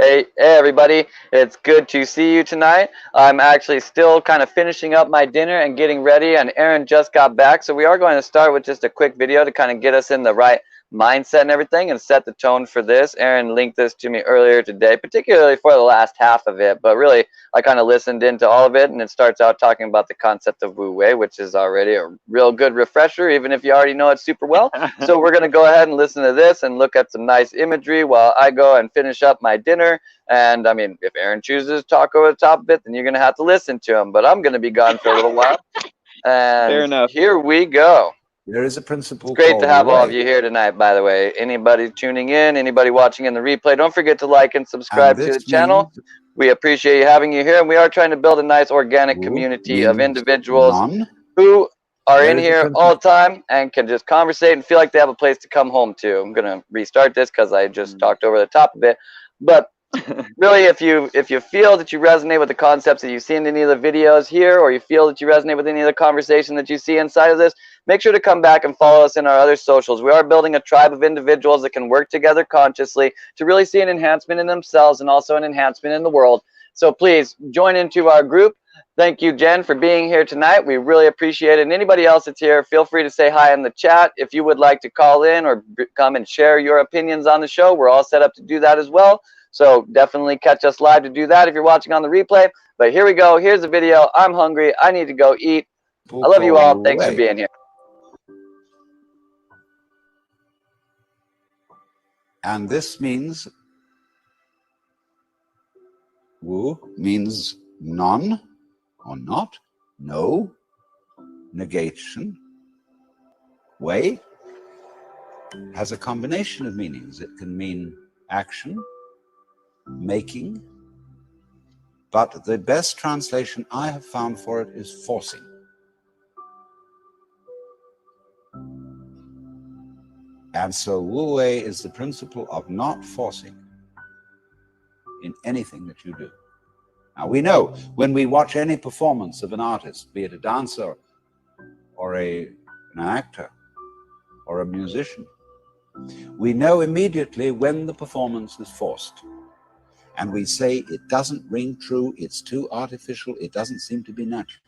Hey everybody, it's good to see you tonight. I'm actually still kind of finishing up my dinner and getting ready, and Aaron just got back, so we are going to start with just a quick video to kind of get us in the right mindset and everything and set the tone for this. Aaron linked this to me earlier today, particularly for the last half of it, but really I kind of listened into all of it, and it starts out talking about the concept of Wu Wei, which is already a real good refresher, even if you already know it super well. So we're going to go ahead and listen to this and look at some nice imagery while I go and finish up my dinner. And I mean, if Aaron chooses to talk over the top of it, then you're going to have to listen to him, but I'm going to be gone for a little while. And Fair enough. here we go. There is a principle. It's great to have all of you here tonight, by the way. Anybody tuning in, anybody watching in the replay, don't forget to like and subscribe to the channel. We appreciate having you here, and we are trying to build a nice organic community of individuals who are in here all the time and can just conversate and feel like they have a place to come home to. I'm going to restart this because I just talked over the top of it. But really, if you feel that you resonate with the concepts that you see in any of the videos here, or you feel that you resonate with any of the conversation that you see inside of this, make sure to come back and follow us in our other socials. We are building a tribe of individuals that can work together consciously to really see an enhancement in themselves and also an enhancement in the world. So please join into our group. Thank you, Jen, for being here tonight. We really appreciate it. And anybody else that's here, feel free to say hi in the chat. If you would like to call in or come and share your opinions on the show, we're all set up to do that as well. So definitely catch us live to do that if you're watching on the replay. But here we go. Here's the video. I'm hungry. I need to go eat. I love you all. Thanks for being here. And this means, Wu means none or not, no, negation. Wei has a combination of meanings. It can mean action, making, but the best translation I have found for it is forcing. And so Wu Wei is the principle of not forcing in anything that you do. Now we know when we watch any performance of an artist, be it a dancer or an actor or a musician, we know immediately when the performance is forced. And we say it doesn't ring true, it's too artificial, it doesn't seem to be natural.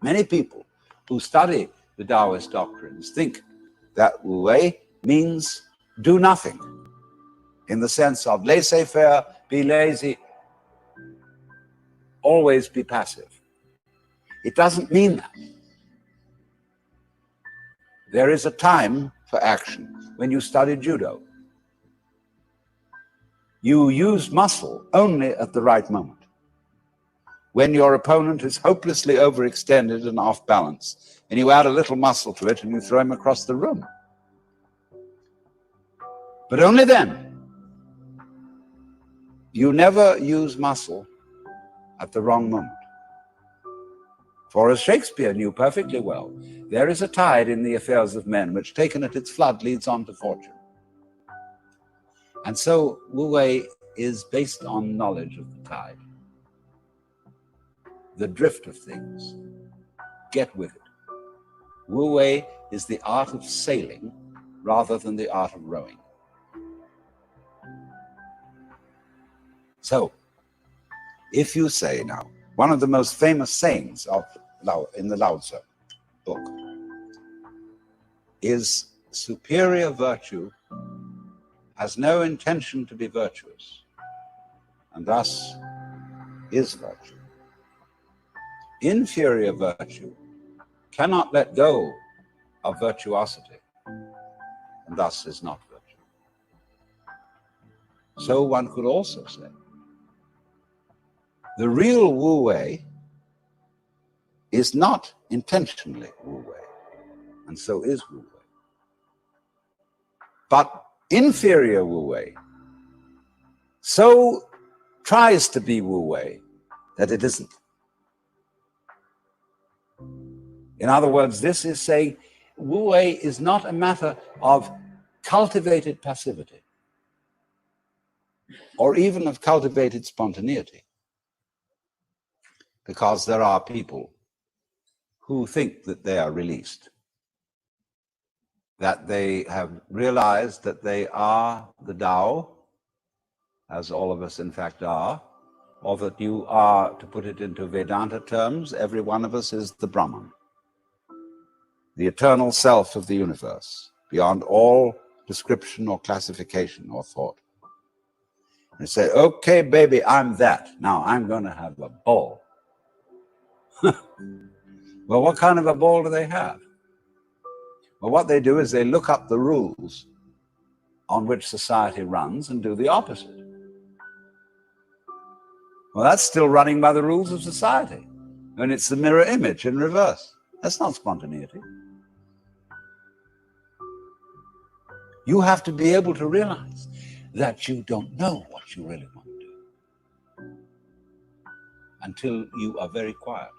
Many people who study the Taoist doctrines think that Wu Wei means do nothing, in the sense of laissez-faire, be lazy, always be passive. It doesn't mean that. There is a time for action. When you study judo, you use muscle only at the right moment. When your opponent is hopelessly overextended and off balance, and you add a little muscle to it and you throw him across the room. But only then. You never use muscle at the wrong moment. For as Shakespeare knew perfectly well, there is a tide in the affairs of men which, taken at its flood, leads on to fortune. And so Wu Wei is based on knowledge of the tide, the drift of things. Get with it. Wu Wei is the art of sailing rather than the art of rowing. So, if you say now, one of the most famous sayings of in the Lao Tzu book is superior virtue has no intention to be virtuous, and thus is virtue. Inferior virtue cannot let go of virtuosity, and thus is not virtue. So one could also say, the real Wu Wei is not intentionally Wu Wei, and so is Wu Wei. But inferior Wu Wei so tries to be Wu Wei that it isn't. In other words, this is saying Wu Wei is not a matter of cultivated passivity or even of cultivated spontaneity. Because there are people who think that they are released, that they have realized that they are the Tao, as all of us in fact are, or that you are, to put it into Vedanta terms, every one of us is the Brahman, the eternal self of the universe, beyond all description or classification or thought. And say, okay, baby, I'm that. Now I'm going to have a ball. Well, what kind of a ball do they have? Well, what they do is they look up the rules on which society runs and do the opposite. Well, that's still running by the rules of society. And it's the mirror image in reverse. That's not spontaneity. You have to be able to realize that you don't know what you really want to do until you are very quiet.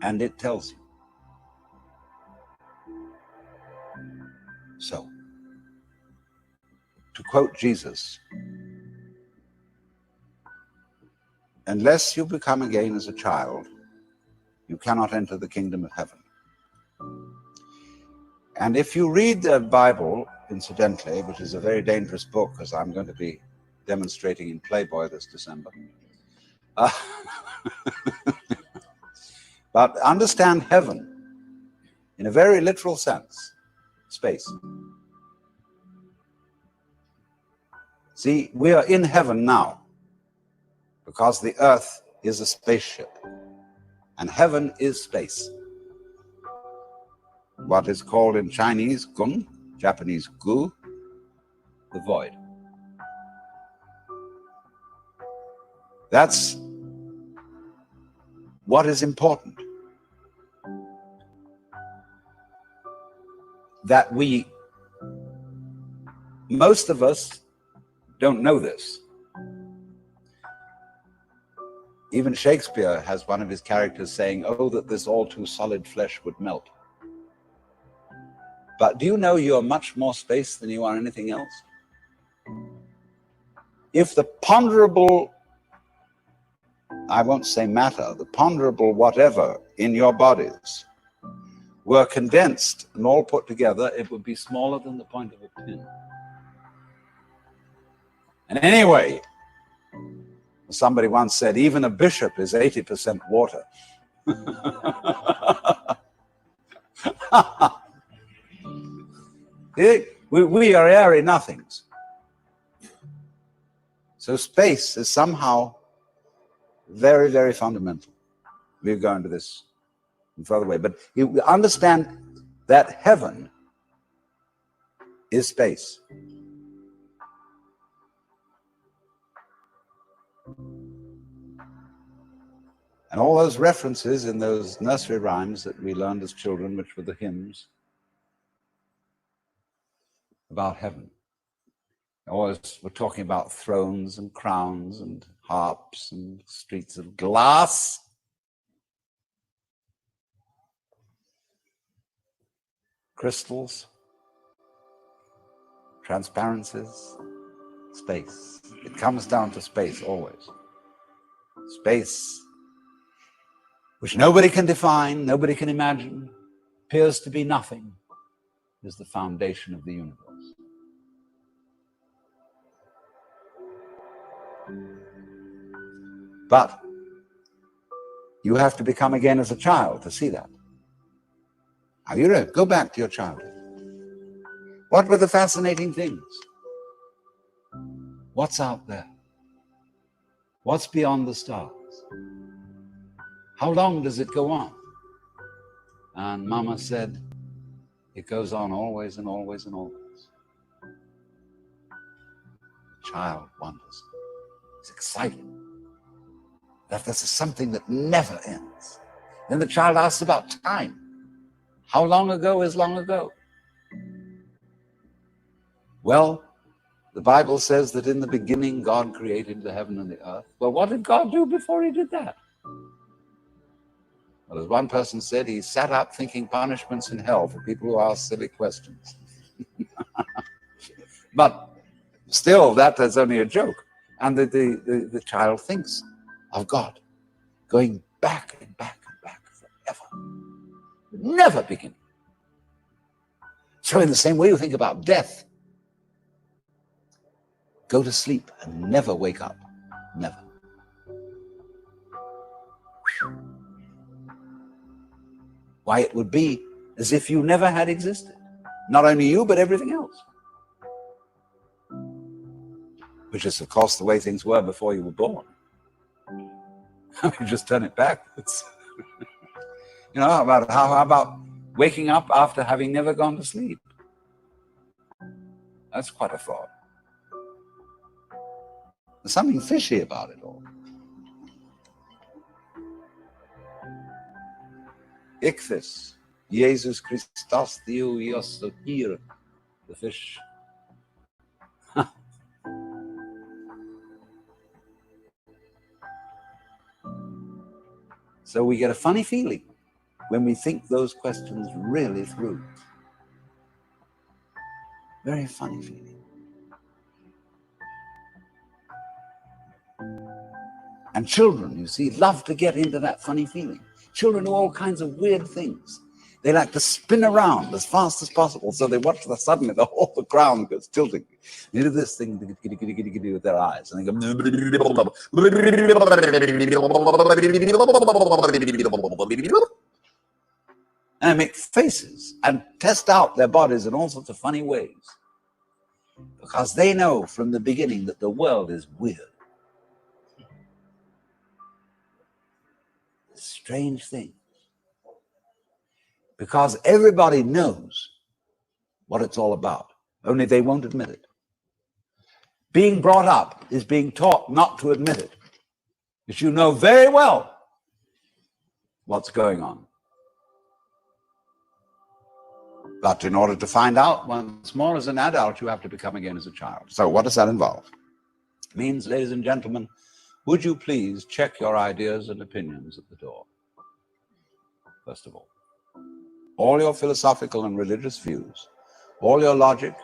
And it tells you. So, to quote Jesus, unless you become again as a child, you cannot enter the kingdom of heaven. And if you read the Bible, incidentally, which is a very dangerous book, because I'm going to be demonstrating in Playboy this December, but understand heaven in a very literal sense, space. See, we are in heaven now because the earth is a spaceship and heaven is space. What is called in Chinese gung, Japanese gu, the void. That's what is important. That most of us don't know this. Even Shakespeare has one of his characters saying, "Oh, that this all too solid flesh would melt." But do you know you are much more space than you are anything else? If the ponderable, I won't say matter, the ponderable whatever in your bodies were condensed and all put together, it would be smaller than the point of a pin. And anyway, somebody once said, even a bishop is 80% water. We are airy nothings. So space is somehow very, very fundamental. We'll go into this in further way. But you understand that heaven is space. And all those references in those nursery rhymes that we learned as children, which were the hymns about heaven. Always we're talking about thrones and crowns and harps and streets of glass. Crystals, transparencies, space. It comes down to space always. Space, which nobody can define, nobody can imagine, appears to be nothing, is the foundation of the universe. But you have to become again as a child to see that. Now you know, go back to your childhood. What were the fascinating things? What's out there? What's beyond the stars? How long does it go on? And Mama said, it goes on always and always and always. The child wonders. He's excited. That this is something that never ends. Then the child asks about time. How long ago is long ago? Well, the Bible says that in the beginning God created the heaven and the earth. Well, what did God do before he did that? Well, as one person said, he sat up thinking punishments in hell for people who ask silly questions. But still, that is only a joke. And the child thinks of God going back and back and back forever. Never beginning. So in the same way you think about death. go to sleep and never wake up. Never. Why, it would be as if you never had existed. Not only you, but everything else. Which is, of course, the way things were before you were born. I mean, just turn it backwards. You know, how about waking up after having never gone to sleep? That's quite a thought. There's something fishy about it all. Ichthys, Jesus Christus, Theos, here, the fish. So we get a funny feeling when we think those questions really through. Very funny feeling. And children, you see, love to get into that funny feeling. Children do all kinds of weird things. They like to spin around as fast as possible. So they watch suddenly the whole ground goes tilting. They do this thing with their eyes. And they go, and they make faces and test out their bodies in all sorts of funny ways. Because they know from the beginning that the world is weird. Strange thing. Because everybody knows what it's all about, only they won't admit it. Being brought up is being taught not to admit it, because you know very well what's going on. But in order to find out once more as an adult, you have to become again as a child. So what does that involve? It means, ladies and gentlemen, would you please check your ideas and opinions at the door, first of all your philosophical and religious views, all your logic,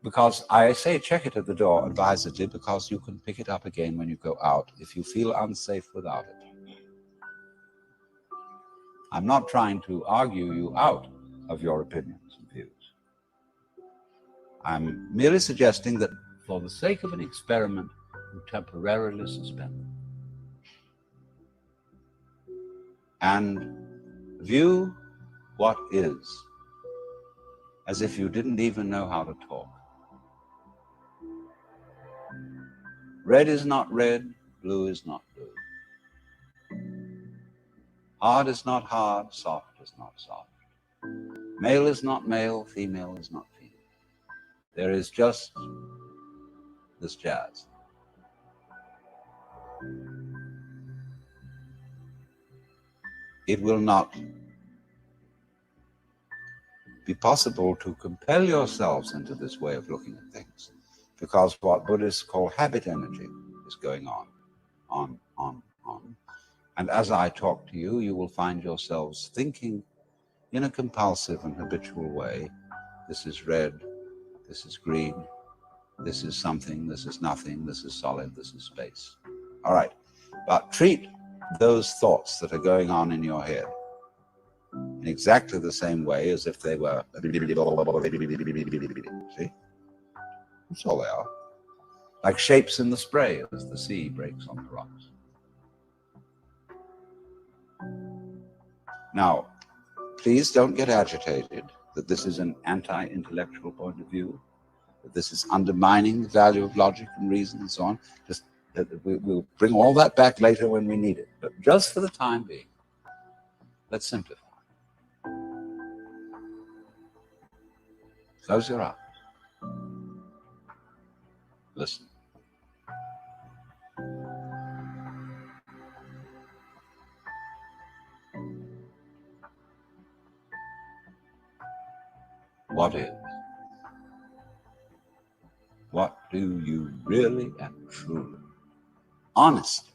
because I say check it at the door advisedly, because you can pick it up again when you go out if you feel unsafe without it. I'm not trying to argue you out of your opinions and views. I'm merely suggesting that for the sake of an experiment, you temporarily suspend them. And view what is, as if you didn't even know how to talk. Red is not red, blue is not blue. Hard is not hard, soft is not soft. Male is not male, female is not female. There is just this jazz. It will not be possible to compel yourselves into this way of looking at things, because what Buddhists call habit energy is going on. And as I talk to you, you will find yourselves thinking in a compulsive and habitual way. This is red, this is green, this is something, this is nothing, this is solid, this is space. All right, but treat those thoughts that are going on in your head in exactly the same way as if they were, see? That's all they are. Like shapes in the spray as the sea breaks on the rocks. Now, please don't get agitated that this is an anti-intellectual point of view, that this is undermining the value of logic and reason and so on. Just we'll bring all that back later when we need it. But just for the time being, let's simplify. Close your eyes. Listen. What is? What do you really and truly, honestly,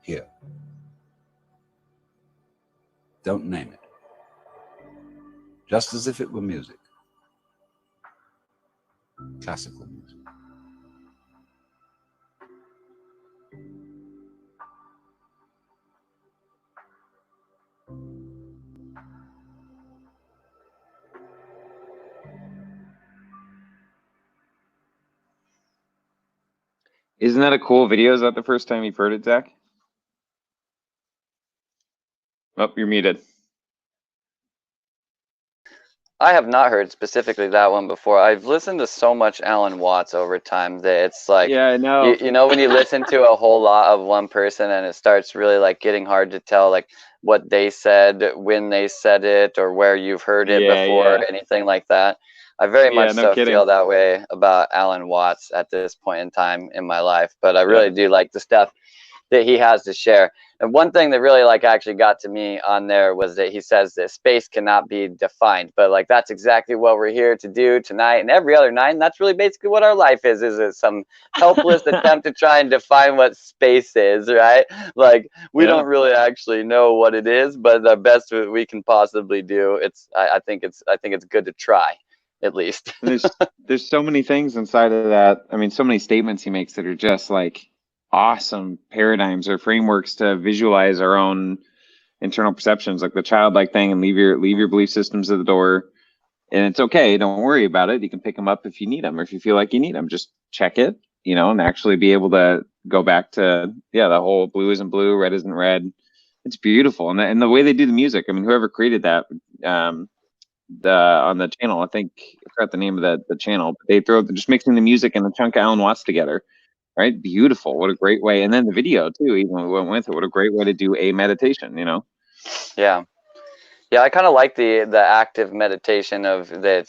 hear? Don't name it. Just as if it were music. Classical music. Isn't that a cool video? Is that the first time you've heard it, Zach? Oh, you're muted. I have not heard specifically that one before. I've listened to so much Alan Watts over time that it's like, yeah, I know. You know, when you listen to a whole lot of one person and it starts really like getting hard to tell like what they said, when they said it, or where you've heard it before, or anything like that. I very much so feel that way about Alan Watts at this point in time in my life, but I really do like the stuff that he has to share. And one thing that really like actually got to me on there was that he says that space cannot be defined, but like that's exactly what we're here to do tonight and every other night, and that's really basically what our life is it some helpless attempt to try and define what space is, right? Like we don't really actually know what it is, but the best we can possibly do, I think it's good to try, at least. there's so many things inside of that. I mean, so many statements he makes that are just like awesome paradigms or frameworks to visualize our own internal perceptions, like the childlike thing, and leave your belief systems at the door. And it's okay. Don't worry about it. You can pick them up if you need them, or if you feel like you need them, just check it, you know, and actually be able to go back to, the whole blue isn't blue, red isn't red. It's beautiful. And the way they do the music, I mean, whoever created that, on the channel, I think I forgot the name of the channel, but they're just mixing the music and a chunk of Alan Watts together. Right? Beautiful. What a great way. And then the video too, even when we went with it, what a great way to do a meditation, you know? Yeah. Yeah, I kind of like the active meditation of that.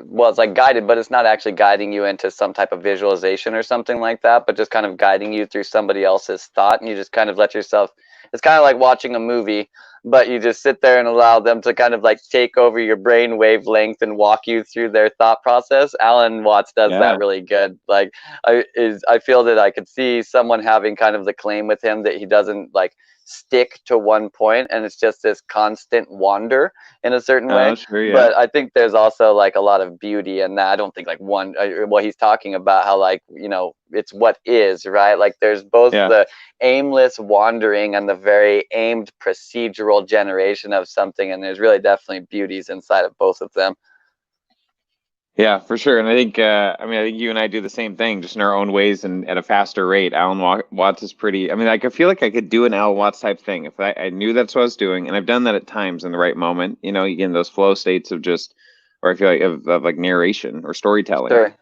Well, it's like guided, but it's not actually guiding you into some type of visualization or something like that, but just kind of guiding you through somebody else's thought, and you just kind of let yourself. It's kind of like watching a movie, but you just sit there and allow them to kind of like take over your brain wavelength and walk you through their thought process. Alan Watts does that really good. Like I feel that I could see someone having kind of the claim with him that he doesn't like stick to one point, and it's just this constant wander in a certain way. Sure, but I think there's also like a lot of beauty in that. I don't think like one well, he's talking about how like, you know, it's what is, right? Like there's both the aimless wandering and the very aimed procedural generation of something, and there's really definitely beauties inside of both of them. Yeah, for sure. And I think, I think you and I do the same thing, just in our own ways and at a faster rate. Alan Watts is pretty, I mean, like, I feel like I could do an Alan Watts type thing if I knew that's what I was doing. And I've done that at times in the right moment. You know, you get in those flow states of just, or I feel like of like narration or storytelling. Sure.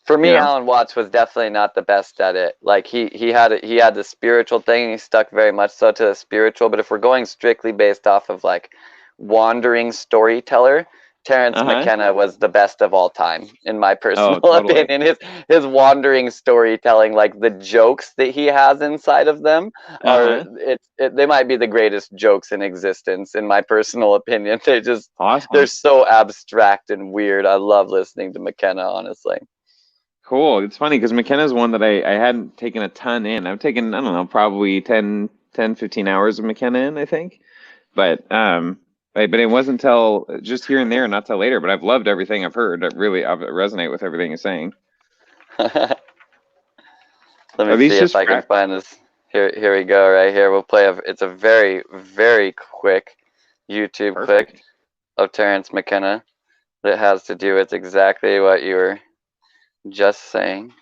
For me, Alan Watts was definitely not the best at it. Like he had the spiritual thing, and he stuck very much so to the spiritual. But if we're going strictly based off of like wandering storyteller, Terence McKenna was the best of all time, in my personal opinion. His wandering storytelling, like the jokes that he has inside of them, are they might be the greatest jokes in existence, in my personal opinion. They're so abstract and weird. I love listening to McKenna, honestly. Cool. It's funny because McKenna's one that I hadn't taken a ton in. I've taken, I don't know, probably 10, 15 hours of McKenna in, I think. But it wasn't until just here and there, not till later. But I've loved everything I've heard. I resonate with everything you're saying. Let me see if I can find this. Here we go. Right here, we'll play. It's a very, very quick YouTube clip of Terence McKenna that has to do with exactly what you were just saying.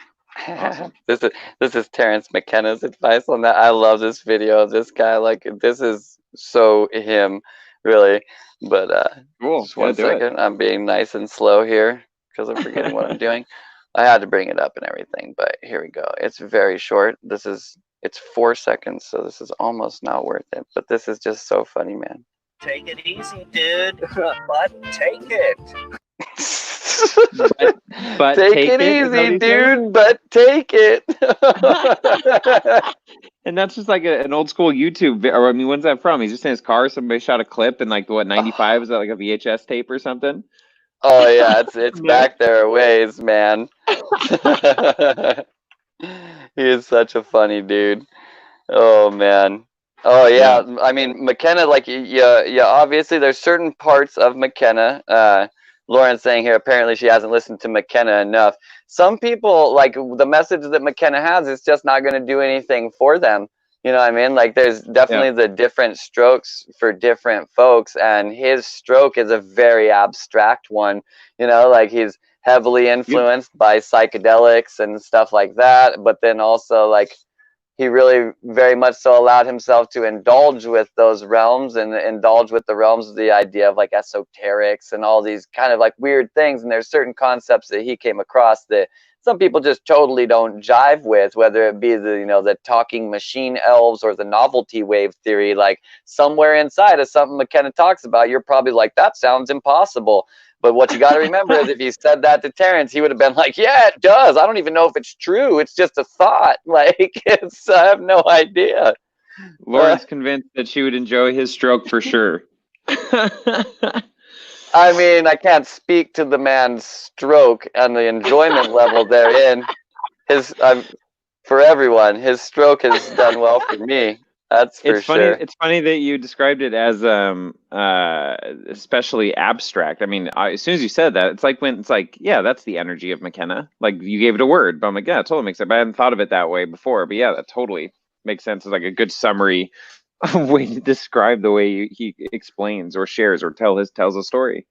Awesome. This is Terence McKenna's advice on that. I love this video of this guy. Like, this is so him, really. But cool. Just one second. I'm being nice and slow here because I'm forgetting what I'm doing. I had to bring it up and everything, but here we go. It's very short. It's 4 seconds, so this is almost not worth it. But this is just so funny, man. Take it easy, dude. But take it. but take it easy, dude, but take it. And that's just like an old school YouTube, or I mean, when's that from? He's just in his car, somebody shot a clip in like, what, 95? Is that like a VHS tape or something? Oh yeah, it's back there a ways, man. He is such a funny dude. Oh man. Oh yeah. I mean, McKenna, like, yeah, obviously there's certain parts of McKenna, Lauren's saying here, apparently she hasn't listened to McKenna enough. Some people, like, the message that McKenna has is just not going to do anything for them. You know what I mean? Like, there's definitely the different strokes for different folks, and his stroke is a very abstract one. You know, like, he's heavily influenced by psychedelics and stuff like that. But then also, like, he really very much so allowed himself to indulge with those realms and indulge with the realms of the idea of like esoterics and all these kind of like weird things. And there's certain concepts that he came across that some people just totally don't jive with, whether it be the, you know, the talking machine elves or the novelty wave theory. Like somewhere inside of something McKenna talks about, you're probably like, that sounds impossible. But what you got to remember is if you said that to Terrence, he would have been like, yeah, it does. I don't even know if it's true. It's just a thought. Like, it's, I have no idea. Lauren's convinced that she would enjoy his stroke for sure. I mean, I can't speak to the man's stroke and the enjoyment level therein. For everyone, his stroke has done well for me. That's for sure. It's funny that you described it as especially abstract. I mean, as soon as you said that, it's like when it's like, yeah, that's the energy of McKenna. Like you gave it a word, but I'm like, yeah, it totally makes sense. But I hadn't thought of it that way before. But yeah, that totally makes sense. It's like a good summary way to describe the way he explains or shares or tells a story.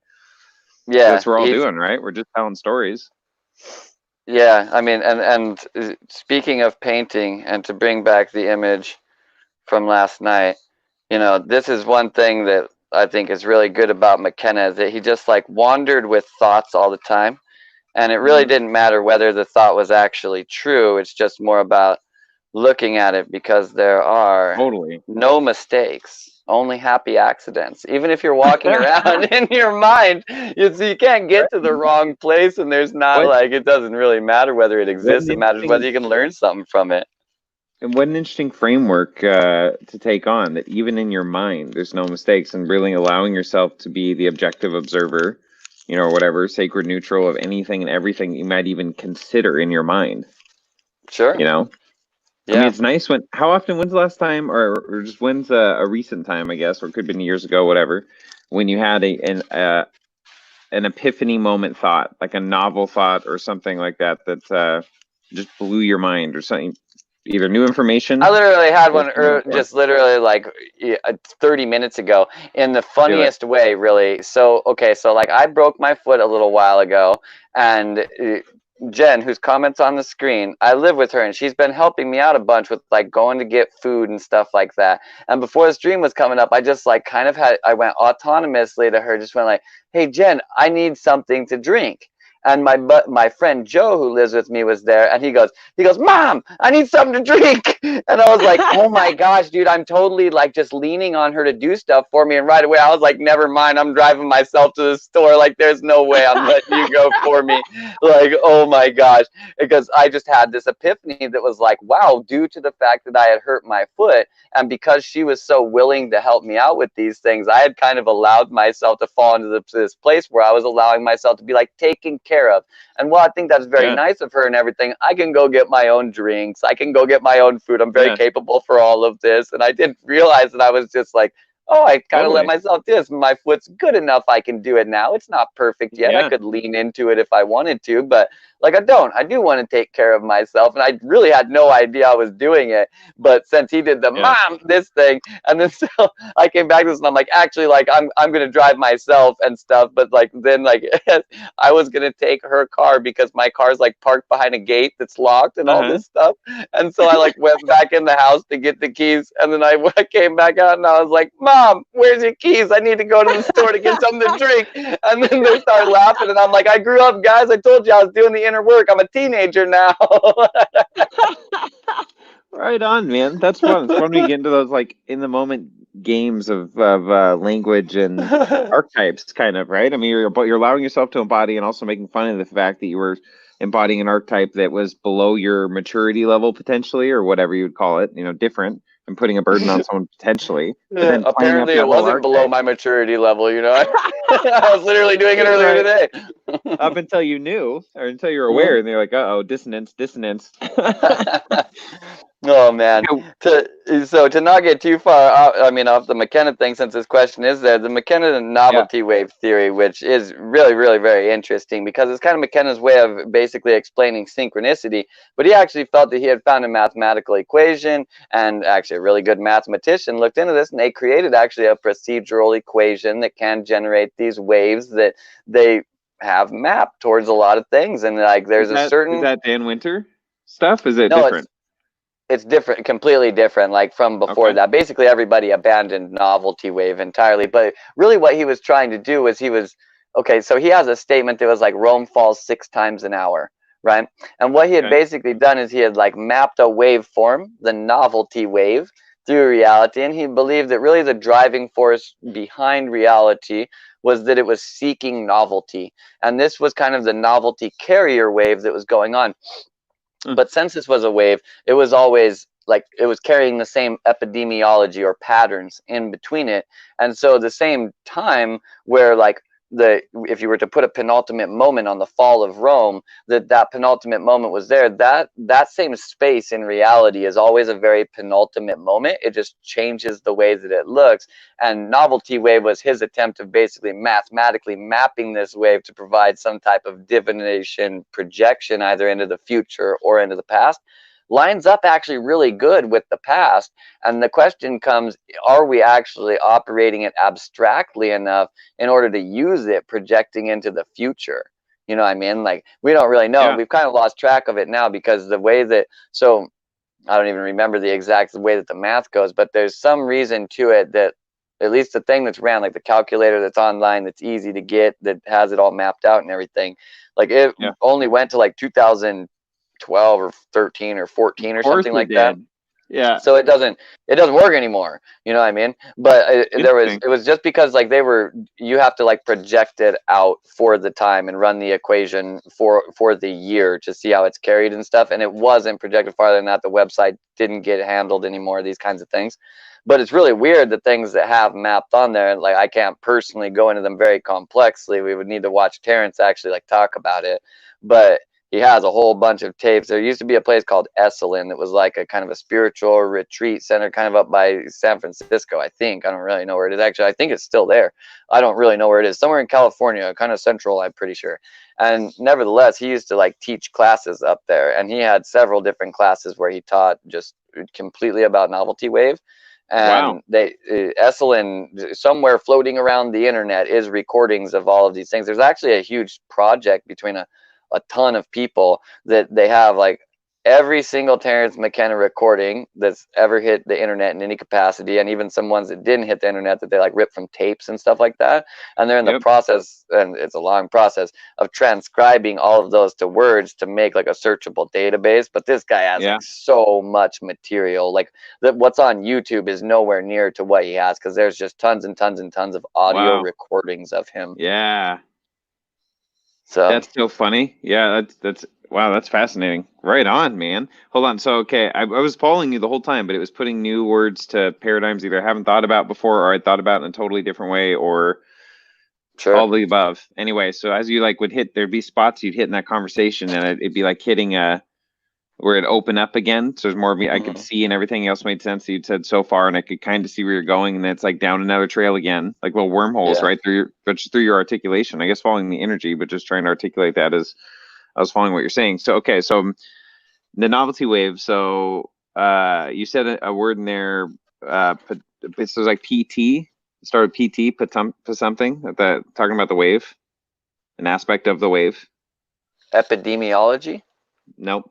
Yeah, that's what we're all doing, right? We're just telling stories. Yeah, I mean, and speaking of painting, and to bring back the image from last night, you know, this is one thing that I think is really good about McKenna, is that he just like wandered with thoughts all the time, and it really didn't matter whether the thought was actually true. It's just more about looking at it, because there are no mistakes, only happy accidents. Even if you're walking around in your mind, you can't get to the wrong place, and there's not like, it doesn't really matter whether it exists. It matters whether you can learn something from it. And what an interesting framework to take on, that even in your mind, there's no mistakes, and really allowing yourself to be the objective observer, you know, or whatever, sacred neutral of anything and everything you might even consider in your mind. Sure. You know? Yeah. I mean, it's nice when, when's the last time, or just when's a recent time, I guess, or it could have been years ago, whatever, when you had an epiphany moment thought, like a novel thought or something like that, that just blew your mind, or something, either new information. I literally had one just literally like 30 minutes ago, in the funniest way, really. So, okay, so like I broke my foot a little while ago, and Jen, whose comments on the screen, I live with her, and she's been helping me out a bunch with like going to get food and stuff like that. And before the stream was coming up, I just like kind of I went autonomously to her, just went like, hey Jen, I need something to drink. And my friend Joe, who lives with me, was there, and he goes, Mom, I need something to drink. And I was like, oh my gosh, dude, I'm totally like just leaning on her to do stuff for me. And right away I was like, never mind, I'm driving myself to the store. Like, there's no way I'm letting you go for me. Like, oh my gosh. Because I just had this epiphany that was like, wow, due to the fact that I had hurt my foot, and because she was so willing to help me out with these things, I had kind of allowed myself to fall into this place where I was allowing myself to be like taken care of. And while I think that's very nice of her and everything, I can go get my own drinks, I can go get my own food, I'm very capable for all of this. And I didn't realize that I was just like, oh, I kind of let myself do this. My foot's good enough, I can do it now. It's not perfect yet. I could lean into it if I wanted to, but like I do want to take care of myself. And I really had no idea I was doing it. But since he did the Mom, this thing, and then so I came back to this, and I'm like, actually, like I'm gonna drive myself and stuff. But like then like I was gonna take her car, because my car's like parked behind a gate that's locked and all this stuff. And so I like went back in the house to get the keys, and then I came back out, and I was like, Mom, where's your keys? I need to go to the store to get something to drink. And then they started laughing, and I'm like, I grew up, guys. I told you I was doing the inner work. I'm a teenager now. Right on, man. That's fun. It's fun when you get into those like in the moment games of language and archetypes, kind of, right? I mean, you're allowing yourself to embody, and also making fun of the fact that you were embodying an archetype that was below your maturity level, potentially, or whatever you would call it, you know, different, and putting a burden on someone potentially. Apparently it wasn't below my maturity level, you know. I was literally doing it earlier today. Up until you knew, or until you're aware, and they're like, uh-oh, dissonance. Oh man. So to not get too far off the McKenna thing, since this question is there, the McKenna novelty wave theory, which is really, really very interesting, because it's kind of McKenna's way of basically explaining synchronicity. But he actually felt that he had found a mathematical equation, and actually a really good mathematician looked into this, and they created actually a procedural equation that can generate these waves that they have mapped towards a lot of things, and like there's a certain. Is that Dan Winter stuff? Is it No, different? It's different, completely different, like from before that. Basically, everybody abandoned novelty wave entirely. But really what he was trying to do was so he has a statement that was like Rome falls 6 times an hour, right? And what he had basically done is he had like mapped a waveform, the novelty wave, through reality. And he believed that really the driving force behind reality was that it was seeking novelty. And this was kind of the novelty carrier wave that was going on. But since this was a wave, it was always like it was carrying the same epidemiology or patterns in between it. And so the same time where like if you were to put a penultimate moment on the fall of Rome, that penultimate moment was there, that same space in reality is always a very penultimate moment. It just changes the way that it looks. And novelty wave was his attempt of basically mathematically mapping this wave to provide some type of divination projection either into the future or into the past. Lines up actually really good with the past. And the question comes, are we actually operating it abstractly enough in order to use it projecting into the future? You know what I mean? Like, we don't really know. We've kind of lost track of it now because the way that, so I don't even remember the exact way that the math goes, but there's some reason to it that at least the thing that's ran, like the calculator that's online, that's easy to get, that has it all mapped out and everything, like it only went to like 2012 or 13 or 14 or something like that. Yeah. So it doesn't work anymore. You know what I mean? But it was just because like you have to like project it out for the time and run the equation for the year to see how it's carried and stuff. And it wasn't projected farther than that. The website didn't get handled anymore, these kinds of things. But it's really weird, the things that have mapped on there. Like, I can't personally go into them very complexly. We would need to watch Terrence actually like talk about it. But he has a whole bunch of tapes. There used to be a place called Esalen that was like a kind of a spiritual retreat center kind of up by San Francisco, I think. I don't really know where it is. Actually, I think it's still there. I don't really know where it is. Somewhere in California, kind of central, I'm pretty sure. And nevertheless, he used to like teach classes up there. And he had several different classes where he taught just completely about novelty wave. And Esalen, somewhere floating around the internet, is recordings of all of these things. There's actually a huge project between a ton of people that they have like every single Terrence McKenna recording that's ever hit the internet in any capacity, and even some ones that didn't hit the internet that they like ripped from tapes and stuff like that. And they're in the process, and it's a long process, of transcribing all of those to words to make like a searchable database. But this guy has like so much material, like that what's on YouTube is nowhere near to what he has, because there's just tons and tons and tons of audio recordings of him. So that's so funny. Yeah, that's wow, that's fascinating. Right on, man. Hold on. So I was following you the whole time, but it was putting new words to paradigms either I haven't thought about before, or I thought about in a totally different way, or all the above. Anyway, so as you like would hit, there'd be spots you'd hit in that conversation, and it'd be like hitting where it opened up again. So there's more of me I could see, and everything else made sense that you'd said so far, and I could kind of see where you're going, and then it's like down another trail again, like little wormholes right through your articulation. I guess following the energy, but just trying to articulate that as I was following what you're saying. So so the novelty wave. So you said a word in there. It was like PT. Started PT. Put something talking about the wave, an aspect of the wave. Epidemiology. Nope.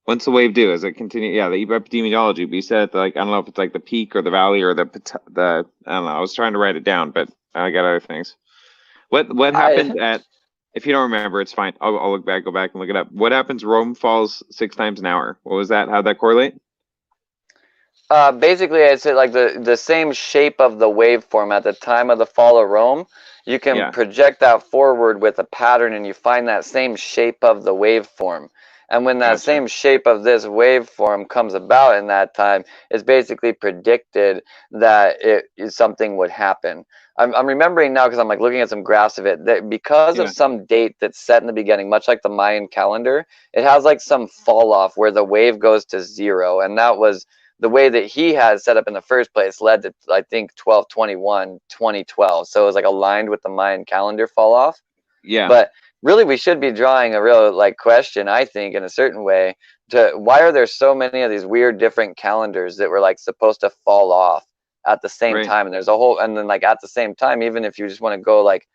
What's the wave do? Is it continue? Yeah, the epidemiology. But you said like I don't know if it's like the peak or the valley or the I don't know. I was trying to write it down, but I got other things. What happened at? If you don't remember, it's fine. I'll look back, go back and look it up. What happens? Rome falls 6 times an hour. What was that? How'd that correlate? Basically, it's like the same shape of the waveform at the time of the fall of Rome. You can project that forward with a pattern, and you find that same shape of the waveform. And when that same shape of this waveform comes about in that time, it's basically predicted that something would happen. I'm remembering now because I'm like looking at some graphs of it, that because of some date that's set in the beginning, much like the Mayan calendar, it has like some fall off where the wave goes to 0. And that was the way that he had set up in the first place, led to, I think, 12/21/2012. So it was like aligned with the Mayan calendar fall off. Yeah. But really, we should be drawing a real like question, I think, in a certain way, to why are there so many of these weird different calendars that were like supposed to fall off at the same time? And there's a whole, and then like at the same time, even if you just want to go like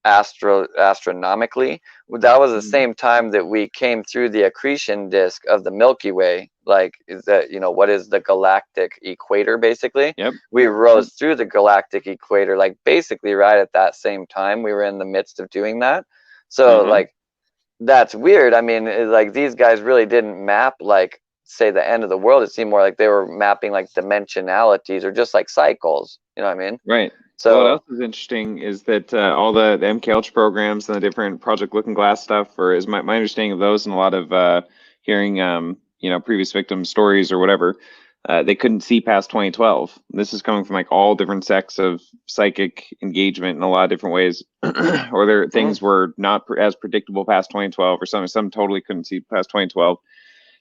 astronomically. That was the same time that we came through the accretion disk of the Milky Way. Like, is that, what is the galactic equator, basically? Yep. We rose through the galactic equator, like, basically right at that same time. We were in the midst of doing that. So, like, that's weird. I mean, like, these guys really didn't map, like, say, the end of the world. It seemed more like they were mapping, like, dimensionalities or just, like, cycles. You know what I mean? Right. So what else is interesting is that all the MK Ultra programs and the different Project Looking Glass stuff, or is my understanding of those, and a lot of hearing previous victim stories or whatever, they couldn't see past 2012. This is coming from like all different sects of psychic engagement in a lot of different ways, or there things were not as predictable past 2012, or some totally couldn't see past 2012.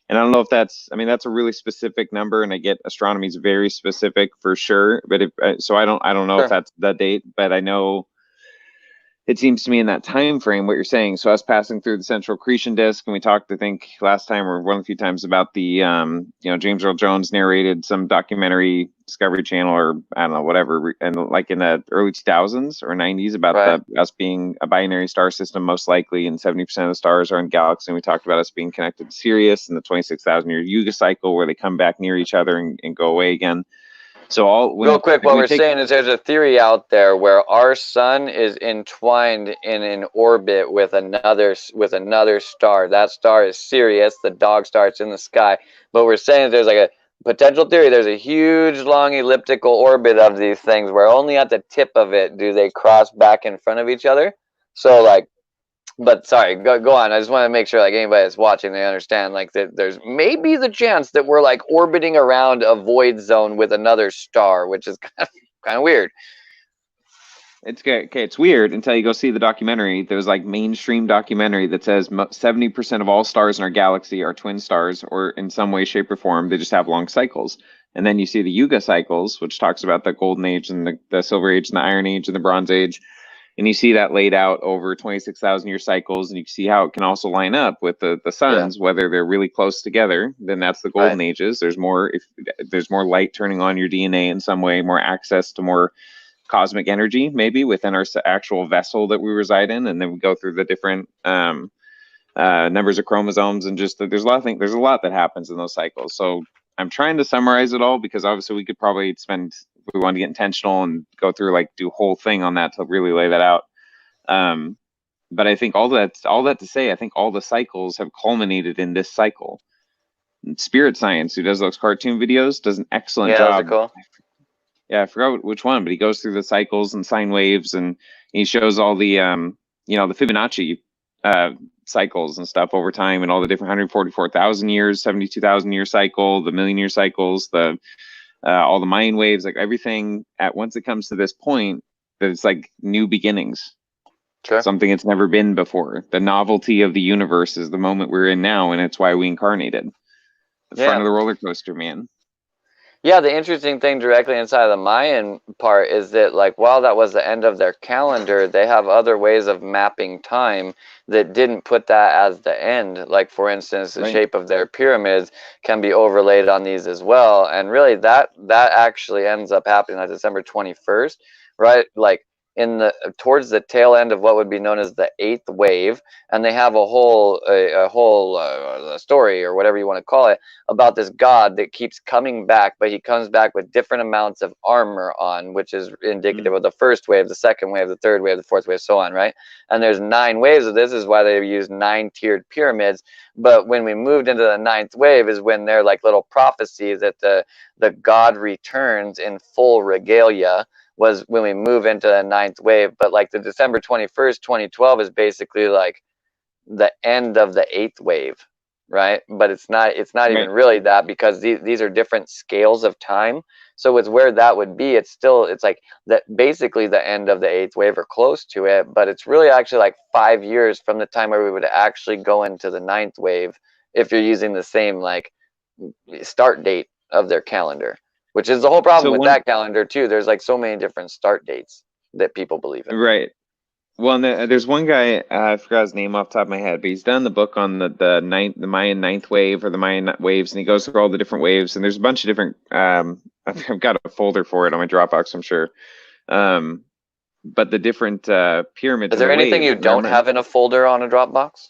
And I don't know if that's a really specific number, and I get astronomy's very specific for sure. But so I don't know if that's the date, but I know it seems to me in that time frame what you're saying. So us passing through the central accretion disk, and we talked, I think, last time or one of a few times about the James Earl Jones narrated some documentary, Discovery Channel, or I don't know, whatever, and like in the early 2000s or 90s about us being a binary star system most likely, and 70% of the stars are in galaxy. And we talked about us being connected to Sirius and the 26,000-year Yuga cycle where they come back near each other and go away again. So real quick, what we're saying is there's a theory out there where our sun is entwined in an orbit with another star. That star is Sirius, the dog star. It's in the sky. But we're saying there's like a potential theory. There's a huge, long elliptical orbit of these things where only at the tip of it do they cross back in front of each other. So like. But sorry, go on. I just want to make sure, like, anybody that's watching, they understand, like, that there's maybe the chance that we're like orbiting around a void zone with another star, which is kind of weird. It's okay. It's weird until you go see the documentary. There's like mainstream documentary that says 70% of all stars in our galaxy are twin stars, or in some way, shape, or form, they just have long cycles. And then you see the Yuga cycles, which talks about the Golden Age and the Silver Age and the Iron Age and the Bronze Age. And you see that laid out over 26,000-year cycles, and you can see how it can also line up with the suns, whether they're really close together. Then that's the golden ages. There's more light turning on your DNA in some way, more access to more cosmic energy, maybe within our actual vessel that we reside in, and then we go through the different numbers of chromosomes, and just there's a lot of things. There's a lot that happens in those cycles. So I'm trying to summarize it all, because obviously we could probably spend, if we want to get intentional and go through, like, do a whole thing on that to really lay that out. But I think all that to say, I think all the cycles have culminated in this cycle. And Spirit Science, who does those cartoon videos, does an excellent job. Cool. Yeah, I forgot which one, but he goes through the cycles and sine waves, and he shows all the the Fibonacci cycles and stuff over time, and all the different 144,000 years, 72,000 year cycle, the million year cycles, the all the Mayan waves, like everything once it comes to this point, that it's like new beginnings. Sure. Something it's never been before. The novelty of the universe is the moment we're in now, and it's why we incarnated. The front of the roller coaster, man. Yeah, the interesting thing directly inside of the Mayan part is that, like, while that was the end of their calendar, they have other ways of mapping time that didn't put that as the end. Like, for instance, the shape of their pyramids can be overlaid on these as well. And really, that actually ends up happening on December 21st, right? Like, towards the tail end of what would be known as the 8th wave, and they have a whole story, or whatever you want to call it, about this god that keeps coming back, but he comes back with different amounts of armor on, which is indicative of the first wave, the second wave, the third wave, the fourth wave, so on, right? And there's 9 waves of this. Is why they use 9 tiered pyramids. But when we moved into the 9th wave is when they're like little prophecy that the god returns in full regalia, was when we move into the 9th wave. But like the December 21st, 2012 is basically like the end of the 8th wave, right? But it's not even really that, because these are different scales of time. So it's where that would be. It's like that, basically the end of the 8th wave or close to it, but it's really actually like 5 years from the time where we would actually go into the 9th wave, if you're using the same like start date of their calendar. Which is the whole problem with that calendar too. There's like so many different start dates that people believe in. Right. Well, there's one guy, I forgot his name off the top of my head, but he's done the book on the Mayan 9th wave, or the Mayan waves, and he goes through all the different waves. And there's a bunch of different. I've got a folder for it on my Dropbox, I'm sure. but the different pyramids. Is there anything you don't have in a folder on a Dropbox?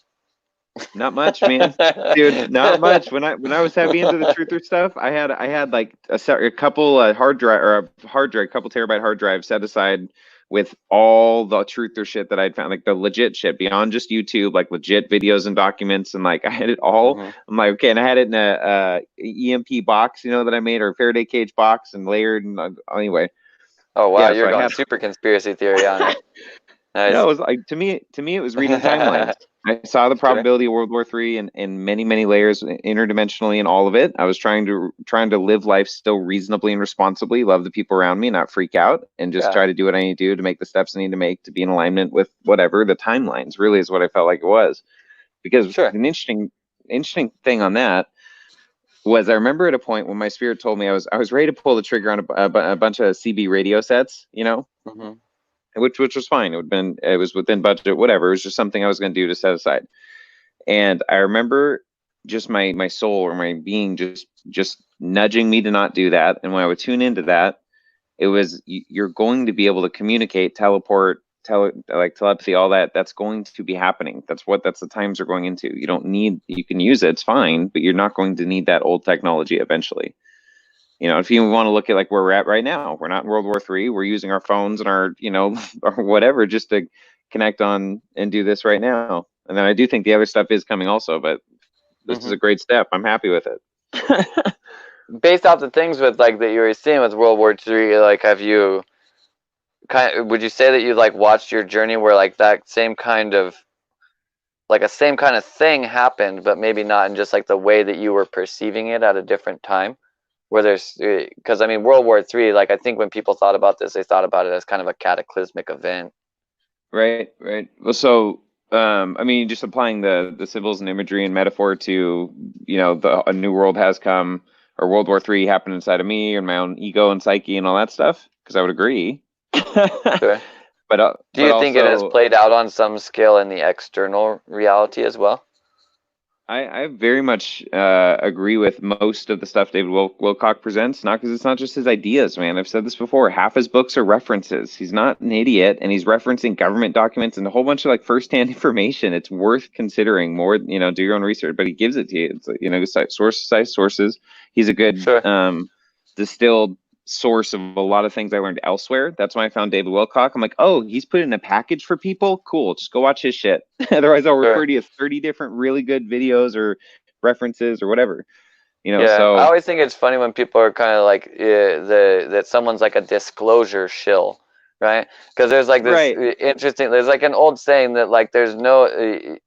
Not much, man. Dude, not much. When I was heavy into the truther stuff, I had like a couple couple terabyte hard drive set aside with all the truther shit that I'd found, like the legit shit beyond just YouTube, like legit videos and documents, and like I had it all. I'm like, okay, and I had it in a EMP box, you know, that I made, or a Faraday cage box, and layered, and anyway. Oh wow, Yeah, you're going super conspiracy theory on it. Nice. No, it was like, to me it was reading timelines. I saw the probability of World War III in many, many layers, interdimensionally, in all of it. I was trying to live life still reasonably and responsibly, love the people around me, not freak out, and just try to do what I need to do to make the steps I need to make to be in alignment with whatever the timelines really is what I felt like it was. Because an interesting thing on that was, I remember at a point when my spirit told me I was ready to pull the trigger on a bunch of CB radio sets, you know. Which was fine. It was within budget, whatever. It was just something I was going to do to set aside. And I remember just my soul or my being just nudging me to not do that. And when I would tune into that, it was, you're going to be able to communicate, teleport, like telepathy, all that. That's going to be happening. That's the times we're going into. You can use it, it's fine, but you're not going to need that old technology eventually. You know, if you want to look at like where we're at right now, we're not in World War III. We're using our phones and our, you know, or whatever, just to connect on and do this right now. And then I do think the other stuff is coming also, but this is a great step. I'm happy with it. Based off the things with like that you were seeing with World War III, like, have you would you say that you like watched your journey where like that same kind of thing happened, but maybe not in just like the way that you were perceiving it at a different time? Where there's, because I mean, World War III, like, I think when people thought about this, they thought about it as kind of a cataclysmic event. Right. Well, so, I mean, just applying the symbols and imagery and metaphor to, you know, a new world has come, or World War III happened inside of me, and my own ego and psyche and all that stuff, because I would agree. Sure. But do you think it has played out on some scale in the external reality as well? I very much agree with most of the stuff David Wilcock presents, not because it's not just his ideas, man. I've said this before. Half his books are references. He's not an idiot, and he's referencing government documents and a whole bunch of like firsthand information. It's worth considering more, you know, do your own research, but he gives it to you. It's, you know, sources. He's a good distilled source of a lot of things I learned elsewhere. That's why I found David Wilcock. I'm like, oh, he's put in a package for people? Cool, just go watch his shit. Otherwise I'll refer to you 30 different really good videos or references or whatever. You know, so I always think it's funny when people are kind of like that someone's like a disclosure shill, right? Because there's like this interesting, there's like an old saying that like there's no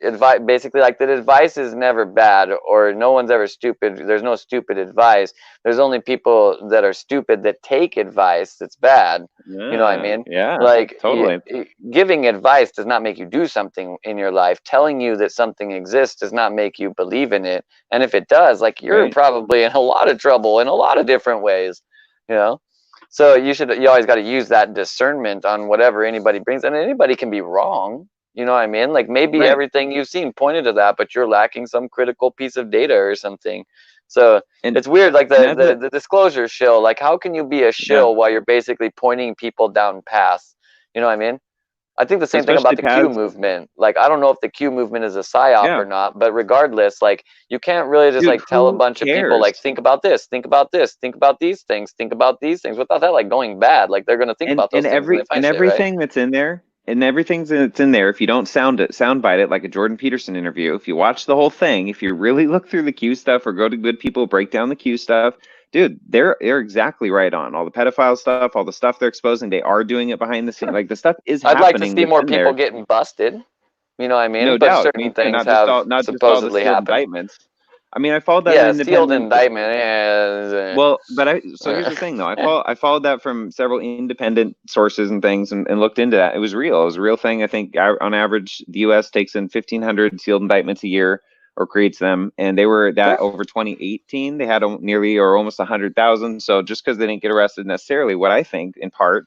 advice, basically like that advice is never bad, or no one's ever stupid. There's no stupid advice. There's only people that are stupid that take advice that's bad. You know what I mean? Yeah, like totally. Giving advice does not make you do something in your life. Telling you that something exists does not make you believe in it. And if it does, like, you're probably in a lot of trouble in a lot of different ways, you know? So you always got to use that discernment on whatever anybody brings, and anybody can be wrong. You know what I mean? Like, maybe everything you've seen pointed to that, but you're lacking some critical piece of data or something. So it's weird, like the disclosure shill. Like, how can you be a shill while you're basically pointing people down paths? You know what I mean? I think the same thing about the Q movement. Like, I don't know if the Q movement is a psyop or not, but regardless, like, you can't really just like tell a bunch of people like, think about this, think about this, think about these things, think about these things, without that like going bad. Like, they're gonna think about those things. Everything that's in there. And everything that's in there, if you don't soundbite it like a Jordan Peterson interview, if you watch the whole thing, if you really look through the Q stuff or go to good people, break down the Q stuff, dude, they're exactly right on. All the pedophile stuff, all the stuff they're exposing, they are doing it behind the scenes. Like, the stuff is happening. I'd like to see more people getting busted. You know what I mean? No doubt. Certain things have supposedly happened. Indictments. I mean, I followed that sealed indictment. Well, but so here's the thing, though. I followed that from several independent sources and things, and looked into that. It was real. It was a real thing. I think on average, the U.S. takes in 1,500 sealed indictments a year, or creates them, and they were that over 2018. They had nearly or almost 100,000. So just because they didn't get arrested necessarily, what I think, in part,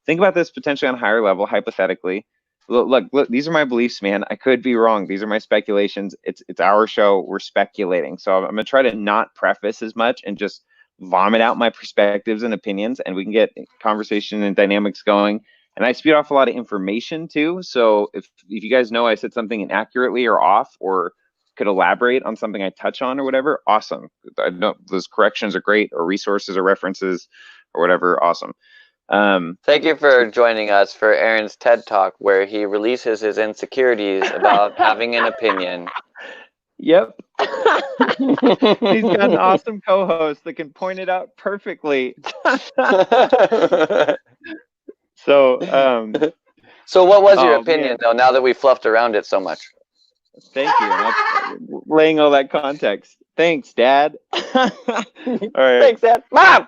think about this potentially on a higher level, hypothetically. Look, these are my beliefs, man. I could be wrong. These are my speculations. It's our show. We're speculating. So I'm going to try to not preface as much and just vomit out my perspectives and opinions, and we can get conversation and dynamics going And I speed off a lot of information too. So if you guys know I said something inaccurately or off, or could elaborate on something I touch on or whatever, awesome. I know those corrections are great, or resources or references or whatever, awesome. Thank you for joining us for Aaron's TED Talk, where he releases his insecurities about having an opinion. Yep. He's got an awesome co-host that can point it out perfectly. So what was your opinion, though, now that we fluffed around it so much? Thank you. That's laying all that context. Thanks, Dad. All right. Thanks, Dad. Mom!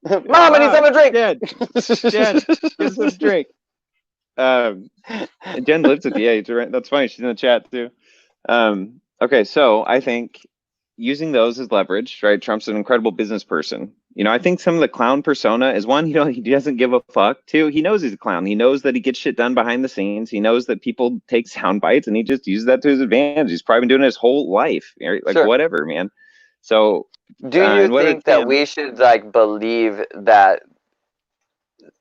Mom, I need some drink. Dad, get some drink. Jen lives with you. Yeah, that's funny. She's in the chat too. Okay, so I think using those as leverage, right? Trump's an incredible business person. You know, I think some of the clown persona is one, you know, he doesn't give a fuck. Two, he knows he's a clown. He knows that he gets shit done behind the scenes. He knows that people take sound bites, and he just uses that to his advantage. He's probably been doing it his whole life. Right? Like, whatever, man. So do you think that we should like believe that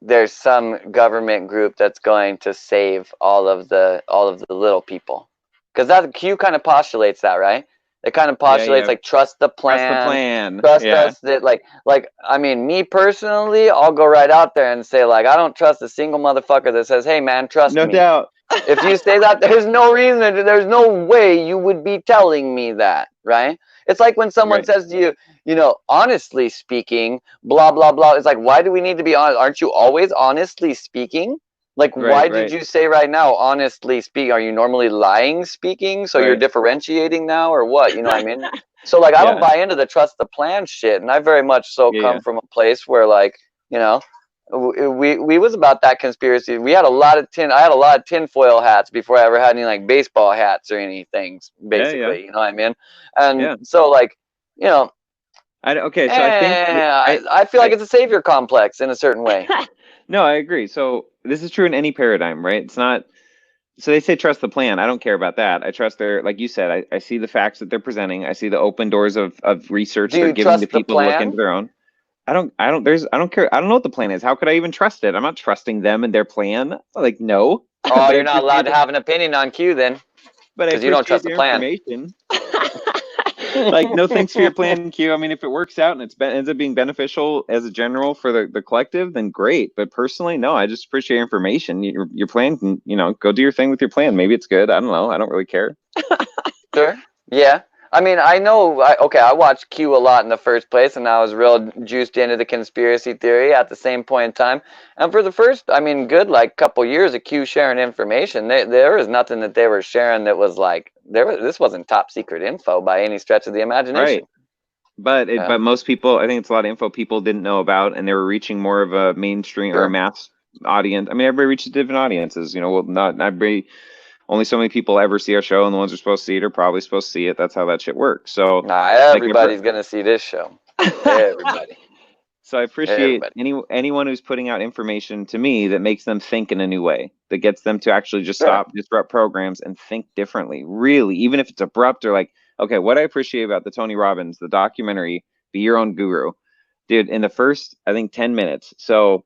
there's some government group that's going to save all of the little people? Because that Q kind of postulates that, right? It kind of postulates like trust the plan. Trust us that like I mean, me personally, I'll go right out there and say like I don't trust a single motherfucker that says, "Hey man, trust me." No doubt. If you say that, there's no reason, there's no way you would be telling me that, right? It's like when someone says to you, you know, honestly speaking, blah, blah, blah. It's like, why do we need to be honest? Aren't you always honestly speaking? Like, why did you say right now, honestly speaking? Are you normally lying speaking? So you're differentiating now or what? You know what I mean? So, like, I don't buy into the trust the plan shit. And I very much so come from a place where, like, you know, we was about that conspiracy. We had a lot of I had a lot of tinfoil hats before I ever had any like baseball hats or anything, basically. You know what I mean? And so like, you know, I think I feel like it's a savior complex in a certain way. No, I agree. So this is true in any paradigm, right? It's not. So they say trust the plan. I don't care about that. I trust their, like you said, I see the facts that they're presenting. I see the open doors of research they're giving to people to look into their own. I don't care. I don't know what the plan is. How could I even trust it? I'm not trusting them and their plan. Like, no. Oh, you're not allowed to have an opinion on Q then. Because you don't trust the plan. Like, no thanks for your plan, Q. I mean, if it works out and ends up being beneficial as a general for the collective, then great. But personally, no, I just appreciate your information. Your plan can, you know, go do your thing with your plan. Maybe it's good. I don't know. I don't really care. Sure. Yeah. I mean, I know, I watched Q a lot in the first place, and I was real juiced into the conspiracy theory at the same point in time. And for the first, I mean, good, like, couple years of Q sharing information, there was nothing that they were sharing that was, like, this wasn't top secret info by any stretch of the imagination. Right. But most people, I think it's a lot of info people didn't know about, and they were reaching more of a mainstream or a mass audience. I mean, everybody reaches different audiences, you know, well, not everybody. Only so many people ever see our show, and the ones who are supposed to see it are probably supposed to see it. That's how that shit works. So everybody's gonna see this show. Everybody. So I appreciate anyone who's putting out information to me that makes them think in a new way, that gets them to actually just stop, disrupt programs, and think differently. Really, even if it's abrupt or like, okay, what I appreciate about the Tony Robbins, the documentary, Be Your Own Guru, dude. In the first, I think 10 minutes. So,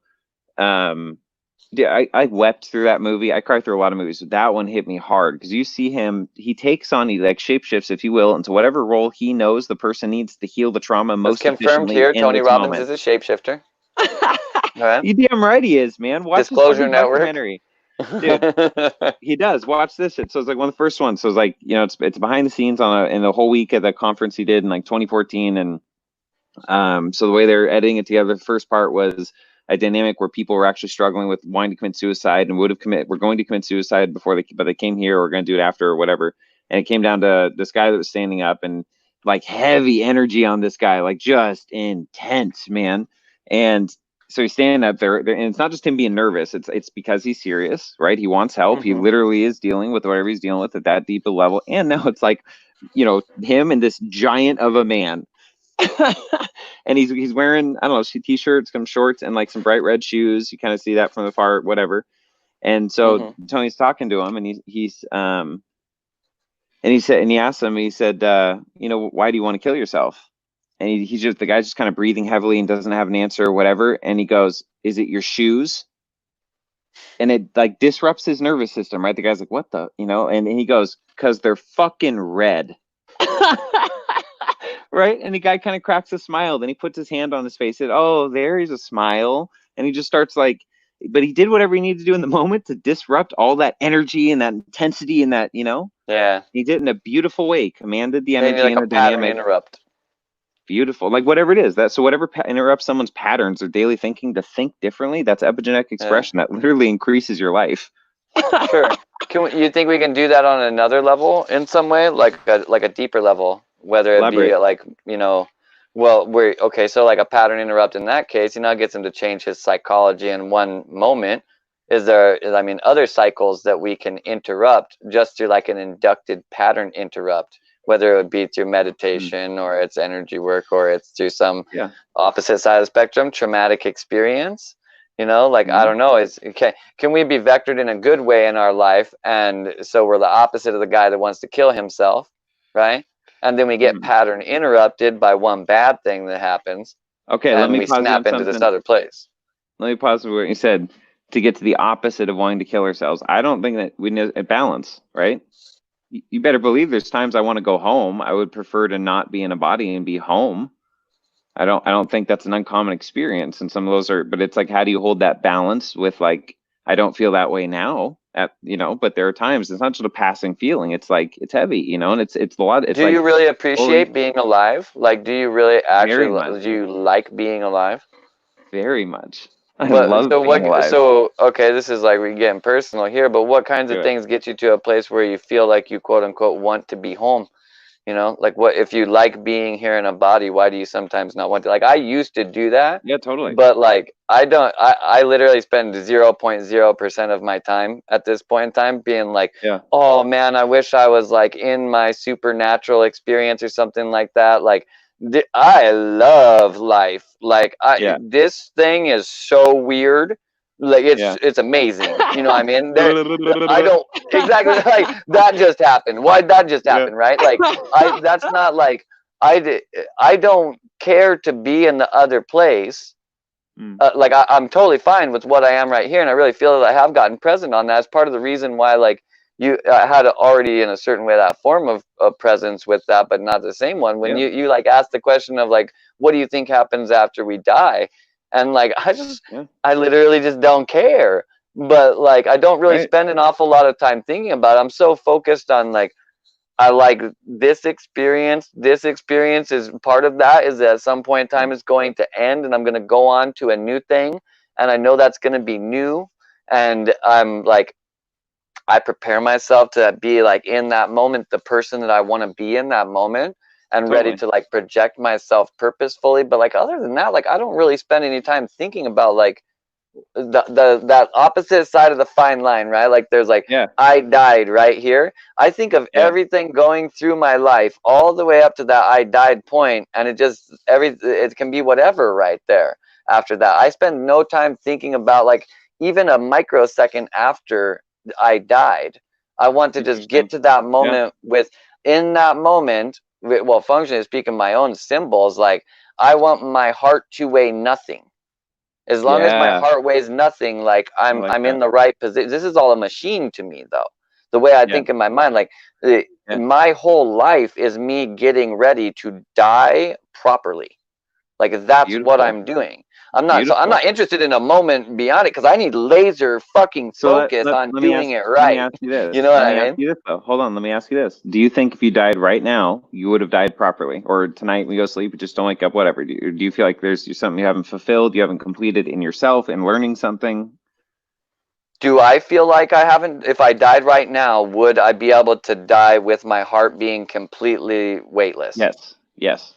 dude, I wept through that movie. I cried through a lot of movies. That one hit me hard because you see him, he takes on, he like shapeshifts, if you will, into whatever role he knows the person needs to heal the trauma most efficiently. Confirmed here, Tony Robbins is a shapeshifter. Right. You damn right he is, man. Watch Disclosure Network. Documentary. Dude, he does. Watch this. So it's like one of the first ones. So it's like, you know, it's behind the scenes in the whole week at the conference he did in like 2014. And so the way they're editing it together, the first part was a dynamic where people were actually struggling with wanting to commit suicide and were going to commit suicide but they came here or going to do it after or whatever. And it came down to this guy that was standing up and like heavy energy on this guy, like just intense, man. And so he's standing up there, and it's not just him being nervous. It's because he's serious, right? He wants help. He literally is dealing with whatever he's dealing with at that deep a level. And now it's like, you know, him and this giant of a man. And he's wearing, I don't know, t-shirts, some shorts, and like some bright red shoes. You kind of see that from the far, whatever. And so Tony's talking to him, and he asked him, he said, you know, why do you want to kill yourself? And the guy's just kind of breathing heavily and doesn't have an answer or whatever. And he goes, is it your shoes? and it like disrupts his nervous system, right? The guy's like, what the, you know, and he goes, because they're fucking red. Right? And the guy kind of cracks a smile. Then he puts his hand on his face and, oh, there's a smile. And he just starts like, but he did whatever he needed to do in the moment to disrupt all that energy and that intensity and that, you know? Yeah. He did it in a beautiful way, commanded the energy Maybe like and a the pattern dynamic. interrupt. Beautiful. Like whatever it is, that so whatever interrupts someone's patterns or daily thinking to think differently, that's epigenetic expression that literally increases your life. Sure. You think we can do that on another level in some way, like a deeper level, whether it be like, you know, well, so like a pattern interrupt in that case, you know, it gets him to change his psychology in one moment. I mean, other cycles that we can interrupt just through like an inducted pattern interrupt, whether it would be through meditation or it's energy work or it's through some opposite side of the spectrum, traumatic experience. You know, like, I don't know, can we be vectored in a good way in our life? And so we're the opposite of the guy that wants to kill himself, right? And then we get pattern interrupted by one bad thing that happens. Okay, and let me we snap into this other place. Let me pause what you said to get to the opposite of wanting to kill ourselves. I don't think that we need a balance, right? You better believe there's times I want to go home. I would prefer to not be in a body and be home. I don't think that's an uncommon experience, and some of those are, but it's like, how do you hold that balance with like, I don't feel that way now, you know, but there are times it's not just a passing feeling. It's like, it's heavy, you know, and it's a lot. It's do you really appreciate being alive? Like, do you really actually, do you like being alive? Very much. I love being alive. So, okay, this is like, we're getting personal here, but what kinds of things get you to a place where you feel like you quote unquote want to be home? You know, like, what if you like being here in a body, why do you sometimes not want to? Like, I used to do that. Yeah, totally. But like, I literally spend 0.0% of my time at this point in time being like, oh man, I wish I was like in my supernatural experience or something like that. Like, I love life. Like, this thing is so weird. Like, it's amazing. You know what I mean? I don't exactly, like, that just happened. Why'd that just happen, right? Like, that's not like, I don't care to be in the other place. Like, I'm totally fine with what I am right here, and I really feel that I have gotten present on that. As part of the reason why, like, you had already in a certain way that form of presence with that, but not the same one. When you like ask the question of like, what do you think happens after we die? And like, I literally just don't care. But like, I don't really spend an awful lot of time thinking about it. I'm so focused on like, I like this experience. This experience is part of that, is that at some point in time it's going to end and I'm going to go on to a new thing. And I know that's going to be new. And I'm like, I prepare myself to be like in that moment, the person that I want to be in that moment, and ready to like project myself purposefully. But like, other than that, like, I don't really spend any time thinking about like that opposite side of the fine line, right? Like, there's like, I died right here. I think of everything going through my life all the way up to that I died point, and it can be whatever right there after that. I spend no time thinking about like even a microsecond after I died. I want to just get to that moment in that moment, well, functionally speaking, my own symbols. Like, I want my heart to weigh nothing. As long as my heart weighs nothing, like, I'm in the right position. This is all a machine to me, though. The way I think in my mind, like, my whole life is me getting ready to die properly. Like, that's what I'm doing. I'm not interested in a moment beyond it, because I need laser fucking focus on doing it right. Let me ask you this. You know what I mean? Hold on, let me ask you this. Do you think if you died right now, you would have died properly? Or tonight when you go to sleep, you just don't wake up, whatever. Do you feel like there's something you haven't fulfilled, you haven't completed in yourself, in learning something? Do I feel like I haven't? If I died right now, would I be able to die with my heart being completely weightless? Yes.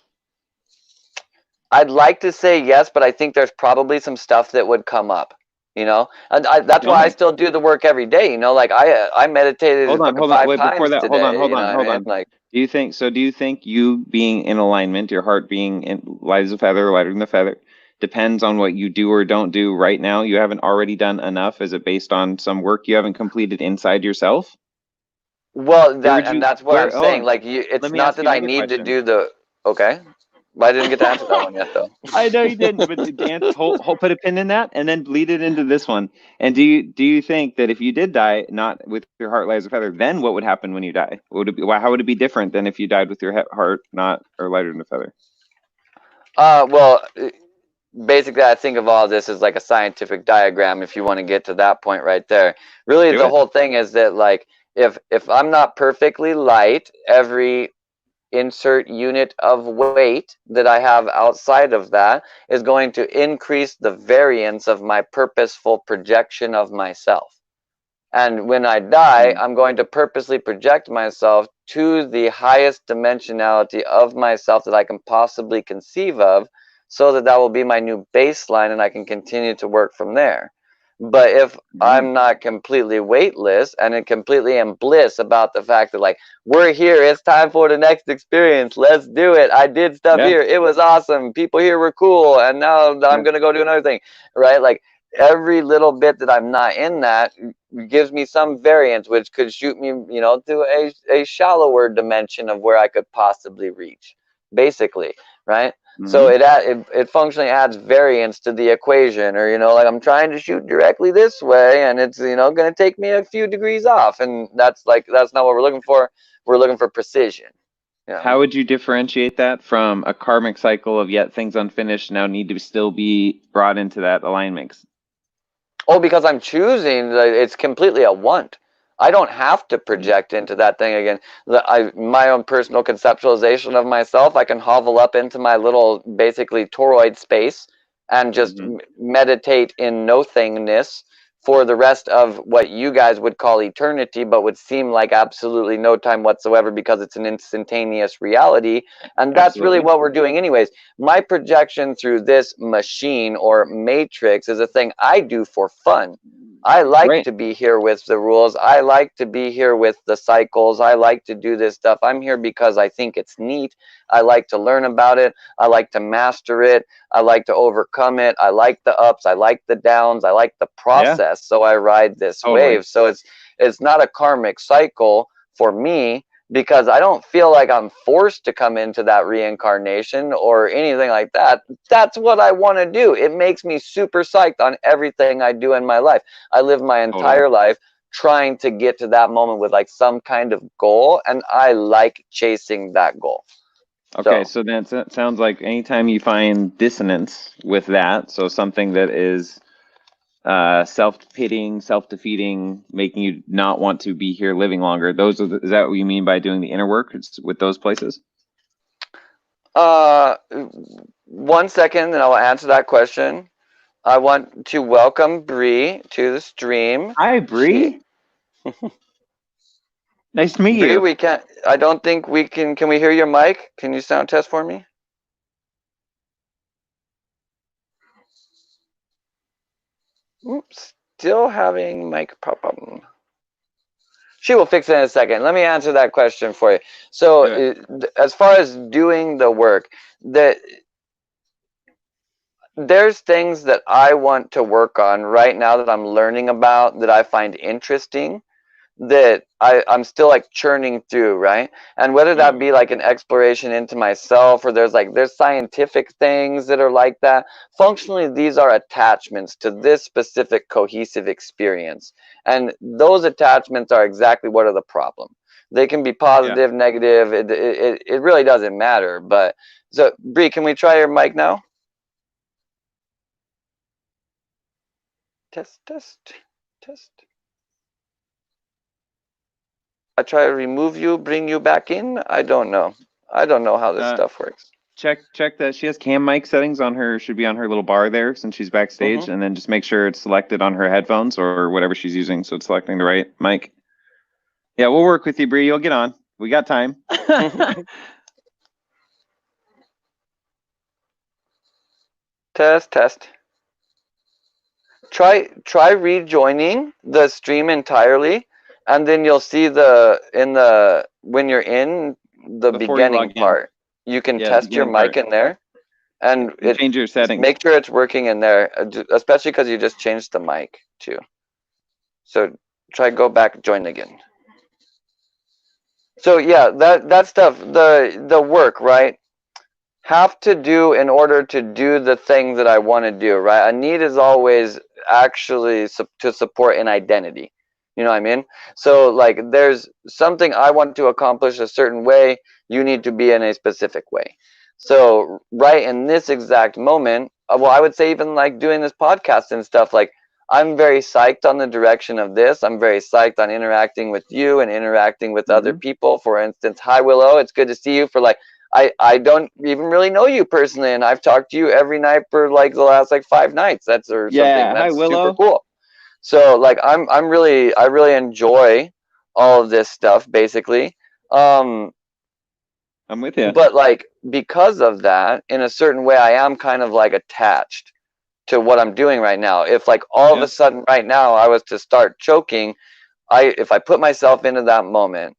I'd like to say yes, but I think there's probably some stuff that would come up, you know? And that's why I still do the work every day, you know? Like, I meditated 5 times today. Hold on. Like, do you think you being in alignment, your heart being light as a feather, lighter than the feather, depends on what you do or don't do right now? You haven't already done enough? Is it based on some work you haven't completed inside yourself? Well, that's what I'm saying. Like, it's not that I need to do the... Okay. I didn't get to answer that one yet, though. I know you didn't, but Dan, put a pin in that, and then bleed it into this one. And do you think that if you did die not with your heart light as a feather, then what would happen when you die? How would it be different than if you died with your heart not or lighter than a feather? Well, basically, I think of all this as like a scientific diagram. If you want to get to that point right there, really, the whole thing is that like if I'm not perfectly light, every insert unit of weight that I have outside of that is going to increase the variance of my purposeful projection of myself. And when I die, I'm going to purposely project myself to the highest dimensionality of myself that I can possibly conceive of, so that will be my new baseline and I can continue to work from there. But if I'm not completely weightless and completely in bliss about the fact that, like, we're here, it's time for the next experience, let's do it, I did stuff here, it was awesome, people here were cool, and now I'm going to go do another thing, right? Like, every little bit that I'm not in that gives me some variance, which could shoot me, you know, to a shallower dimension of where I could possibly reach, basically, right? So it functionally adds variance to the equation, or, you know, like, I'm trying to shoot directly this way, and it's, you know, going to take me a few degrees off, and that's not what we're looking for. We're looking for precision. Yeah. How would you differentiate that from a karmic cycle of yet things unfinished now need to still be brought into that alignment? Oh, because I'm choosing, it's completely a want. I don't have to project into that thing again. My own personal conceptualization of myself, I can hovel up into my little, basically, toroid space and just meditate in no-thingness for the rest of what you guys would call eternity, but would seem like absolutely no time whatsoever because it's an instantaneous reality. And that's really what we're doing anyways. My projection through this machine or matrix is a thing I do for fun. I like to be here with the rules. I like to be here with the cycles. I like to do this stuff. I'm here because I think it's neat. I like to learn about it. I like to master it. I like to overcome it. I like the ups. I like the downs. I like the process. So I ride this wave. So it's not a karmic cycle for me, because I don't feel like I'm forced to come into that reincarnation or anything like that. That's what I want to do. It makes me super psyched on everything I do in my life. I live my entire life trying to get to that moment with, like, some kind of goal, and I like chasing that goal. Okay, so then it sounds like anytime you find dissonance with that, so something that is self-pitying, self-defeating, making you not want to be here living longer, is that what you mean by doing the inner work with those places? 1 second, and I will answer that question. I want to welcome Bree to the stream. Hi, Bree. Nice to meet you. We can't. I don't think we can. Can we hear your mic? Can you sound test for me? Oops, still having mic problem. She will fix it in a second. Let me answer that question for you. So, as far as doing the work, there's things that I want to work on right now that I'm learning about, that I find interesting, that I'm still, like, churning through, right? And whether that be like an exploration into myself, or there's scientific things that are like that, functionally these are attachments to this specific cohesive experience. And those attachments are exactly what are the problem. They can be positive, negative, it really doesn't matter. But so, Bree, can we try your mic now? Test, test, test. I try to remove you, bring you back in. I don't know. I don't know how this stuff works. Check that she has cam mic settings on her. Should be on her little bar there since she's backstage, and then just make sure it's selected on her headphones or whatever she's using, so it's selecting the right mic. Yeah, we'll work with you, Bree. You'll get on. We got time. Test, test. Try rejoining the stream entirely, and then you'll see when you're in the beginning part, you can test your mic in there, and change your settings. Make sure it's working in there, especially because you just changed the mic too. So try go back, join again. So yeah, that stuff, the work, right? have to do in order to do the thing that I want to do, right? A need is always actually to support an identity. You know what I mean? So like there's something I want to accomplish a certain way, you need to be in a specific way. So right in this exact moment, well, I would say even like doing this podcast and stuff, like I'm very psyched on the direction of this. I'm very psyched on interacting with you and interacting with other people. For instance, hi Willow, it's good to see you. For like I don't even really know you personally, and I've talked to you every night for like the last like 5 nights. That's or something. That's Hi, Willow. super cool. So like I really enjoy all of this stuff basically. I'm with you. But like because of that, in a certain way, I am kind of like attached to what I'm doing right now. If like all of a sudden right now I was to start choking, if I put myself into that moment,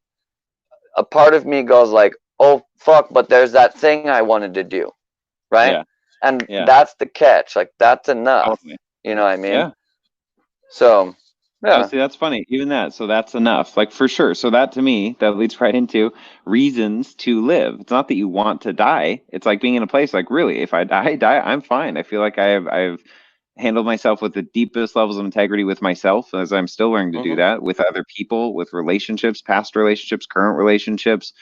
a part of me goes like, oh fuck, but there's that thing I wanted to do, right? Yeah. And that's the catch. Like that's enough. Totally. You know what I mean? Yeah. So yeah. Oh, see, that's funny. Even that. So that's enough. Like for sure. So that to me, that leads right into reasons to live. It's not that you want to die. It's like being in a place like, really, if I die, I'm fine. I feel like I've handled myself with the deepest levels of integrity with myself, as I'm still learning to do that, with other people, with relationships, past relationships, current relationships,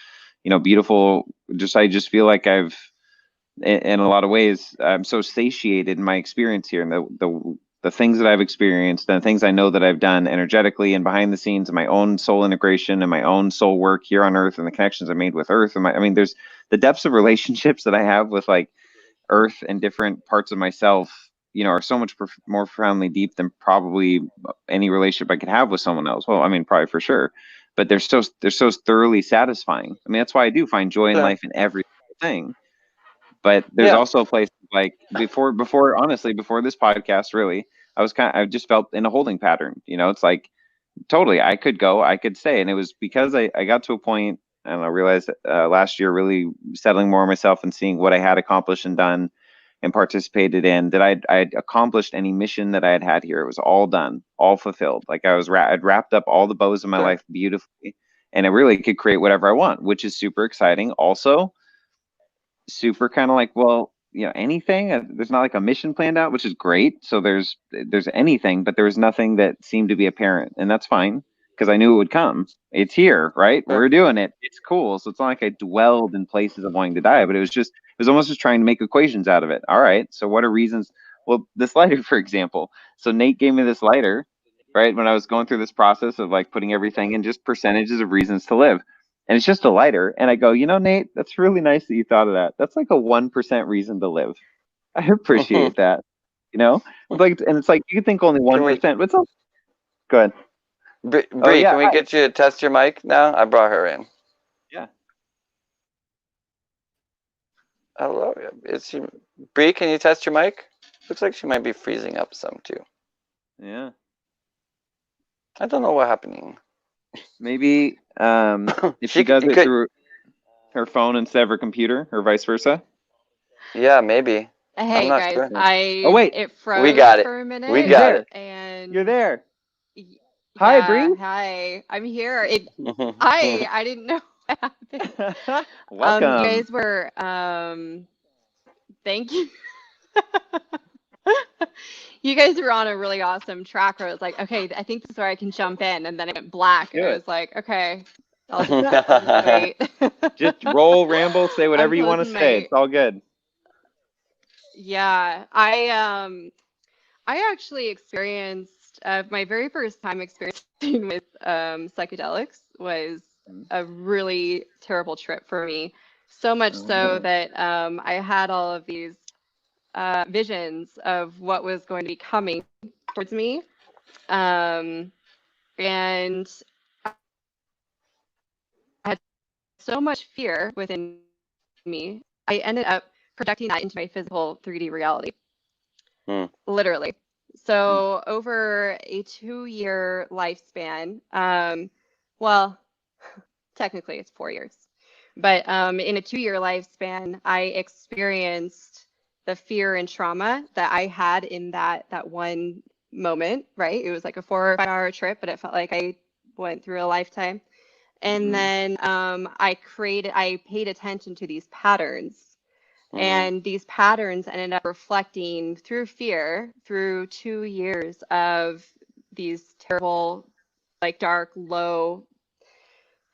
you know, beautiful. I just feel like I've, in a lot of ways, I'm so satiated in my experience here, and the things that I've experienced and the things I know that I've done energetically and behind the scenes, and my own soul integration and my own soul work here on Earth, and the connections I made with Earth. And I mean, there's the depths of relationships that I have with like Earth and different parts of myself, you know, are so much more profoundly deep than probably any relationship I could have with someone else. Well, I mean, probably for sure, but they're so thoroughly satisfying. I mean, that's why I do find joy in life in every thing. But there's also a place like before honestly, before this podcast, really, I just felt in a holding pattern. You know, it's like totally I could go, I could stay. And it was because I got to a point, and I realized last year, really settling more on myself and seeing what I had accomplished and done and participated in, that I'd accomplished any mission that I had here. It was all done, all fulfilled. Like I'd wrapped up all the bows of my life beautifully, and I really could create whatever I want, which is super exciting. Also, super kind of like, well, you know, anything. There's not like a mission planned out, which is great. So there's anything, but there was nothing that seemed to be apparent, and that's fine because I knew it would come. It's here, right? We're doing it. It's cool. So it's not like I dwelled in places of wanting to die, but it was almost just trying to make equations out of it. All right. So what are reasons? Well, this lighter, for example. So Nate gave me this lighter, right? When I was going through this process of like putting everything in just percentages of reasons to live. And it's just a lighter. And I go, you know, Nate, that's really nice that you thought of that. That's like a 1% reason to live. I appreciate that. You know, like, and it's like you can think only 1%, but it's all good. Bree, can we get you to test your mic now? I brought her in. Yeah. Hello, is she? Bree, can you test your mic? Looks like she might be freezing up some too. Yeah. I don't know what's happening. Maybe if she does it through her phone instead of her computer, or vice versa. Yeah, maybe. Hey guys, sure. It froze we got it. For a minute. We got it. And you're there. Hi, Bree. Hi, I'm here. Hi, I didn't know what happened. Welcome. You guys were thank you. You guys were on a really awesome track where I was like, okay, I think this is where I can jump in, and then it went black. And I was like, okay, I'll just wait. Just roll, ramble, say whatever you want to say. It's all good. Yeah, I actually experienced my very first time experiencing with psychedelics was a really terrible trip for me. So much so that I had all of these visions of what was going to be coming towards me, and I had so much fear within me. I ended up projecting that into my physical 3D reality. Literally. So over a 2-year lifespan, well, technically it's 4 years, but in a 2-year lifespan, I experienced the fear and trauma that I had in that one moment, right? It was like a 4 or 5 hour trip, but it felt like I went through a lifetime. And then I paid attention to these patterns And these patterns ended up reflecting through fear, through 2 years of these terrible, like dark, low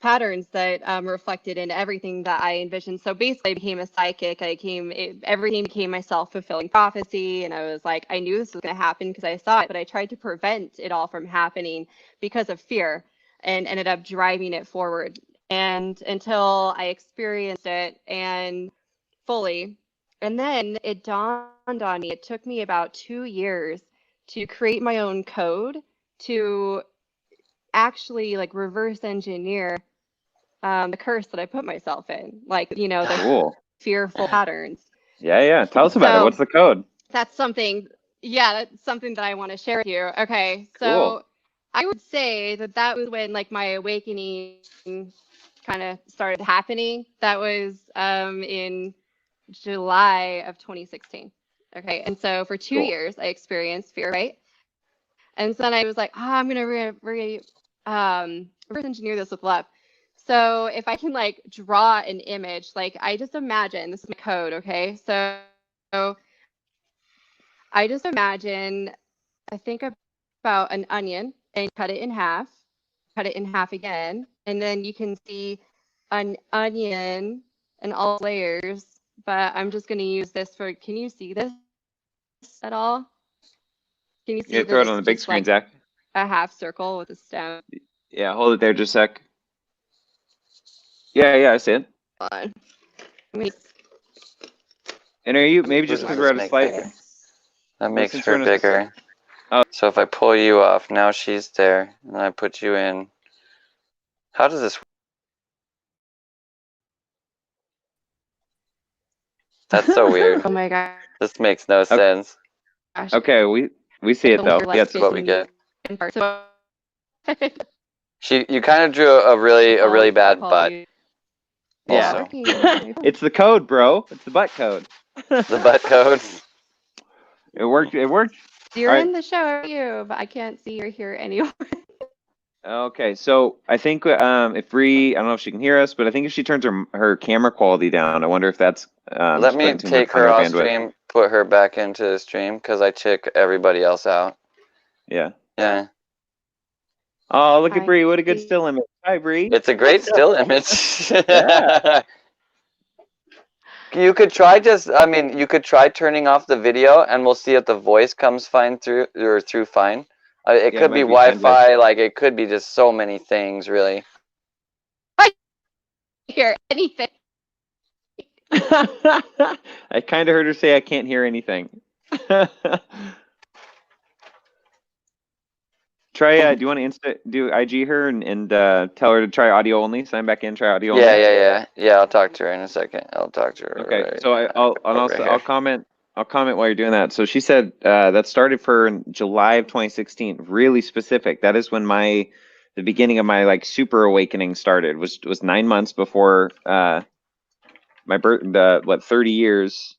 patterns that reflected in everything that I envisioned. So basically, I became a psychic. Everything became my self-fulfilling prophecy. And I was like, I knew this was going to happen because I saw it, but I tried to prevent it all from happening because of fear and ended up driving it forward. And until I experienced it and fully. And then it dawned on me, it took me about 2 years to create my own code to actually like reverse engineer the curse that I put myself in, like, the fearful patterns. Yeah. Tell us about it. What's the code? That's something that I want to share with you. Okay, so I would say that was when like my awakening kind of started happening. That was in July of 2016. Okay, and so for 2 years I experienced fear, right? And so then I was like, I'm gonna reverse engineer this with love. So if I can like draw an image, like I just imagine, this is my code, okay? So I just imagine, I think about an onion and cut it in half again, and then you can see an onion and all layers, but I'm just going to use this for, can you see this at all? Can you see throw it on the big screen, like Zach? A half circle with a stone. Yeah, hold it there just a sec. Yeah, I see it. Hold on. And are you, maybe just because we're at a slide. That makes her bigger. So if I pull you off, now she's there, and I put you in. How does this work? That's so weird. Oh my god. This makes no sense. Okay, we see it though. Yeah, that's what we get. You kind of drew a really bad butt. Yeah. It's the code, bro. It's the butt code. The butt code. It worked. You're in the show, aren't you? But I can't see or hear anyone. Okay, so I think if Bree, I don't know if she can hear us, but I think if she turns her camera quality down, I wonder if that's. Let me take her off stream, put her back into the stream, because I took everybody else out. Yeah. Yeah. Oh, look at Bree! What a good still image. Hi, Bree. It's a great still image. Yeah. You could try you could try turning off the video, and we'll see if the voice comes fine through fine. It could be Wi-Fi, like it could be just so many things, really. I can't hear anything. I kind of heard her say I can't hear anything. Try. Do you want to do IG her and tell her to try audio only? Sign back in. Try audio only. Yeah. I'll talk to her in a second. I'll talk to her. Okay. So I'll comment. I'll comment while you're doing that. So she said that started for July of 2016. Really specific. That is when the beginning of my like super awakening started. Was 9 months before my birth. 30 years.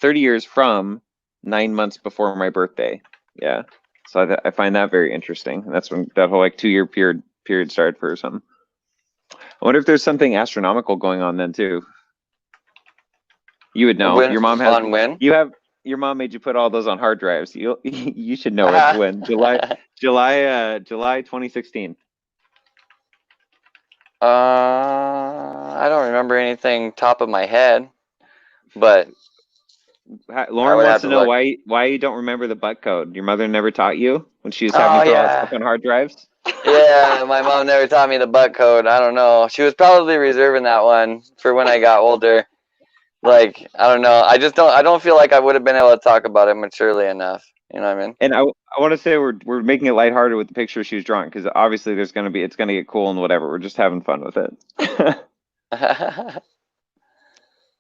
30 years from 9 months before my birthday. Yeah. So I find that very interesting. That's when that whole like 2 year period started for or something. I wonder if there's something astronomical going on then too. You would know. Your mom has. On when? Your mom made you put all those on hard drives. You should know it. When July 2016. I don't remember anything top of my head, but. Lauren wants to know why you don't remember the butt code. Your mother never taught you when she was having to throw stuff on hard drives? Yeah, my mom never taught me the butt code. I don't know. She was probably reserving that one for when I got older. Like, I don't know. I don't feel like I would have been able to talk about it maturely enough. You know what I mean? And I want to say we're making it lighthearted with the picture she was drawing, because obviously it's gonna get cool and whatever. We're just having fun with it.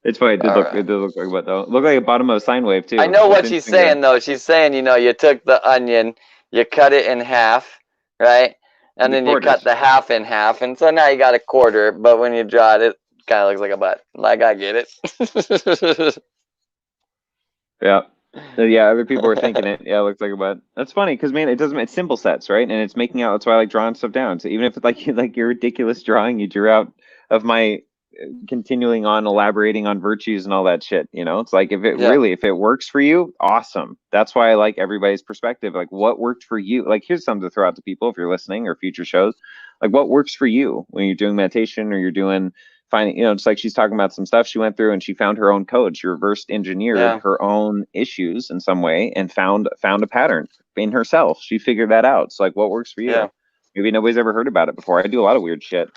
It's funny. It did look like what though? It looked like a bottom of a sine wave too. I know what she's saying though. She's saying, you took the onion, you cut it in half, right? And then you cut the half in half, and so now you got a quarter. But when you draw it, it kind of looks like a butt. Like, I get it. Yeah. Other people were thinking it. Yeah, it looks like a butt. That's funny because man, it's symbol sets, right? And it's making out. That's why I like drawing stuff down. So even if it's like your ridiculous drawing you drew out of my continuing on elaborating on virtues and all that shit. You know, it's like if it works for you, awesome. That's why I like everybody's perspective. Like, what worked for you? Like, here's something to throw out to people if you're listening or future shows. Like, what works for you when you're doing meditation or you're doing finding, you know, it's like she's talking about some stuff she went through and she found her own code. She reversed engineered her own issues in some way and found a pattern in herself. She figured that out. It's like, what works for you? Yeah. Maybe nobody's ever heard about it before. I do a lot of weird shit.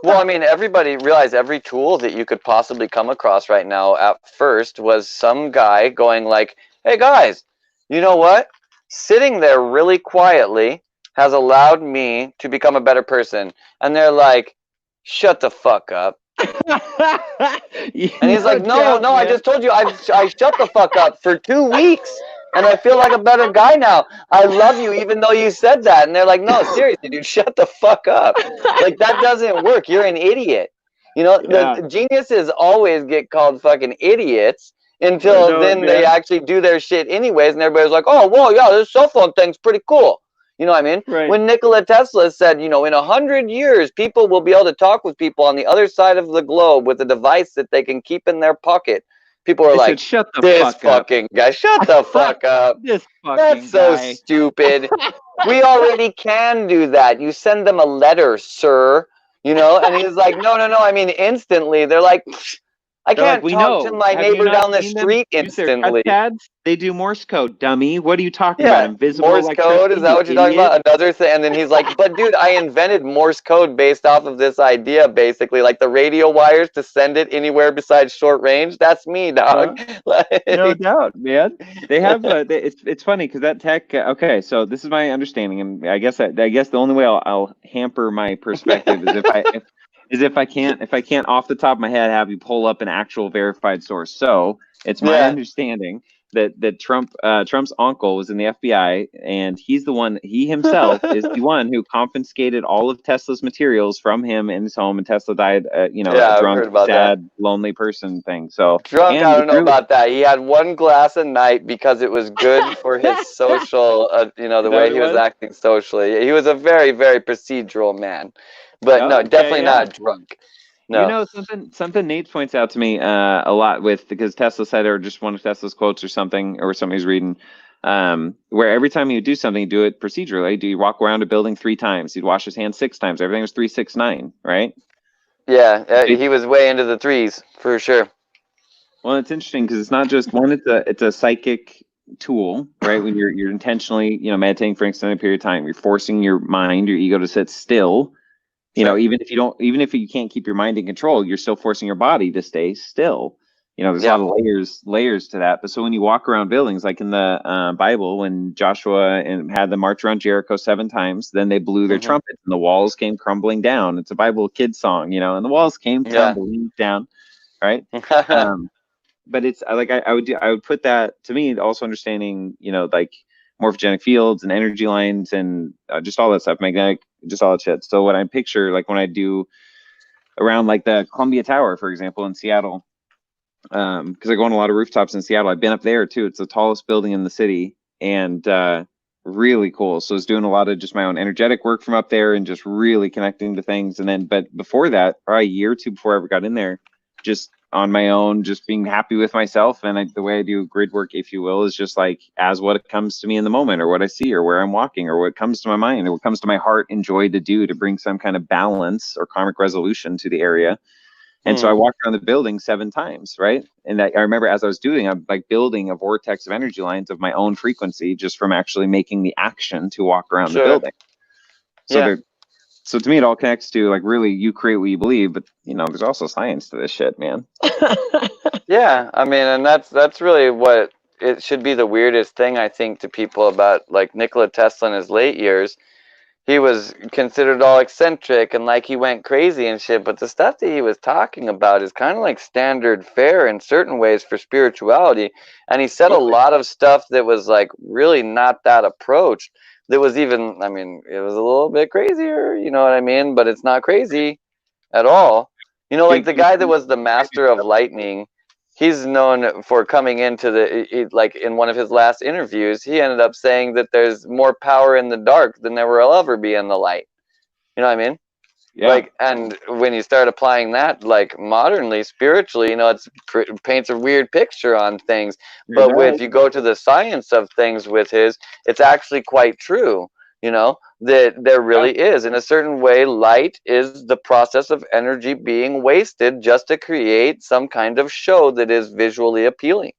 Well, I mean, everybody realized every tool that you could possibly come across right now at first was some guy going like, hey guys, you know what? Sitting there really quietly has allowed me to become a better person. And they're like, shut the fuck up. And he's like, no, I just told you I shut the fuck up for 2 weeks. And I feel like a better guy now. I love you even though you said that. And they're like, no, seriously, dude, shut the fuck up. Like, that doesn't work. You're an idiot. You know, the geniuses always get called fucking idiots until they actually do their shit anyways. And everybody's like, oh, well, yeah, this cell phone thing's pretty cool. You know what I mean? Right. When Nikola Tesla said, you know, in 100 years, people will be able to talk with people on the other side of the globe with a device that they can keep in their pocket. People are like, shut the this fuck fucking guy, shut the fuck up. This fucking That's so stupid. We already can do that. You send them a letter, sir. You know, and he's like, no. I mean, instantly. They're like, I can't talk to my neighbor down the street instantly. They do Morse code, dummy. What are you talking about? Invisible Morse code? Is that what you're talking about? Another thing. And then he's like, but dude, I invented Morse code based off of this idea, basically. Like the radio wires to send it anywhere besides short range. That's me, dog. No doubt, man. They have, it's funny because that tech, okay, so this is my understanding. And I guess the only way I'll hamper my perspective is if I can't off the top of my head have you pull up an actual verified source. So it's my understanding that Trump's uncle was in the FBI, and he himself is the one who confiscated all of Tesla's materials from him in his home, and Tesla died, a drunk, sad, lonely person thing. So drunk, I don't know about that. He had one glass a night because it was good for his social, the way he was acting socially. He was a very, very procedural man. But no, definitely not drunk. No. You know, something Nate points out to me a lot because Tesla said, or just one of Tesla's quotes or something, or somebody's reading, where every time you do something, you do it procedurally. Do you walk around a building 3 times? He'd wash his hands 6 times. Everything was 3, 6, 9, right? Yeah, he was way into the 3s for sure. Well, it's interesting because it's not just one. It's a psychic tool, right? When you're intentionally, meditating for an extended period of time, you're forcing your mind, your ego to sit still. You know, even if you can't keep your mind in control, you're still forcing your body to stay still. You know, there's a lot of layers to that. But so when you walk around buildings, like in the Bible, when Joshua had them march around Jericho 7 times, then they blew their trumpets and the walls came crumbling down. It's a Bible kid song, and the walls came crumbling down, right? But it's like I would put that, to me, also understanding, like morphogenic fields and energy lines and just all that stuff, magnetic, just all that shit. So when I picture, like when I do around like the Columbia Tower, for example, in Seattle, because I go on a lot of rooftops in Seattle. I've been up there too. It's the tallest building in the city and really cool. So I was doing a lot of just my own energetic work from up there and just really connecting to things. And then, but before that, probably a year or 2 before I ever got in there, just on my own, just being happy with myself. And the way I do grid work, if you will, is just like as what comes to me in the moment, or what I see, or where I'm walking, or what comes to my mind, or what comes to my heart and joy to do to bring some kind of balance or karmic resolution to the area. And so I walked around the building 7 times, right? And I remember as I was doing, I'm like building a vortex of energy lines of my own frequency just from actually making the action to walk around the building. So so to me, it all connects to like really you create what you believe, but there's also science to this shit, man. Yeah, I mean, and that's really what it should be the weirdest thing, I think, to people about like Nikola Tesla in his late years. He was considered all eccentric and like he went crazy and shit, but the stuff that he was talking about is kind of like standard fare in certain ways for spirituality. And he said a lot of stuff that was like really not that approach. That was even, I mean, it was a little bit crazier, you know what I mean? But it's not crazy at all. Like the guy that was the master of lightning, he's known for coming into like in one of his last interviews, he ended up saying that there's more power in the dark than there will ever be in the light. You know what I mean? Yeah. Like, and when you start applying that, like modernly, spiritually, you know, it paints a weird picture on things. But if you go to the science of things with his, it's actually quite true. You know, that there really is, in a certain way, light is the process of energy being wasted just to create some kind of show that is visually appealing.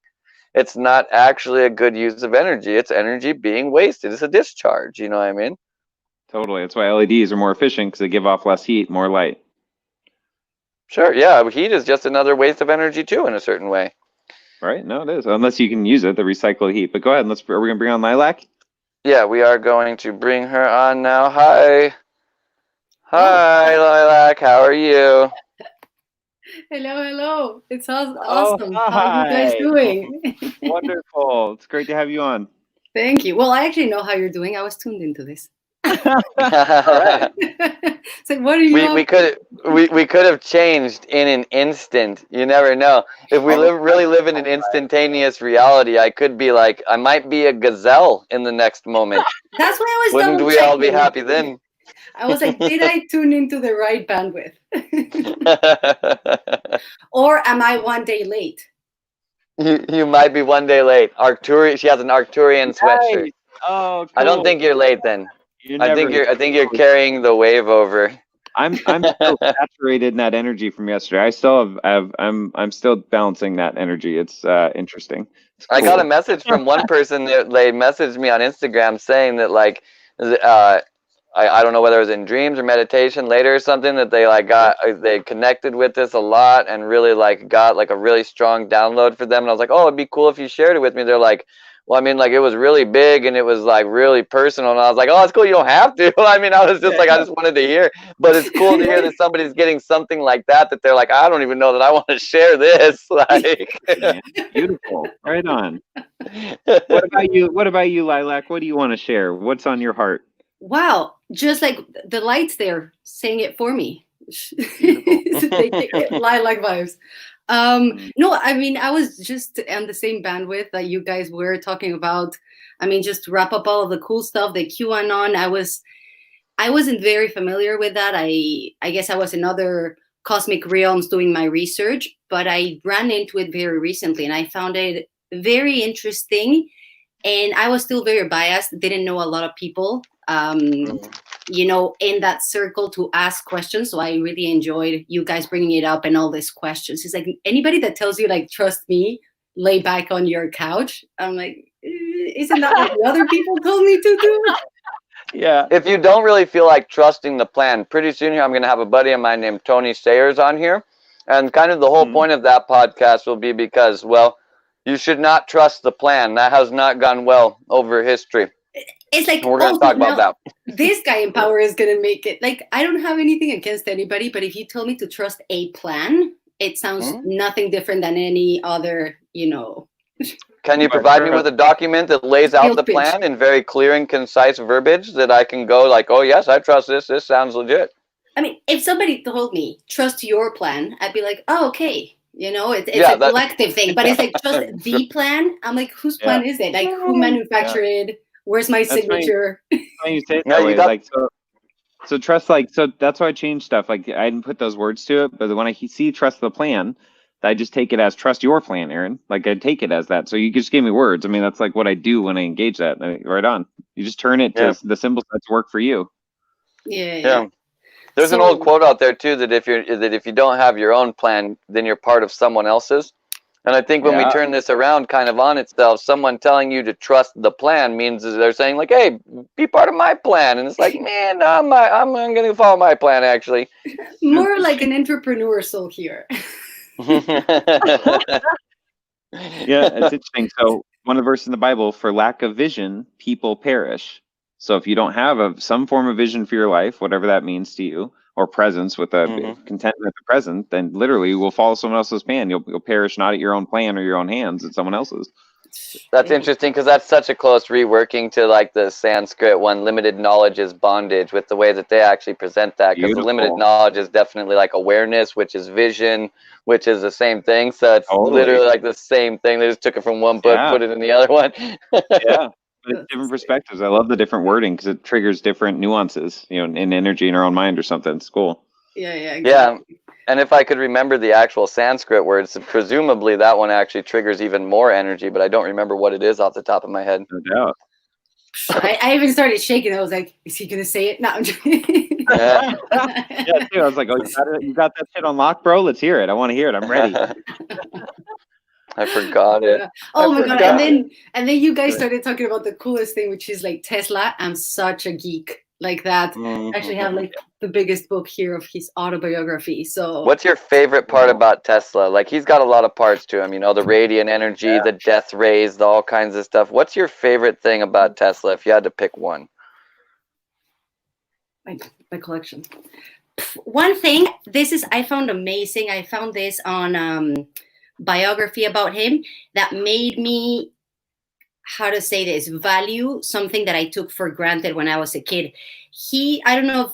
It's not actually a good use of energy. It's energy being wasted. It's a discharge. You know what I mean? Totally. That's why LEDs are more efficient, because they give off less heat, more light. Sure. Yeah. Heat is just another waste of energy too, in a certain way. Right? No, it is. Unless you can use it, the recycled heat. But go ahead. Are we going to bring on Lilac? Yeah, we are going to bring her on now. Hi. Hi, Lilac. How are you? Hello, hello. It's awesome. Oh, How are you guys doing? Wonderful. It's great to have you on. Thank you. Well, I actually know how you're doing. I was tuned into this. Right. So what are you? We could have changed in an instant. You never know. If we really live in an instantaneous reality, I could be like, I might be a gazelle in the next moment. That's why I was. Wouldn't we all be happy then? I was like, did I tune into the right bandwidth? Or am I one day late? You might be one day late. She has an Arcturian sweatshirt. Nice. Oh, cool. I don't think you're late then. I think you're carrying the wave over. I'm still saturated in that energy from yesterday. I still I'm still balancing that energy. It's interesting. It's cool. I got a message from one person that they messaged me on Instagram saying that like I don't know whether it was in dreams or meditation later or something, that they connected with this a lot and really like got like a really strong download for them. And I was like, oh, it'd be cool if you shared it with me. They're like, well, I mean, like it was really big and it was like really personal. And I was like, oh, it's cool. You don't have to. I mean, I was just like, I just wanted to hear. But it's cool to hear that somebody's getting something like that they're like, I don't even know that I want to share this. Like, beautiful. Right on. What about you, Lilac? What do you want to share? What's on your heart? Wow, just like the lights there saying it for me. Lilac vibes. No, I mean, I was just on the same bandwidth that you guys were talking about. I mean, just to wrap up all of the cool stuff, the QAnon. I wasn't very familiar with that. I guess I was in other cosmic realms doing my research, but I ran into it very recently and I found it very interesting. And I was still very biased, didn't know a lot of people, you know, in that circle to ask questions. So I really enjoyed you guys bringing it up and all these questions. It's like anybody that tells you like, trust me, lay back on your couch. I'm like, isn't that what the other people told me to do? Yeah. If you don't really feel like trusting the plan, pretty soon here I'm going to have a buddy of mine named Tony Sayers on here. And kind of the whole point of that podcast will be because, well, you should not trust the plan. That has not gone well over history. It's like, we're going to talk about that. This guy in power is going to make it. Like, I don't have anything against anybody, but if you tell me to trust a plan, it sounds nothing different than any other, you know. Can you provide me with a document that lays out the plan in very clear and concise verbiage that I can go like, oh, yes, I trust this. This sounds legit. I mean, if somebody told me, trust your plan, I'd be like, oh, okay. You know, it's a collective thing, but it's like trust the plan. I'm like, whose plan is it? Like, who manufactured it? Where's my signature? You say it that way. Like, so trust, like, so that's why I changed stuff. Like, I didn't put those words to it, but when I see trust the plan, I just take it as trust your plan, Aaron. Like, I take it as that. So you just gave me words. I mean, that's like what I do when I engage that. Right on. You just turn it to the symbol sets work for you. Yeah. There's an old quote out there too that if you don't have your own plan, then you're part of someone else's. And I think when we turn this around kind of on itself, someone telling you to trust the plan means they're saying like, hey, be part of my plan. And it's like, man, I'm going to follow my plan actually. More like an entrepreneur soul here. Yeah, it's interesting. So one of the verses in the Bible, for lack of vision, people perish. So if you don't have some form of vision for your life, whatever that means to you, or presence with a contentment at the present, then literally you will follow someone else's plan. You'll perish not at your own plan or your own hands, it's someone else's. That's interesting because that's such a close reworking to like the Sanskrit one, limited knowledge is bondage, with the way that they actually present that. Because the limited knowledge is definitely like awareness, which is vision, which is the same thing. So it's literally like the same thing. They just took it from one book, put it in the other one. Yeah. But it's different perspectives. I love the different wording because it triggers different nuances, you know, in energy in our own mind or something. It's cool. Yeah, exactly. Yeah. And if I could remember the actual Sanskrit words, presumably that one actually triggers even more energy, but I don't remember what it is off the top of my head. No doubt. I even started shaking. I was like, is he going to say it? No, I'm just Yeah. Yeah, too. I was like, oh, you got that shit on lock, bro? Let's hear it. I want to hear it. I'm ready. I forgot it. Oh my God. And then you guys started talking about the coolest thing, which is like Tesla. I'm such a geek like that. I actually have like the biggest book here of his autobiography. So what's your favorite part about Tesla? Like, he's got a lot of parts to him, you know, the radiant energy, the death rays, all kinds of stuff. What's your favorite thing about Tesla if you had to pick one? My collection. One thing, I found amazing. I found this on biography about him that made me, how to say this, value something that I took for granted when I was a kid. I don't know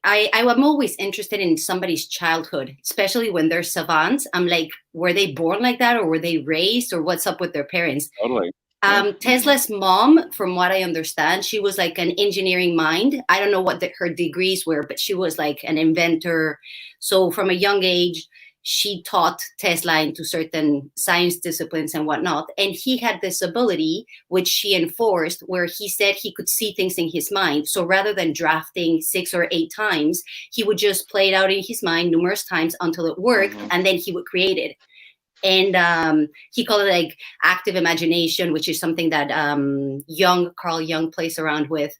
if I'm always interested in somebody's childhood, especially when they're savants. I'm like, were they born like that, or were they raised, or what's up with their parents? Totally. Tesla's mom, from what I understand, she was like an engineering mind. I don't know what her degrees were, but she was like an inventor. So from a young age, she taught Tesla into certain science disciplines and whatnot. And he had this ability, which she enforced, where he said he could see things in his mind. So rather than drafting 6 or 8 times, he would just play it out in his mind numerous times until it worked, and then he would create it. And he called it like active imagination, which is something that Carl Jung plays around with.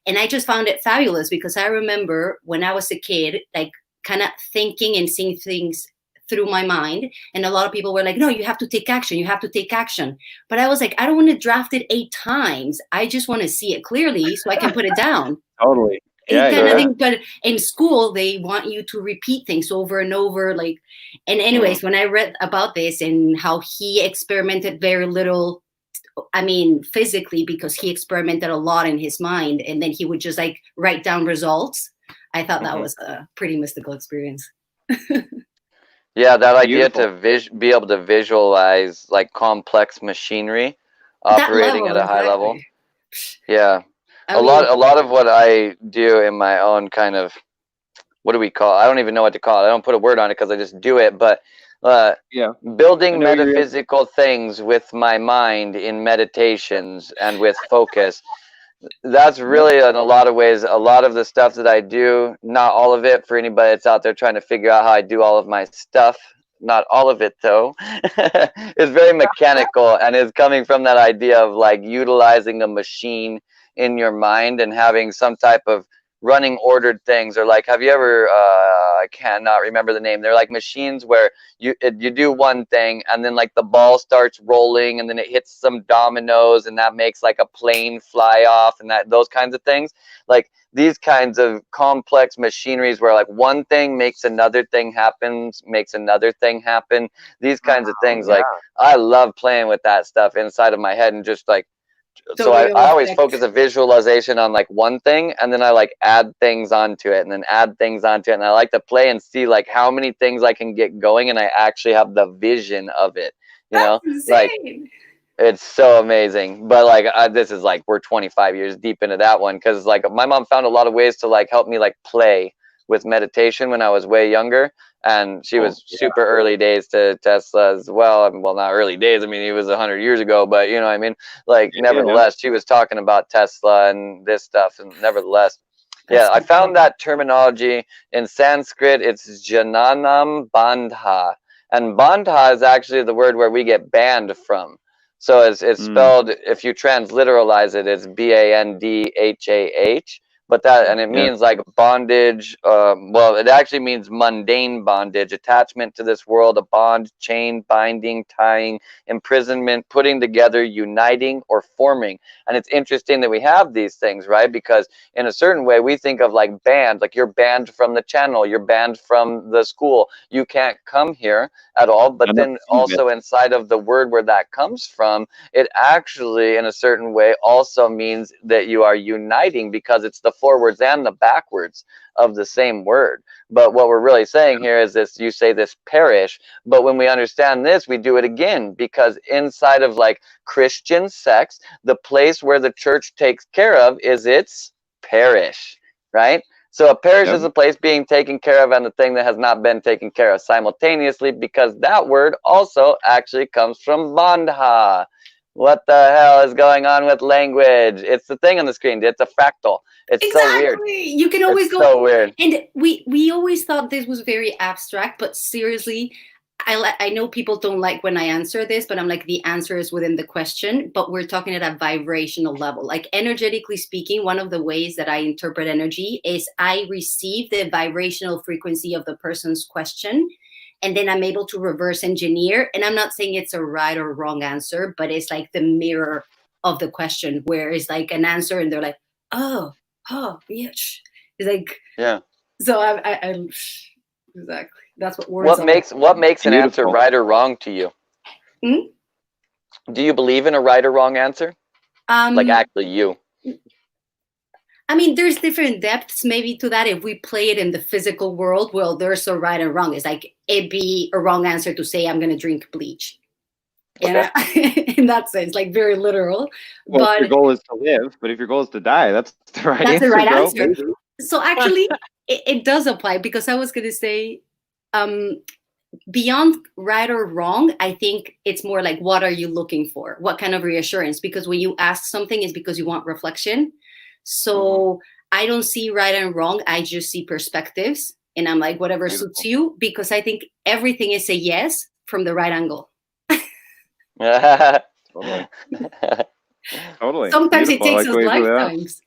And I just found it fabulous because I remember when I was a kid, like kind of thinking and seeing things through my mind. And a lot of people were like, no, you have to take action. You have to take action. But I was like, I don't want to draft it 8 times. I just want to see it clearly so I can put it down. Totally. But in school, they want you to repeat things over and over. Like, and anyways, when I read about this and how he experimented very little, I mean, physically, because he experimented a lot in his mind, and then he would just like write down results. I thought that was a pretty mystical experience. Yeah, that idea to be able to visualize like complex machinery operating at a high level. Yeah. A lot of what I do in my own kind of, what do we call it? I don't even know what to call it. I don't put a word on it because I just do it. But building metaphysical things with my mind in meditations and with focus. That's really, in a lot of ways, a lot of the stuff that I do, not all of it for anybody that's out there trying to figure out how I do all of my stuff. Not all of it, though, is very mechanical and is coming from that idea of like utilizing a machine in your mind and having some type of running ordered things. Or like, have you ever I cannot remember the name, they're like machines where you do one thing and then like the ball starts rolling and then it hits some dominoes and that makes like a plane fly off, and those kinds of things. Like these kinds of complex machineries where like one thing makes another thing happen, makes another thing happen, these kinds of things. Like I love playing with that stuff inside of my head and just like, so I always focus a visualization on like one thing, and then I like add things onto it and then add things onto it. And I like to play and see like how many things I can get going, and I actually have the vision of it, you know? Like it's so amazing. But like this is like, we're 25 years deep into that one, because like my mom found a lot of ways to like help me like play with meditation when I was way younger. And she was super early days to Tesla as well. Well, not early days. I mean, he was 100 years ago, but you know what I mean? Like, nevertheless, she was talking about Tesla and this stuff. And nevertheless, I found that terminology in Sanskrit. It's Jananam Bandha. And Bandha is actually the word where we get banned from. So it's spelled, if you transliteralize it, it's Bandhah. But it means like bondage. Well, it actually means mundane bondage, attachment to this world, a bond, chain, binding, tying, imprisonment, putting together, uniting, or forming. And it's interesting that we have these things, right? Because in a certain way, we think of like banned, like you're banned from the channel, you're banned from the school, you can't come here at all. But then also inside of the word where that comes from, it actually, in a certain way, also means that you are uniting, because it's the forwards and the backwards of the same word. But what we're really saying here is this, you say this parish, but when we understand this, we do it again, because inside of like Christian sects, the place where the church takes care of is its parish, right? So a parish is a place being taken care of and a thing that has not been taken care of simultaneously, because that word also actually comes from bandha. What the hell is going on with language? It's the thing on the screen. It's a fractal. It's so weird. You can always it's go. So weird. And we always thought this was very abstract, but seriously, I know people don't like when I answer this, but I'm like, the answer is within the question, but we're talking at a vibrational level. Like, energetically speaking, one of the ways that I interpret energy is I receive the vibrational frequency of the person's question, and then I'm able to reverse engineer. And I'm not saying it's a right or wrong answer, but it's like the mirror of the question, where it's like an answer and they're like, oh, yeah. It's like, yeah. So I exactly. That's what words are. What makes an answer right or wrong to you? Do you believe in a right or wrong answer? Like, actually, you. I mean, there's different depths maybe to that. If we play it in the physical world, well, there's a right and wrong. It's like, it'd be a wrong answer to say I'm going to drink bleach. Okay. In that sense, like, very literal. Well, but if your goal is to live, but if your goal is to die, that's the right answer. That's the right bro. answer. So actually, it does apply, because I was going to say, beyond right or wrong, I think it's more like, what are you looking for? What kind of reassurance? Because when you ask something, it's because you want reflection. So I don't see right and wrong. I just see perspectives, and I'm like, whatever suits you, because I think everything is a yes from the right angle. Totally. Sometimes Beautiful. it takes us like lifetimes.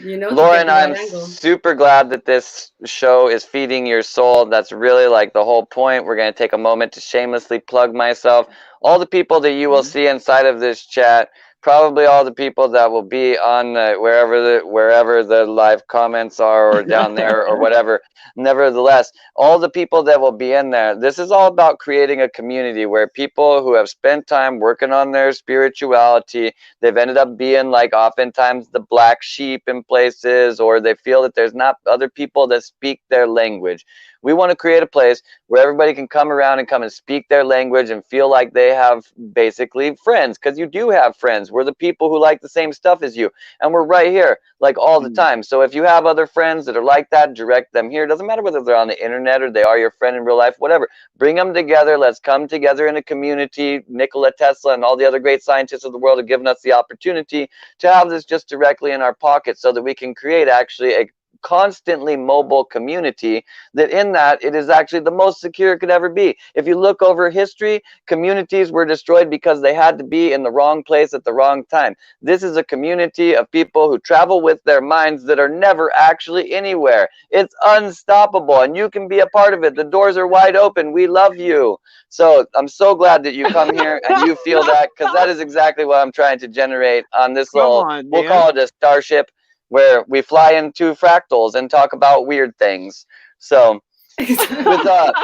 Lauren, I'm super glad that this show is feeding your soul. That's really like the whole point. We're going to take a moment to shamelessly plug myself. All the people that you will see inside of this chat, probably all the people that will be on wherever the live comments are, or down there, or whatever. Nevertheless, all the people that will be in there, this is all about creating a community where people who have spent time working on their spirituality, they've ended up being like oftentimes the black sheep in places, or they feel that there's not other people that speak their language. We want to create a place where everybody can come around and come and speak their language and feel like they have basically friends, because you do have friends. We're the people who like the same stuff as you, and we're right here like all the time. So if you have other friends that are like that, direct them here. Doesn't matter whether they're on the internet or they are your friend in real life, whatever. Bring them together. Let's come together in a community. Nikola Tesla and all the other great scientists of the world have given us the opportunity to have this just directly in our pockets, so that we can create actually a constantly mobile community, that in that it is actually the most secure it could ever be. If you look over history, communities were destroyed because they had to be in the wrong place at the wrong time. This is a community of people who travel with their minds that are never actually anywhere. It's unstoppable, and you can be a part of it. The doors are wide open. We love you. So I'm so glad that you come here and you feel that, because that is exactly what I'm trying to generate on this little, we'll call it a starship, where we fly into fractals and talk about weird things. So, with I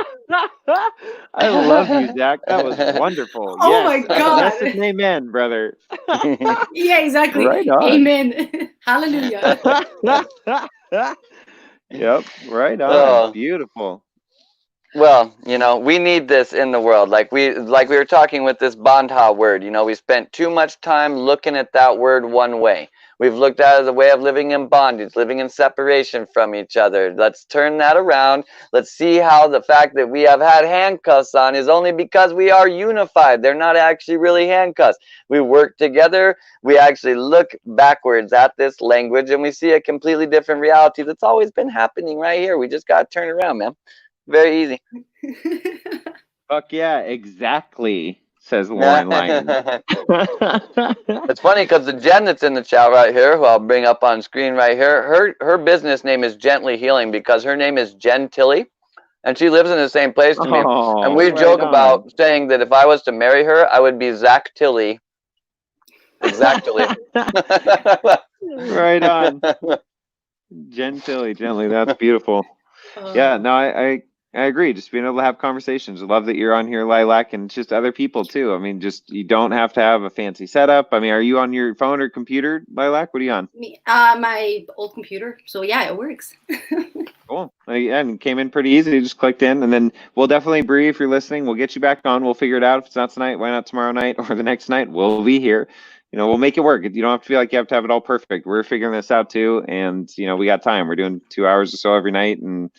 love you, Zach. That was wonderful. Oh my God. That's an amen, brother. Yeah, exactly. Right on. Amen. Hallelujah. Yep, right on. Beautiful. Well, you know, we need this in the world. Like we were talking with this bandha word, you know, we spent too much time looking at that word one way. We've looked at it as a way of living in bondage, living in separation from each other. Let's turn that around. Let's see how the fact that we have had handcuffs on is only because we are unified. They're not actually really handcuffs. We work together. We actually look backwards at this language, and we see a completely different reality that's always been happening right here. We just got to turn around, man. Very easy. Fuck yeah, exactly, says Lauren Lyon. It's funny because the Jen that's in the chat right here, who I'll bring up on screen right here, her business name is Gently Healing, because her name is Jen Tilly, and she lives in the same place to me. And we joke about saying that if I was to marry her, I would be Zach Tilly. Exactly. Right on. Gently, that's beautiful. Yeah, no, I agree. Just being able to have conversations. I love that you're on here, Lilac, and just other people too. I mean, just you don't have to have a fancy setup. I mean, are you on your phone or computer, Lilac? What are you on? My old computer. So yeah, it works. Cool. And came in pretty easy. You just clicked in, and then we'll definitely, Bree, if you're listening, we'll get you back on. We'll figure it out. If it's not tonight, why not tomorrow night or the next night? We'll be here. we'll make it work. You don't have to feel like you have to have it all perfect. We're figuring this out too. And, we got time. We're doing 2 hours or so every night, and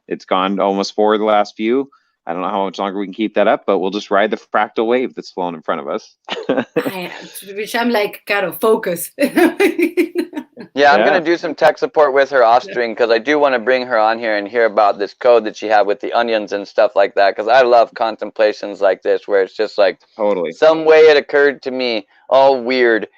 it's gone almost 4 the last few. I don't know how much longer we can keep that up, but we'll just ride the fractal wave that's flowing in front of us. Which I'm like, gotta focus. Yeah, I'm going to do some tech support with her off-string, because I do want to bring her on here and hear about this code that she had with the onions and stuff like that, because I love contemplations like this, where it's just like, totally, some way it occurred to me, all weird.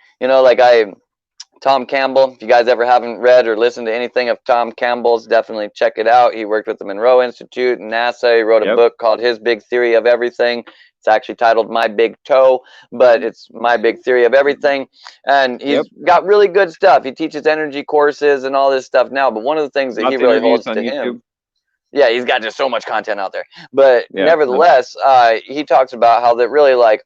Tom Campbell, if you guys ever haven't read or listened to anything of Tom Campbell's, definitely check it out. He worked with the Monroe Institute and NASA. He wrote a book called His Big Theory of Everything. It's actually titled My Big Toe, but it's My Big Theory of Everything. And he's got really good stuff. He teaches energy courses and all this stuff now. But one of the things that he really holds to him, yeah, he's got just so much content out there. But nevertheless, he talks about how that really, like,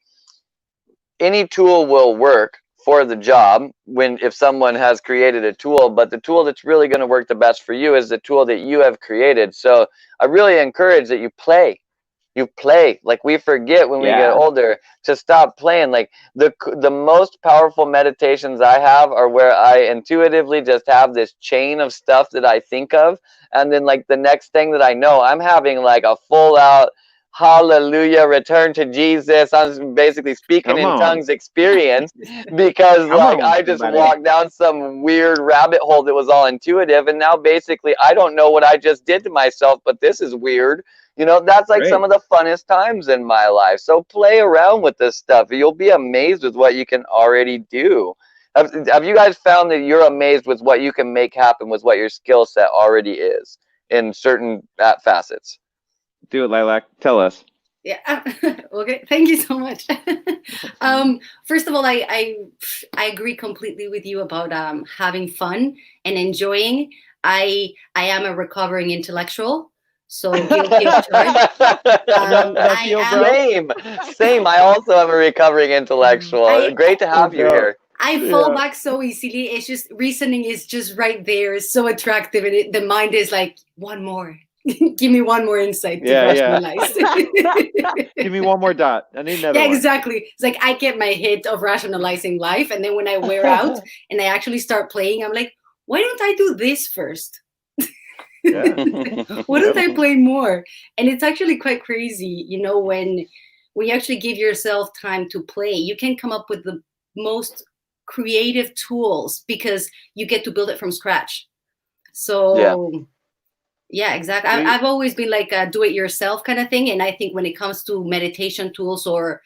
any tool will work for the job if someone has created a tool, but the tool that's really going to work the best for you is the tool that you have created. So I really encourage that you play. Like, we forget when we get older to stop playing. Like, the most powerful meditations I have are where I intuitively just have this chain of stuff that I think of, and then, like, the next thing that I know, I'm having like a full out hallelujah, return to Jesus, I'm basically speaking in tongues experience, because I just walked down some weird rabbit hole that was all intuitive, and now basically I don't know what I just did to myself, but this is weird. That's like some of the funnest times in my life. So play around with this stuff. You'll be amazed with what you can already do. Have you guys found that you're amazed with what you can make happen with what your skill set already is in certain facets? Do it, Lilac. Tell us. Yeah. Okay. Thank you so much. First of all, I agree completely with you about having fun and enjoying. I am a recovering intellectual, so guilty of charge. Same. I also am a recovering intellectual. Great to have you here. I fall back so easily. It's just reasoning is just right there. It's so attractive, and the mind is like, one more. Give me one more insight to rationalize. Give me one more dot. I need another one. Exactly. It's like I get my hit of rationalizing life, and then when I wear out and I actually start playing, I'm like, why don't I do this first? Why don't I play more? And it's actually quite crazy, when you actually give yourself time to play, you can come up with the most creative tools because you get to build it from scratch. So yeah, exactly. I've always been like a do-it-yourself kind of thing. And I think when it comes to meditation tools or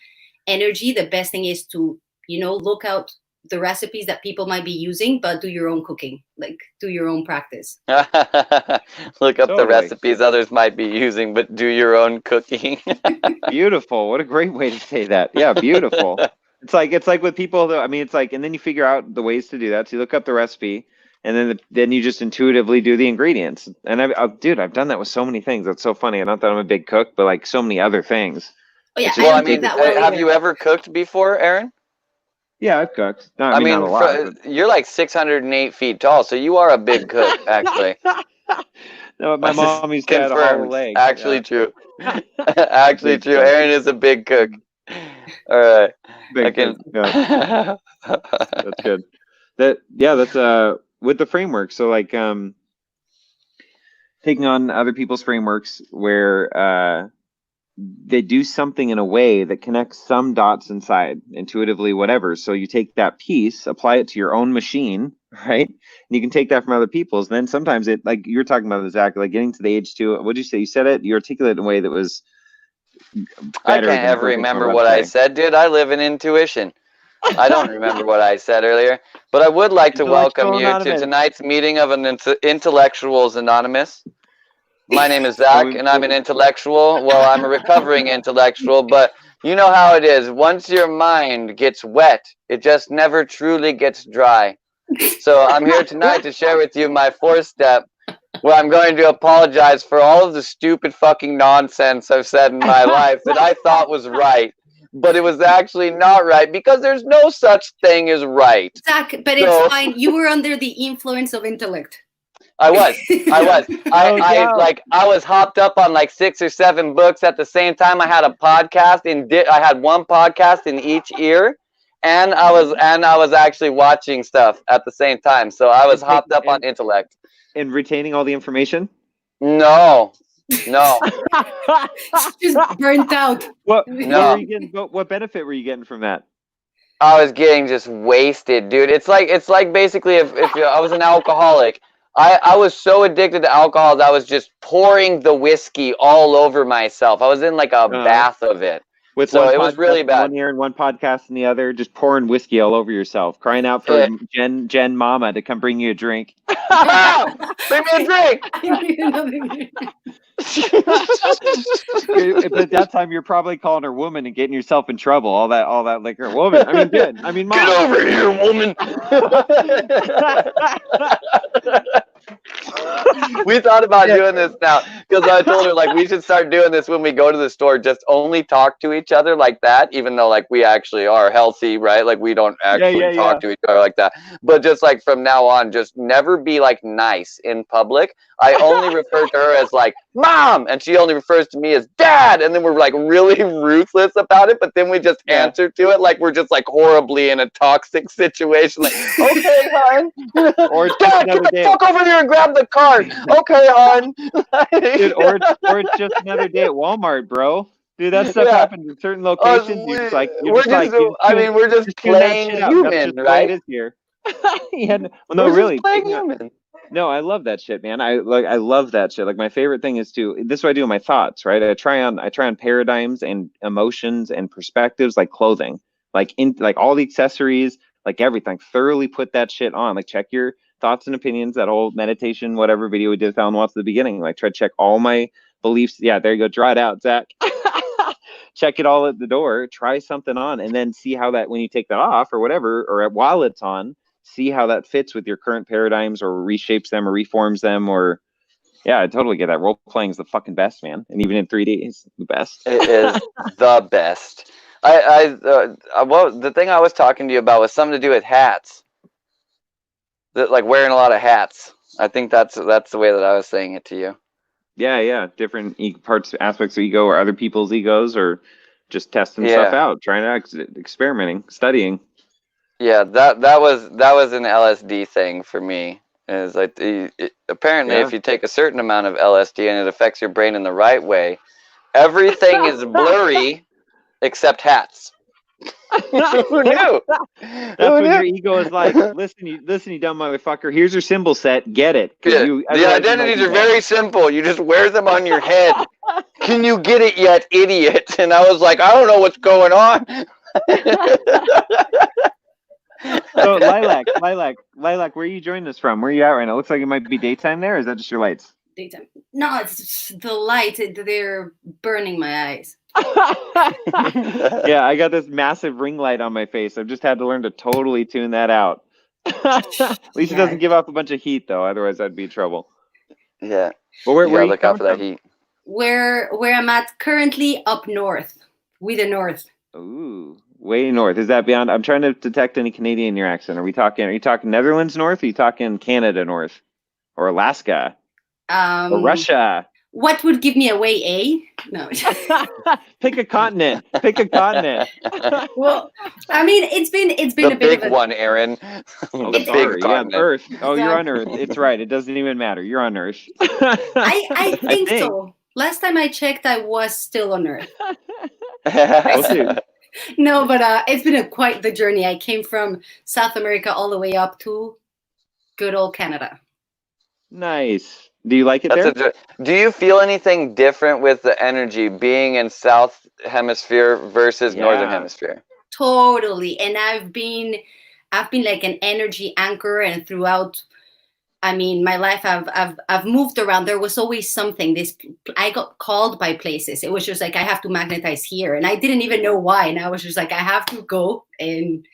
energy, the best thing is to, look out the recipes that people might be using, but do your own cooking, like do your own practice. Look up the recipes others might be using, but do your own cooking. Beautiful. What a great way to say that. Yeah, beautiful. It's like with people, though. I mean, it's like, and then you figure out the ways to do that. So you look up the recipe. And then you just intuitively do the ingredients. And I've done that with so many things. That's so funny. Not that I'm a big cook, but like so many other things. Oh, yeah. Have you ever cooked before, Aaron? Yeah, I've cooked. No, I mean not a lot, you're like 608 feet tall, so you are a big cook, actually. No, my mommy's got a hollow leg. Actually true. Actually true. Aaron is a big cook. All right. That's good. That's with the framework. So like taking on other people's frameworks where they do something in a way that connects some dots inside intuitively, whatever. So you take that piece, apply it to your own machine, right? And you can take that from other people's. And then sometimes it, like you're talking about, Zach, like getting to the age too. What did you say? You said it. You articulated in a way that was better. I can't ever remember what I said, dude. I live in intuition. I don't remember what I said earlier, but I would like to welcome you to tonight's meeting of an Intellectuals Anonymous. My name is Zach, and I'm an intellectual. Well, I'm a recovering intellectual, but you know how it is. Once your mind gets wet, it just never truly gets dry. So I'm here tonight to share with you my 4th step, where I'm going to apologize for all of the stupid fucking nonsense I've said in my life that I thought was right. But it was actually not right, because there's no such thing as right. Zach, but it's fine. You were under the influence of intellect. I was. I was hopped up on like 6 or 7 books at the same time. I had a podcast I had one podcast in each ear, and I was actually watching stuff at the same time, so I was hopped up on intellect. And retaining all the information? No. Just burnt out. What No. what benefit were you getting from that? I was getting just wasted, dude. It's like basically if I was an alcoholic, I was so addicted to alcohol that I was just pouring the whiskey all over myself. I was in like a bath of it. So it was really bad. One ear and one podcast in the other, just pouring whiskey all over yourself, crying out for Jen Mama to come bring you a drink. Bring me a drink. But at that time, you're probably calling her woman and getting yourself in trouble. All that liquor, woman. I mean, good. I mean, mom. Get over here, woman. We thought about doing this now because I told her like we should start doing this when we go to the store. Just only talk to each other like that, even though like we actually are healthy, right? Like we don't actually talk to each other like that. But just like from now on, just never be like nice in public. I only refer to her as like mom, and she only refers to me as dad. And then we're like really ruthless about it, but then we just answer to it like we're just like horribly in a toxic situation. Like, okay, hon. Or Dad, get the fuck over here and grab the card. Okay, hon. Dude, or it's just another day at Walmart, bro. Dude, that stuff happens in certain locations. We're just playing human, right? It is here. Really. Playing human. No, I love that shit, man. I love that shit. Like my favorite thing is this is what I do with my thoughts, right? I try on paradigms and emotions and perspectives like clothing, like all the accessories, like everything. Thoroughly put that shit on. Like check your thoughts and opinions, that whole meditation, whatever video we did found once at the beginning. Like try to check all my beliefs. Yeah, there you go. Draw it out, Zach. Check it all at the door. Try something on, and then see how that when you take that off or whatever, or while it's on, see how that fits with your current paradigms or reshapes them or reforms them. Or yeah, I totally get that. Role playing is the fucking best, man. And even in 3D, it's the best. It is the best. The thing I was talking to you about was something to do with hats. Like wearing a lot of hats. I think that's the way that I was saying it to you. Yeah. Different aspects of ego or other people's egos, or just testing stuff out, trying out, experimenting, studying. Yeah, that was an LSD thing for me. Is like apparently if you take a certain amount of LSD and it affects your brain in the right way, everything is blurry except hats. Who knew? That's when your ego is like, listen, you dumb motherfucker. Here's your symbol set. Get it? The identities are very simple. You just wear them on your head. Can you get it yet, idiot? And I was like, I don't know what's going on. So Lilac, where are you joining us from? Where are you at right now? Looks like it might be daytime there. Or is that just your lights? Daytime. No, it's the light. They're burning my eyes. Yeah, I got this massive ring light on my face. I've just had to learn to totally tune that out. At least it doesn't give off a bunch of heat, though. Otherwise, I'd be in trouble. Yeah. Well, where you look out for that heat? Where I'm at currently, up north, with the north. Ooh. Way north. Is that beyond? I'm trying to detect any Canadian in your accent. Are you talking Netherlands north? Or are you talking Canada north? Or Alaska? Or Russia? What would give me away, eh? No. Pick a continent. Well, I mean, it's been a bit of a big one, Aaron. The big continent. Earth. Oh, you're on Earth. It's right. It doesn't even matter. You're on Earth. I think so. Last time I checked, I was still on Earth. No, but it's been quite the journey. I came from South America all the way up to good old Canada. Nice. Do you like it there? Do you feel anything different with the energy being in South Hemisphere versus Northern Hemisphere? Totally. And I've been like an energy anchor, and throughout, I mean, my life, I've moved around. There was always something. I got called by places. It was just like I have to magnetize here, and I didn't even know why. And I was just like, I have to go. And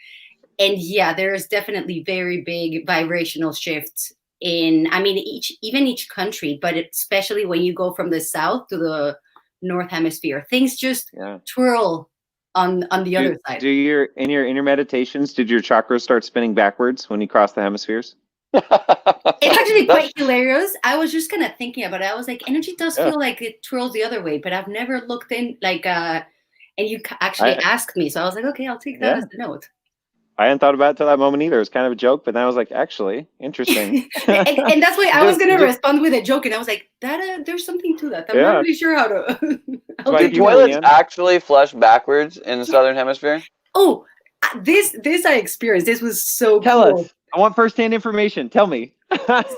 yeah, there's definitely very big vibrational shifts in. I mean, each country, but especially when you go from the south to the North Hemisphere, things just twirl on the other side. In your meditations, did your chakras start spinning backwards when you cross the hemispheres? It's actually quite hilarious. I was just kind of thinking about it. I was like, energy does feel like it twirls the other way, but I've never looked in and you actually asked me, so I was like, okay, I'll take that as a note. I hadn't thought about it till that moment either. It was kind of a joke, but then I was like, actually, interesting. and that's why I was gonna respond with a joke, and I was like, that there's something to that. I'm not really sure how to. Do toilets actually flush backwards in the southern hemisphere? Oh, this I experienced. This was so Tell cool. us. I want firsthand information. Tell me.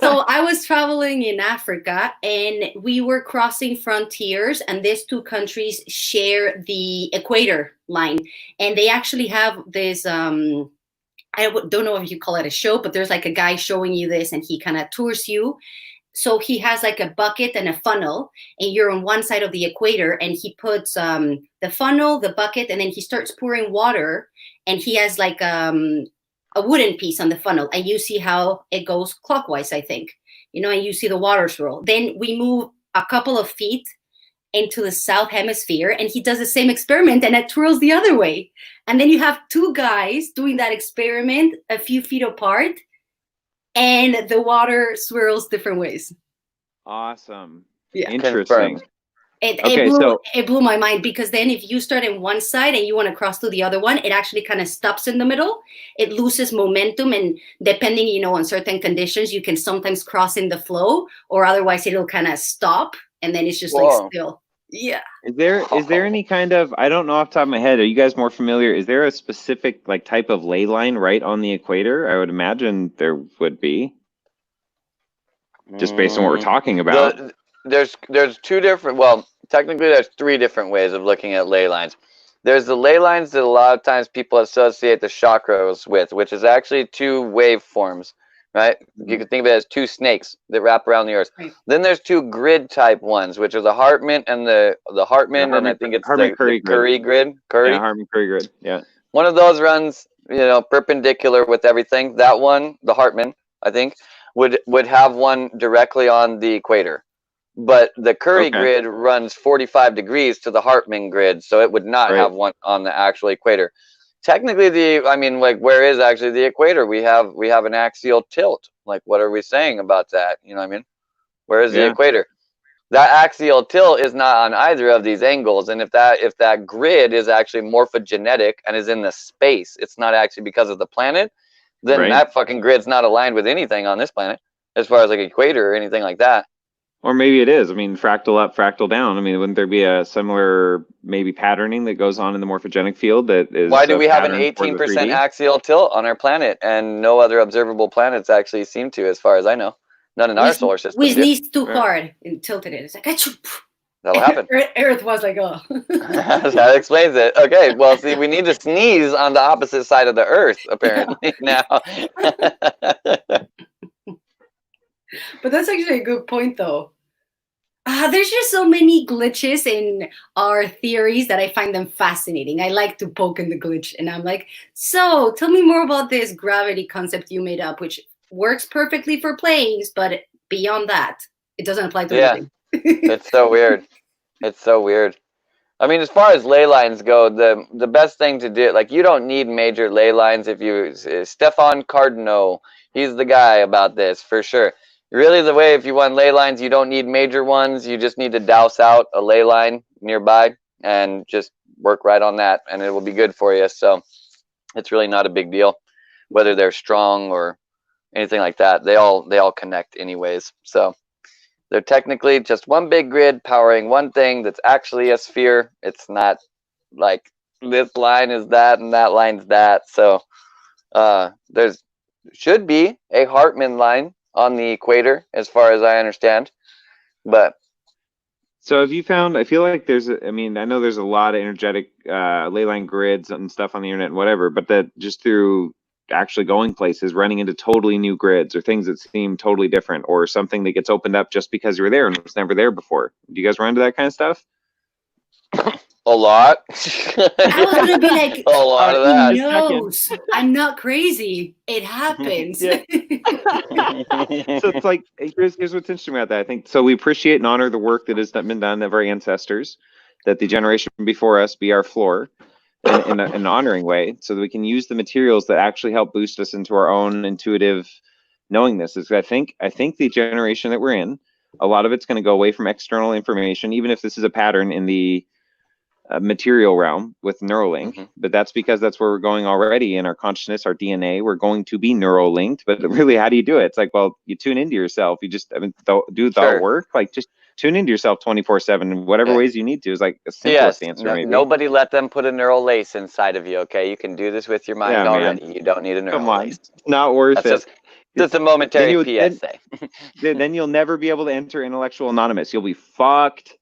So I was traveling in Africa, and we were crossing frontiers, and these two countries share the equator line, and they actually have this I don't know if you call it a show, but there's like a guy showing you this, and he kind of tours you. So he has like a bucket and a funnel, and you're on one side of the equator, and he puts the funnel, the bucket, and then he starts pouring water, and he has like a wooden piece on the funnel, and you see how it goes clockwise, I think, and you see the water swirl. Then we move a couple of feet into the south hemisphere, and he does the same experiment, and it twirls the other way. And then you have two guys doing that experiment a few feet apart, and the water swirls different ways. Awesome. Yeah. Interesting. It blew my mind, because then if you start in one side and you want to cross to the other one, it actually kind of stops in the middle. It loses momentum, and depending, on certain conditions, you can sometimes cross in the flow, or otherwise it'll kind of stop, and then it's just like still. Yeah. Is there any kind of, I don't know off the top of my head, are you guys more familiar? Is there a specific like type of ley line right on the equator? I would imagine there would be. Just based on what we're talking about. There's two different, well, technically there's three different ways of looking at ley lines. There's the ley lines that a lot of times people associate the chakras with, which is actually two waveforms, right? You can think of it as two snakes that wrap around the earth. Right. Then there's two grid type ones, which are the Hartman and the Hartman, and I think it's the Curry grid. Yeah, Hartman-Curry grid, yeah. One of those runs, perpendicular with everything. That one, the Hartman, I think, would have one directly on the equator. But the Curry grid runs 45 degrees to the Hartman grid, so it would not have one on the actual equator. Technically, where is actually the equator? We have an axial tilt. Like, what are we saying about that? You know what I mean? Where is the equator? That axial tilt is not on either of these angles, and if that grid is actually morphogenetic and is in the space, it's not actually because of the planet, then that fucking grid's not aligned with anything on this planet, as far as like equator or anything like that. Or maybe it is. I mean, fractal up, fractal down. I mean, wouldn't there be a similar maybe patterning that goes on in the morphogenic field that is? Why do we have an 18% axial tilt on our planet, and no other observable planets actually seem to, as far as I know? None in our solar system. We sneezed too hard and tilted it. It's like, that'll happen. Earth was like, oh. That explains it. Okay, well, see, we need to sneeze on the opposite side of the Earth, apparently, now. But that's actually a good point, though. There's just so many glitches in our theories that I find them fascinating. I like to poke in the glitch, and I'm like, so tell me more about this gravity concept you made up, which works perfectly for planes, but beyond that, it doesn't apply to anything. It's so weird. It's so weird. I mean, as far as ley lines go, the best thing to do, like, you don't need major ley lines. Stefan Cardinaux, he's the guy about this, for sure. Really, the way, if you want ley lines, you don't need major ones. You just need to douse out a ley line nearby and just work right on that, and it will be good for you. So it's really not a big deal, whether they're strong or anything like that. They all connect anyways. So they're technically just one big grid powering one thing that's actually a sphere. It's not like this line is that and that line's that. So there's should be a Hartman line on the equator, as far as I understand. But so have you found, I feel like I know there's a lot of energetic ley line grids and stuff on the internet and whatever, but that just through actually going places, running into totally new grids or things that seem totally different, or something that gets opened up just because you were there and was never there before. Do you guys run into that kind of stuff? A lot. I was gonna be like, a lot of that. knows? I'm not crazy. It happens. So it's like, here's what's interesting about that. I think so. We appreciate and honor the work that has been done of our ancestors, that the generation before us be our floor in an honoring way, so that we can use the materials that actually help boost us into our own intuitive knowingness. I think the generation that we're in, a lot of it's going to go away from external information, even if this is a pattern in the material realm with Neuralink, but that's because that's where we're going already in our consciousness, our DNA. We're going to be neural linked, but really, how do you do it? It's like, well, you tune into yourself. You just, do thought work, like just tune into yourself 24/7 in whatever ways you need to, is like the simplest answer. Maybe nobody let them put a neural lace inside of you. Okay, you can do this with your mind already. You don't need a neural lace. Not worth it. Just a momentary PSA. Then you'll never be able to enter Intellectual Anonymous. You'll be fucked.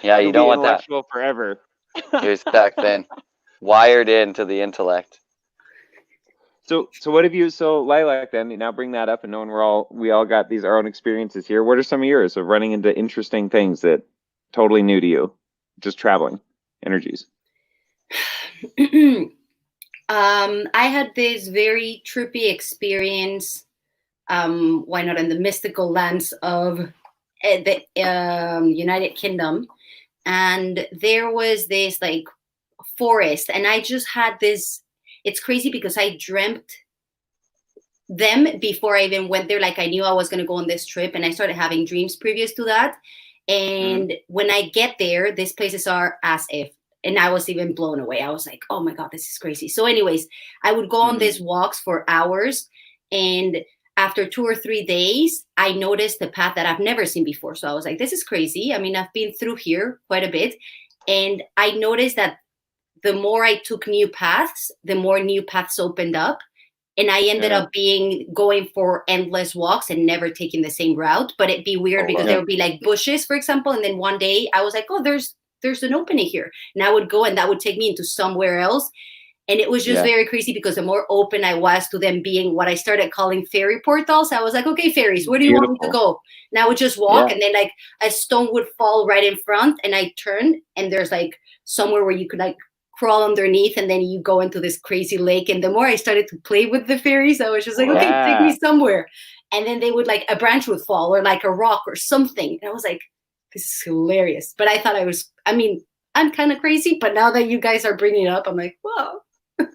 Yeah, you don't want that. Intellectual forever. You're stuck then, wired into the intellect. So what have you? So Lilac, then now bring that up, and knowing we all got these our own experiences here. What are some of yours of running into interesting things that totally new to you, just traveling energies? I had this very trippy experience. Why not in the mystical lands of the United Kingdom, and there was this like forest, and I just had this. It's crazy because I dreamt them before I even went there. Like I knew I was going to go on this trip, and I started having dreams previous to that. And when I get there, these places are as if, and I was even blown away. I was like, oh my God, this is crazy. So anyways, I would go on these walks for hours, and after 2 or 3 days, I noticed the path that I've never seen before. So I was like, this is crazy. I mean, I've been through here quite a bit, and I noticed that the more I took new paths, the more new paths opened up. And I ended up going for endless walks and never taking the same route. But it'd be weird because there would be like bushes, for example. And then one day I was like, oh, there's an opening here. And I would go, and that would take me into somewhere else. And it was just very crazy because the more open I was to them being what I started calling fairy portals, I was like, okay, fairies, where do you want me to go? And I would just walk, and then like a stone would fall right in front, and I turn, and there's like somewhere where you could like crawl underneath, and then you go into this crazy lake. And the more I started to play with the fairies, I was just like, okay, take me somewhere. And then they would like, a branch would fall, or like a rock or something. And I was like, this is hilarious. But I thought I'm kind of crazy. But now that you guys are bringing it up, I'm like, whoa.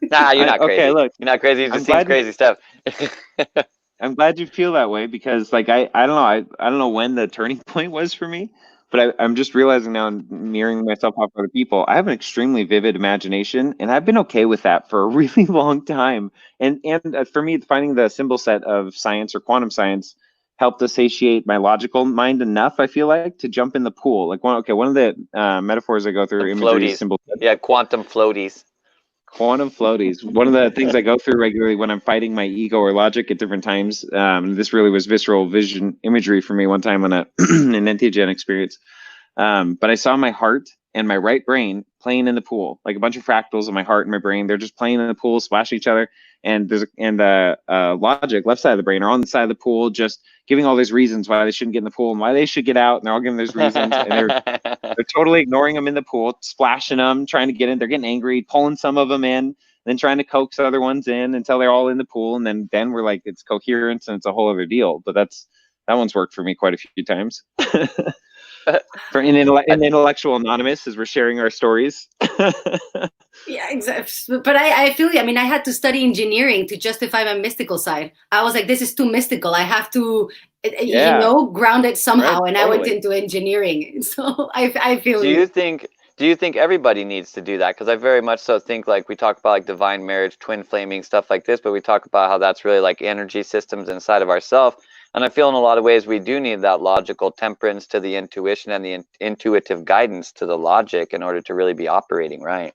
Nah, you're not crazy. Okay, look, you're not crazy. You just seems crazy stuff. I'm glad you feel that way, because like I don't know when the turning point was for me, but I'm just realizing now, and mirroring myself off other people, I have an extremely vivid imagination, and I've been okay with that for a really long time. And for me, finding the symbol set of science or quantum science helped to satiate my logical mind enough, I feel like, to jump in the pool. Like one of the metaphors I go through, imagery, symbol set. Yeah, quantum floaties. Quantum floaties. One of the things I go through regularly when I'm fighting my ego or logic at different times. This really was visceral vision imagery for me one time on an entheogen experience. But I saw my heart and my right brain playing in the pool, like a bunch of fractals of my heart and my brain. They're just playing in the pool, splashing each other. And the logic, left side of the brain, are on the side of the pool, just giving all these reasons why they shouldn't get in the pool and why they should get out. And they're all giving those reasons. And they're totally ignoring them in the pool, splashing them, trying to get in. They're getting angry, pulling some of them in, then trying to coax other ones in until they're all in the pool. And then we're like, it's coherence and it's a whole other deal. But that one's worked for me quite a few times. For in Intellectual Anonymous, as we're sharing our stories. Yeah, exactly. But I feel you. I mean, I had to study engineering to justify my mystical side. I was like, this is too mystical. I have to, ground it somehow. Right, and totally. I went into engineering. So I feel you. Do you think everybody needs to do that? Because I very much so think, like, we talk about like divine marriage, twin flaming, stuff like this, but we talk about how that's really like energy systems inside of ourselves. And I feel in a lot of ways we do need that logical temperance to the intuition and the intuitive guidance to the logic in order to really be operating right.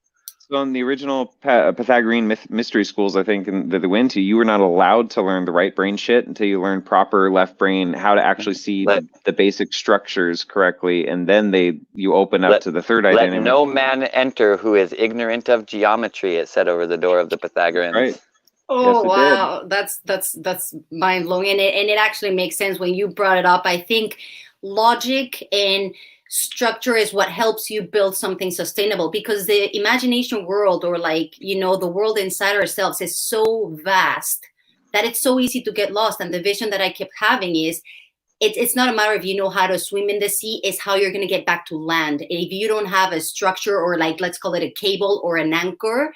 So in the original Pythagorean mystery schools, I think, that they went to, you were not allowed to learn the right brain shit until you learned proper left brain, how to actually see the basic structures correctly. And then you open up to the third identity. Let no man enter who is ignorant of geometry, it said over the door of the Pythagoreans. Right. Oh, yes, wow. That's mind blowing. And it actually makes sense when you brought it up. I think logic and structure is what helps you build something sustainable, because the imagination world, or like, the world inside ourselves, is so vast that it's so easy to get lost. And the vision that I kept having is it's not a matter of how to swim in the sea, it's how you're going to get back to land. And if you don't have a structure, or like, let's call it a cable or an anchor,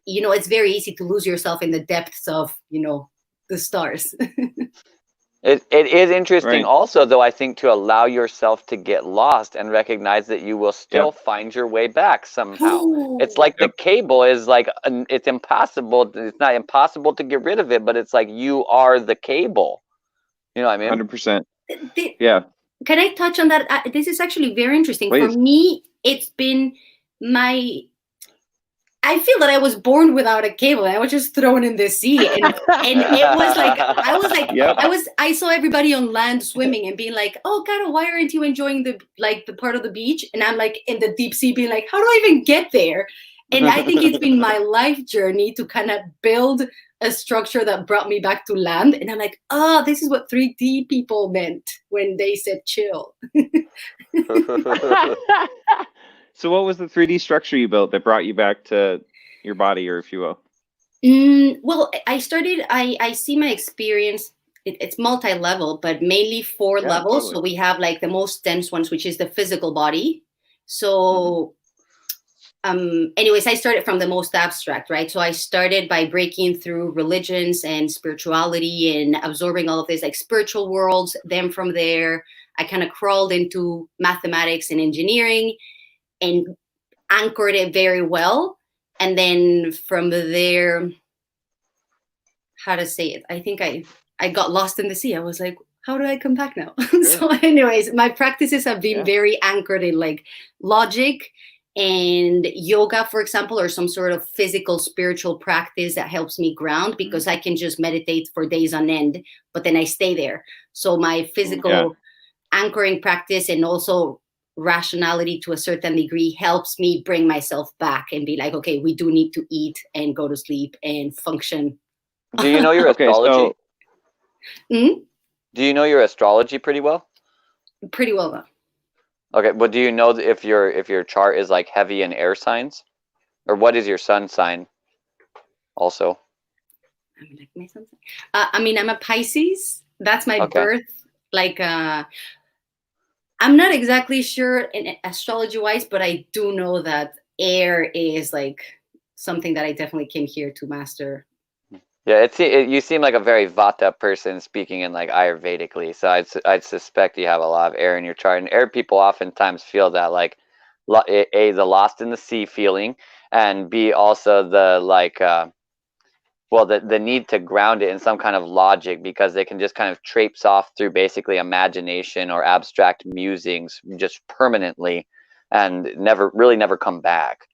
it's very easy to lose yourself in the depths of, the stars. It is interesting Right. also, though, I think, to allow yourself to get lost and recognize that you will still find your way back somehow. It's like the cable is like, it's impossible. It's not impossible to get rid of it, but it's like you are the cable. You know what I mean? 100%. Yeah. Can I touch on that? This is actually very interesting. Please. For me, it's been I feel that I was born without a cable. I was just thrown in the sea, and it was like I saw everybody on land swimming and being like, "Oh God, why aren't you enjoying the part of the beach?" And I'm like in the deep sea, being like, "How do I even get there?" And I think it's been my life journey to kind of build a structure that brought me back to land. And I'm like, oh, this is what 3D people meant when they said chill. So what was the 3D structure you built that brought you back to your body, or if you will? Well, I see my experience, it's multi-level, but mainly 4 levels. Totally. So we have like the most dense ones, which is the physical body. So anyways, I started from the most abstract, right? So I started by breaking through religions and spirituality and absorbing all of this like spiritual worlds. Then from there, I kind of crawled into mathematics and engineering and anchored it very well. And then from there, how to say it? I think I got lost in the sea. I was like, how do I come back now? So anyways, my practices have been very anchored in like logic and yoga, for example, or some sort of physical, spiritual practice that helps me ground, because I can just meditate for days on end, but then I stay there. So my physical anchoring practice and also rationality to a certain degree helps me bring myself back and be like, okay, we do need to eat and go to sleep and function. Do you know your astrology? Do you know your astrology pretty well? Pretty well, though. Okay, but do you know if your chart is like heavy in air signs, or what is your sun sign? Also, I mean, I'm a Pisces. That's my birth. Like, I'm not exactly sure in astrology-wise, but I do know that air is like something that I definitely came here to master. Yeah, you seem like a very Vata person speaking in like Ayurvedically. So I'd suspect you have a lot of air in your chart. And air people oftentimes feel that like A, the lost in the sea feeling, and B, also the like the need to ground it in some kind of logic, because they can just kind of traipse off through basically imagination or abstract musings just permanently and never come back.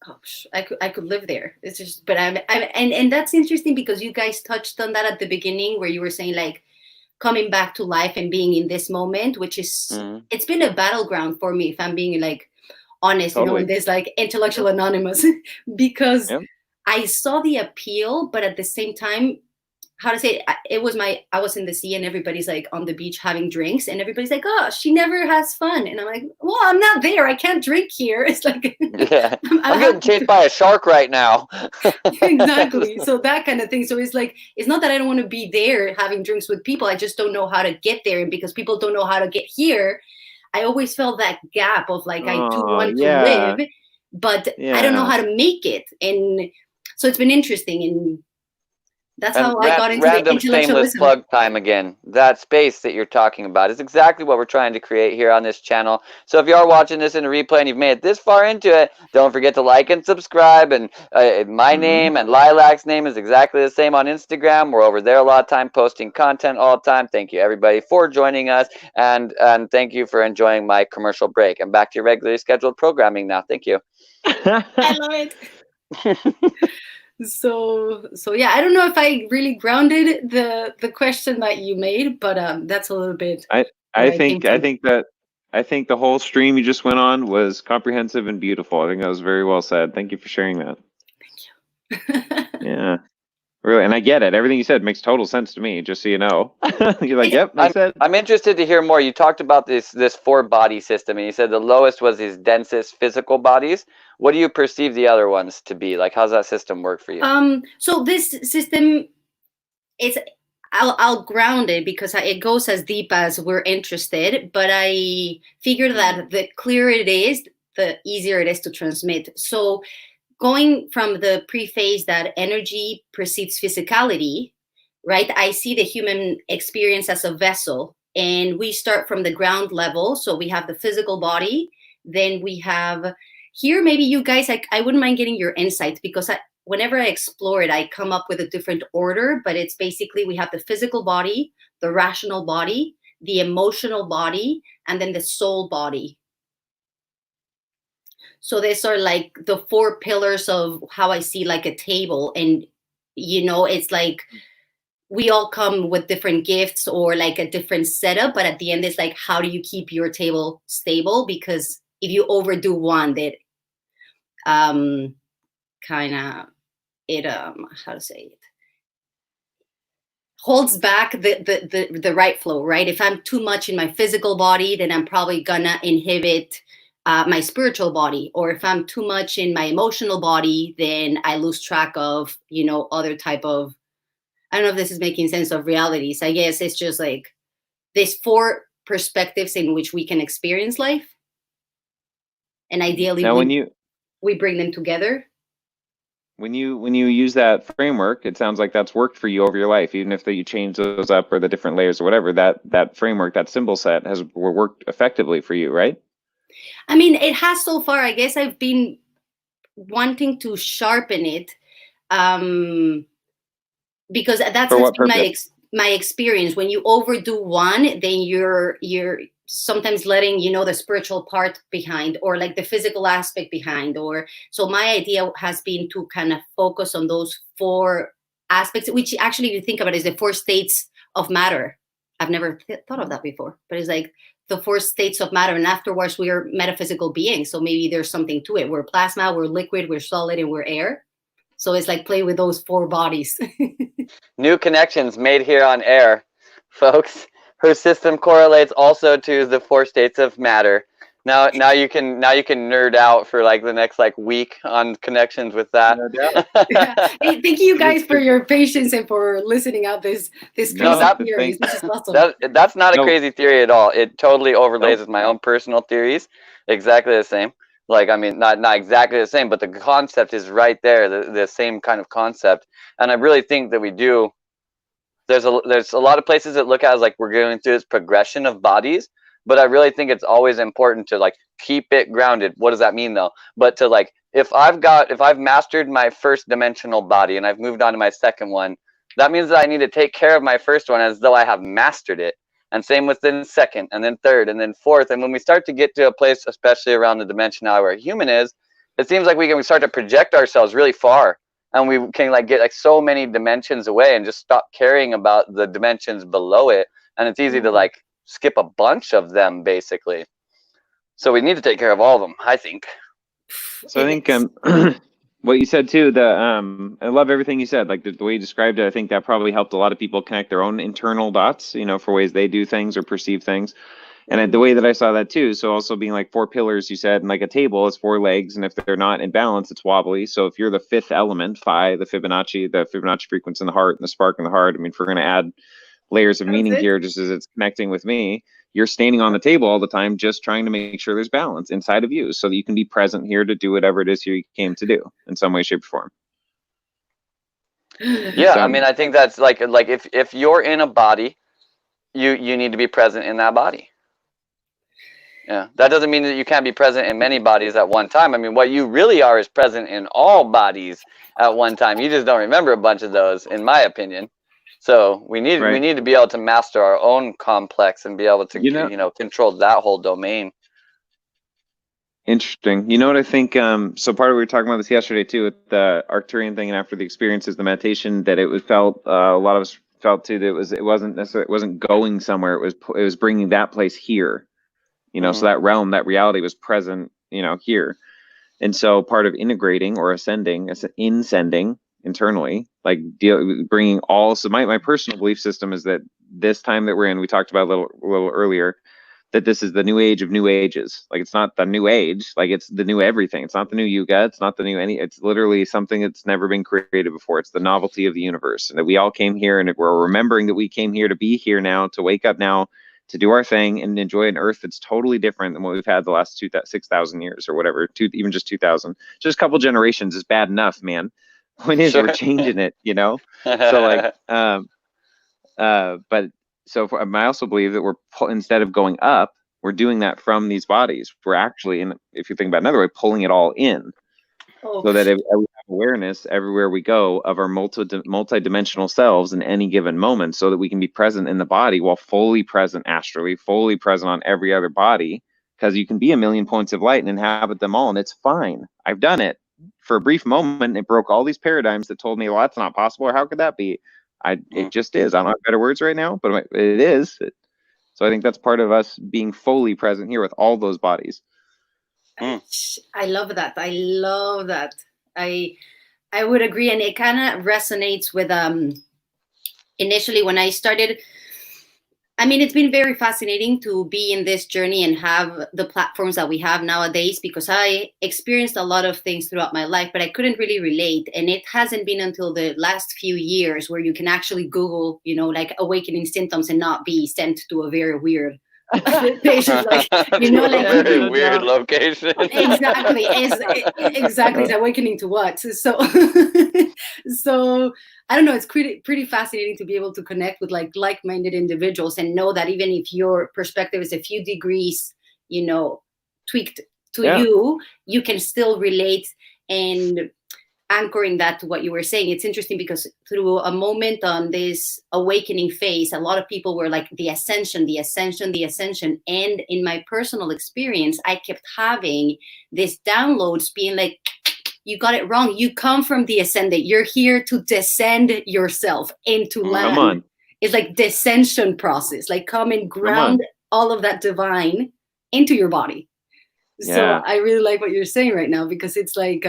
Gosh, I could live there. It's just, but and that's interesting because you guys touched on that at the beginning, where you were saying like coming back to life and being in this moment, which is it's been a battleground for me, if I'm being like honest, you know, in this like intellectual anonymous, because I saw the appeal, but at the same time, how to say it, I was in the sea and everybody's like on the beach having drinks and everybody's like, oh, she never has fun. And I'm like, well, I'm not there. I can't drink here. It's like, I'm getting chased by a shark right now. Exactly. So that kind of thing. So it's like, it's not that I don't want to be there having drinks with people. I just don't know how to get there. And because people don't know how to get here, I always felt that gap of like, I do want to live, but I don't know how to make it. And so it's been interesting. And that's how I got into the intellectualism. Shameless plug time again. That space that you're talking about is exactly what we're trying to create here on this channel. So if you are watching this in a replay and you've made it this far into it, don't forget to like and subscribe. And my name and Lilac's name is exactly the same on Instagram. We're over there a lot of time posting content all the time. Thank you everybody for joining us, and thank you for enjoying my commercial break. And back to your regularly scheduled programming now. Thank you. I love it. So yeah, I don't know if I really grounded the question that you made, but that's a little bit. I think the whole stream you just went on was comprehensive and beautiful. I think that was very well said. Thank you for sharing that. Thank you. Yeah. Really, and I get it. Everything you said makes total sense to me, just so you know. You're like, yep, that's it. I'm interested to hear more. You talked about this 4-body system, and you said the lowest was these densest physical bodies. What do you perceive the other ones to be? Like, how's that system work for you? So this system is, I'll ground it because it goes as deep as we're interested, but I figured that the clearer it is, the easier it is to transmit. So going from the preface that energy precedes physicality, right? I see the human experience as a vessel, and we start from the ground level. So we have the physical body, then we have here, maybe you guys, I wouldn't mind getting your insights, because whenever I explore it, I come up with a different order, but it's basically we have the physical body, the rational body, the emotional body, and then the soul body. So these are like the 4 pillars of how I see like a table. And, you know, it's like we all come with different gifts or like a different setup, but at the end, it's like, how do you keep your table stable? Because if you overdo one, that kind of it how to say it, holds back the right flow, right? If I'm too much in my physical body, then I'm probably gonna inhibit my spiritual body. Or if I'm too much in my emotional body, then I lose track of, you know, other type of, I don't know if this is making sense, of realities. I guess it's just like there's 4 perspectives in which we can experience life, and ideally now, we bring them together. When you use that framework, it sounds like that's worked for you over your life, even if you change those up or the different layers or whatever. That framework, that symbol set, has worked effectively for you, right? I mean, it has so far. I guess I've been wanting to sharpen it, because that's my experience. When you overdo one, then you're sometimes letting, you know, the spiritual part behind, or like the physical aspect behind. Or so my idea has been to kind of focus on those 4 aspects, which actually, if you think about it, is the 4 states of matter. I've never thought of that before, but it's like the 4 states of matter, and afterwards we are metaphysical beings. So maybe there's something to it. We're plasma, we're liquid, we're solid, and we're air. So it's like play with those 4 bodies. New connections made here on air, folks. Her system correlates also to the 4 states of matter. Now you can nerd out for like the next like week on connections with that. No doubt. Hey, thank you guys for your patience and for listening out this crazy theories. This is awesome. That's not a crazy theory at all. It totally overlays with my own personal theories. Exactly the same. Like, I mean, not exactly the same, but the concept is right there, the same kind of concept. And I really think that we do. There's a lot of places that look at it as like we're going through this progression of bodies, but I really think it's always important to like keep it grounded. What does that mean though? But to like, if I've mastered my first dimensional body and I've moved on to my second one, that means that I need to take care of my first one as though I have mastered it. And same with the second, and then third, and then fourth. And when we start to get to a place, especially around the dimension now where a human is, it seems like we start to project ourselves really far. And we can like get like so many dimensions away and just stop caring about the dimensions below it. And it's easy to like skip a bunch of them, basically. So we need to take care of all of them, I think. So I think what you said too, I love everything you said. Like the way you described it, I think that probably helped a lot of people connect their own internal dots, you know, for ways they do things or perceive things. And the way that I saw that too, so also being like 4 pillars, you said, and like a table is 4 legs, and if they're not in balance, it's wobbly. So if you're the 5th element, Phi, the Fibonacci frequency in the heart and the spark in the heart, I mean, if we're going to add layers of meaning here, just as it's connecting with me, you're standing on the table all the time, just trying to make sure there's balance inside of you so that you can be present here to do whatever it is you came to do in some way, shape, or form. Yeah, so, I mean, I think that's like if you're in a body, you need to be present in that body. Yeah, that doesn't mean that you can't be present in many bodies at one time. I mean, what you really are is present in all bodies at one time. You just don't remember a bunch of those, in my opinion. So we need to be able to master our own complex and be able to control that whole domain. Interesting. You know what I think? So part of we were talking about this yesterday too, with the Arcturian thing, and after the experiences, the meditation, that it was felt. A lot of us felt too that it wasn't going somewhere. It was bringing that place here. You know, so that realm, that reality was present, you know, here. And so part of integrating or ascending internally, like bringing all. So my personal belief system is that this time that we're in, we talked about a little earlier, that this is the new age of new ages. Like, it's not the new age, like it's the new everything. It's not the new Yuga. It's not the new it's literally something that's never been created before. It's the novelty of the universe, and that we all came here, and we're remembering that we came here to be here now, to wake up now, to do our thing and enjoy an earth that's totally different than what we've had the last 6,000 years or whatever, even just 2,000. Just a couple generations is bad enough, man. Point is, we're changing it, you know? So like, But so I also believe that instead of going up, we're doing that from these bodies. We're actually, and if you think about another way, pulling it all in. So that we have awareness everywhere we go of our multi-dimensional selves in any given moment, so that we can be present in the body while fully present astrally, fully present on every other body, because you can be a million points of light and inhabit them all, and it's fine. I've done it for a brief moment. It broke all these paradigms that told me, well, that's not possible, or how could that be? It just is. I don't have better words right now, but it is. So I think that's part of us being fully present here with all those bodies. I love that. I love that. I would agree, and it kind of resonates with initially when I started. I mean, it's been very fascinating to be in this journey and have the platforms that we have nowadays, because I experienced a lot of things throughout my life, but I couldn't really relate. And it hasn't been until the last few years where you can actually Google, like awakening symptoms and not be sent to a very weird patient, like, very weird location. Exactly. It's awakening to what? So I don't know. It's pretty fascinating to be able to connect with like-minded individuals and know that even if your perspective is a few degrees, tweaked to you can still relate, and anchoring that to what you were saying. It's interesting because through a moment on this awakening phase, a lot of people were like the ascension. And in my personal experience, I kept having these downloads being like, you got it wrong. You come from the ascendant. You're here to descend yourself into land. Come on. It's like descension process, like come and ground all of that divine into your body. Yeah. So I really like what you're saying right now, because it's like,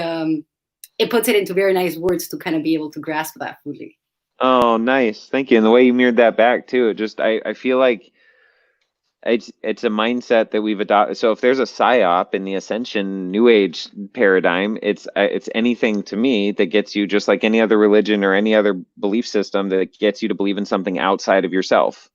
it puts it into very nice words to kind of be able to grasp that fully. Oh, nice. Thank you. And the way you mirrored that back too, I feel like it's a mindset that we've adopted. So if there's a psyop in the ascension new age paradigm, it's anything to me that gets you, just like any other religion or any other belief system, that gets you to believe in something outside of yourself.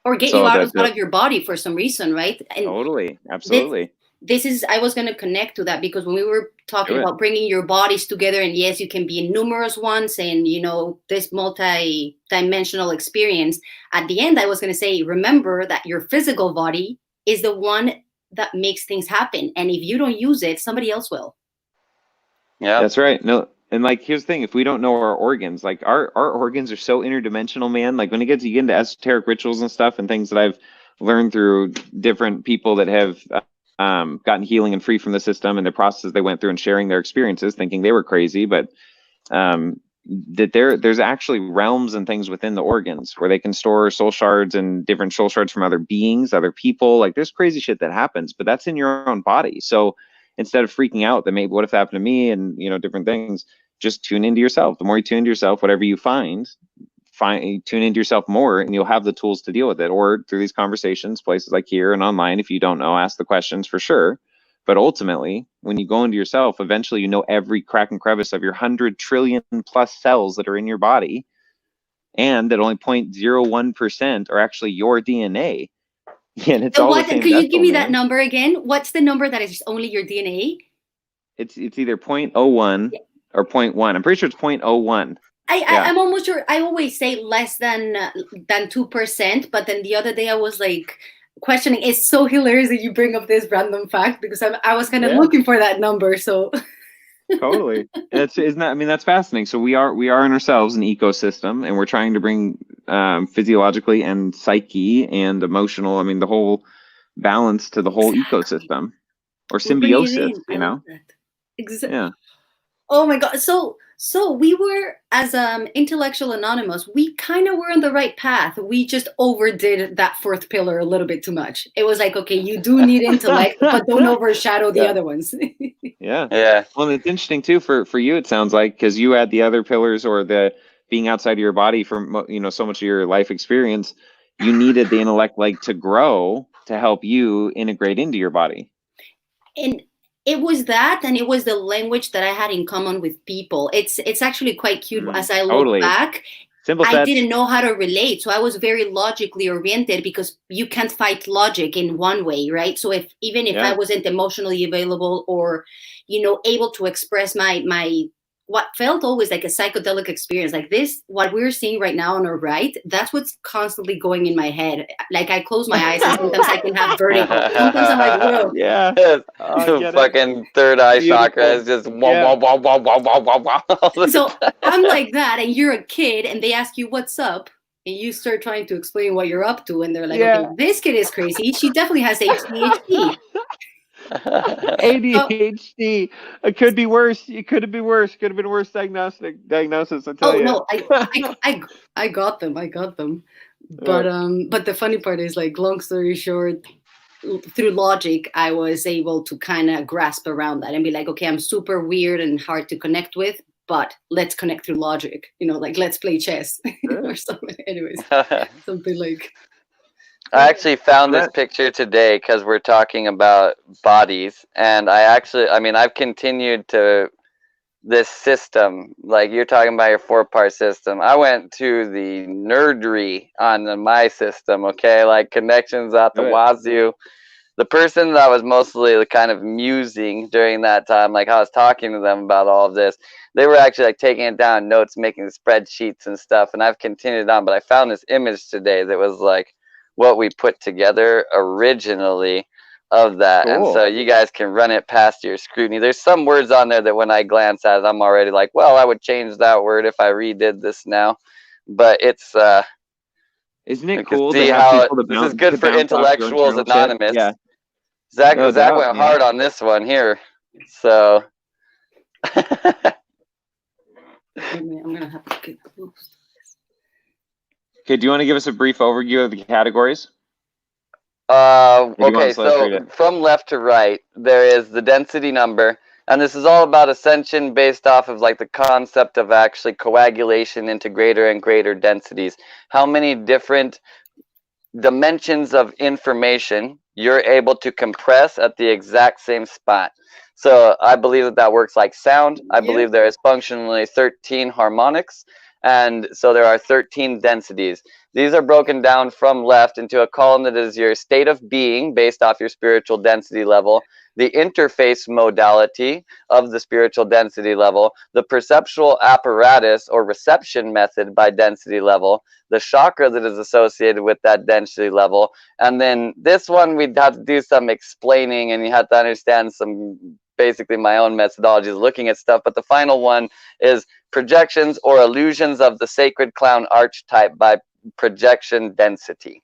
Or get you out of your body for some reason, right? And totally. Absolutely. I was going to connect to that, because when we were talking about bringing your bodies together, and yes, you can be in numerous ones and, this multi-dimensional experience, at the end, I was going to say, remember that your physical body is the one that makes things happen. And if you don't use it, somebody else will. Yeah, that's right. No. And here's the thing, if we don't know our organs, our organs are so interdimensional, man. Like when you get into esoteric rituals and stuff and things that I've learned through different people that have gotten healing and free from the system and the processes they went through, and sharing their experiences, thinking they were crazy, but that there's actually realms and things within the organs where they can store soul shards and different soul shards from other beings, other people. Like there's crazy shit that happens, but that's in your own body. So instead of freaking out that maybe what if that happened to me and different things, just tune into yourself. The more you tune into yourself, whatever you tune into yourself more, and you'll have the tools to deal with it. Or through these conversations, places like here and online, if you don't know, ask the questions for sure. But ultimately, when you go into yourself, eventually you know every crack and crevice of your 100 trillion plus cells that are in your body, and that only 0.01% are actually your DNA. And it's all the same. Could you give me that number again? What's the number that is only your DNA? It's either 0.01 or 0.1. I'm pretty sure it's 0.01. I'm almost sure. I always say less than 2%, but then the other day I was like questioning. It's so hilarious that you bring up this random fact, because I was kind of looking for that number. So totally, that's fascinating. So we are in ourselves an ecosystem, and we're trying to bring physiologically and psyche and emotional, the whole balance to the whole ecosystem, or symbiosis. Exactly. Yeah. Oh my God. So we were, as Intellectual Anonymous, we kind of were on the right path. We just overdid that fourth pillar a little bit too much. It was like, okay, you do need intellect, but don't overshadow the other ones. Yeah. Well, it's interesting too for you. It sounds like, because you had the other pillars, or the being outside of your body for so much of your life experience, you needed the intellect to grow to help you integrate into your body. And it was that, and it was the language that I had in common with people. It's actually quite cute as I look back. Simple I didn't know how to relate, so I was very logically oriented, because you can't fight logic in one way, right? So if I wasn't emotionally available, or able to express my what felt always like a psychedelic experience, like this, what we're seeing right now on our right, that's what's constantly going in my head. Like I close my eyes and sometimes I can have vertigo. Sometimes I'm like, whoa. Yeah. Fucking third eye chakra is just wah, wah, wah, wah, wah, wah, wah, wah. So I'm like that, and you're a kid, and they ask you what's up, and you start trying to explain what you're up to, and they're like, okay, this kid is crazy. She definitely has ADHD. ADHD. It could be worse. It could have been worse. Could have been worse diagnosis. I tell you. No, I got them. But the funny part is, like, long story short, through logic, I was able to kind of grasp around that and be like, okay, I'm super weird and hard to connect with, but let's connect through logic. Like, let's play chess or something. Anyways, something like. I actually found this picture today because we're talking about bodies, and I've continued to this system, like you're talking about your 4-part system. I went to the nerdery on my system, okay, like connections out the wazoo. The person that I was mostly kind of musing during that time, like I was talking to them about all of this, they were actually like taking it down, notes, making spreadsheets and stuff, and I've continued on, but I found this image today that was like what we put together originally of that. Cool. And so you guys can run it past your scrutiny. There's some words on there that when I glance at it, I'm already like, well, I would change that word if I redid this now. But it's isn't it cool to have people to bounce, this is good for Intellectuals Anonymous. Yeah. Zach went hard on this one here. So I'm gonna have to get close. Okay, do you want to give us a brief overview of the categories? Okay, so from left to right, there is the density number, and this is all about ascension based off of like the concept of actually coagulation into greater and greater densities. How many different dimensions of information you're able to compress at the exact same spot. So I believe that works like sound. I believe there is functionally 13 harmonics. And so there are 13 densities. These are broken down from left into a column that is your state of being based off your spiritual density level, the interface modality of the spiritual density level, the perceptual apparatus or reception method by density level, the chakra that is associated with that density level. And then this one, we'd have to do some explaining, and you have to understand some, basically my own methodologies looking at stuff. But the final one is projections or illusions of the sacred clown archetype by projection density.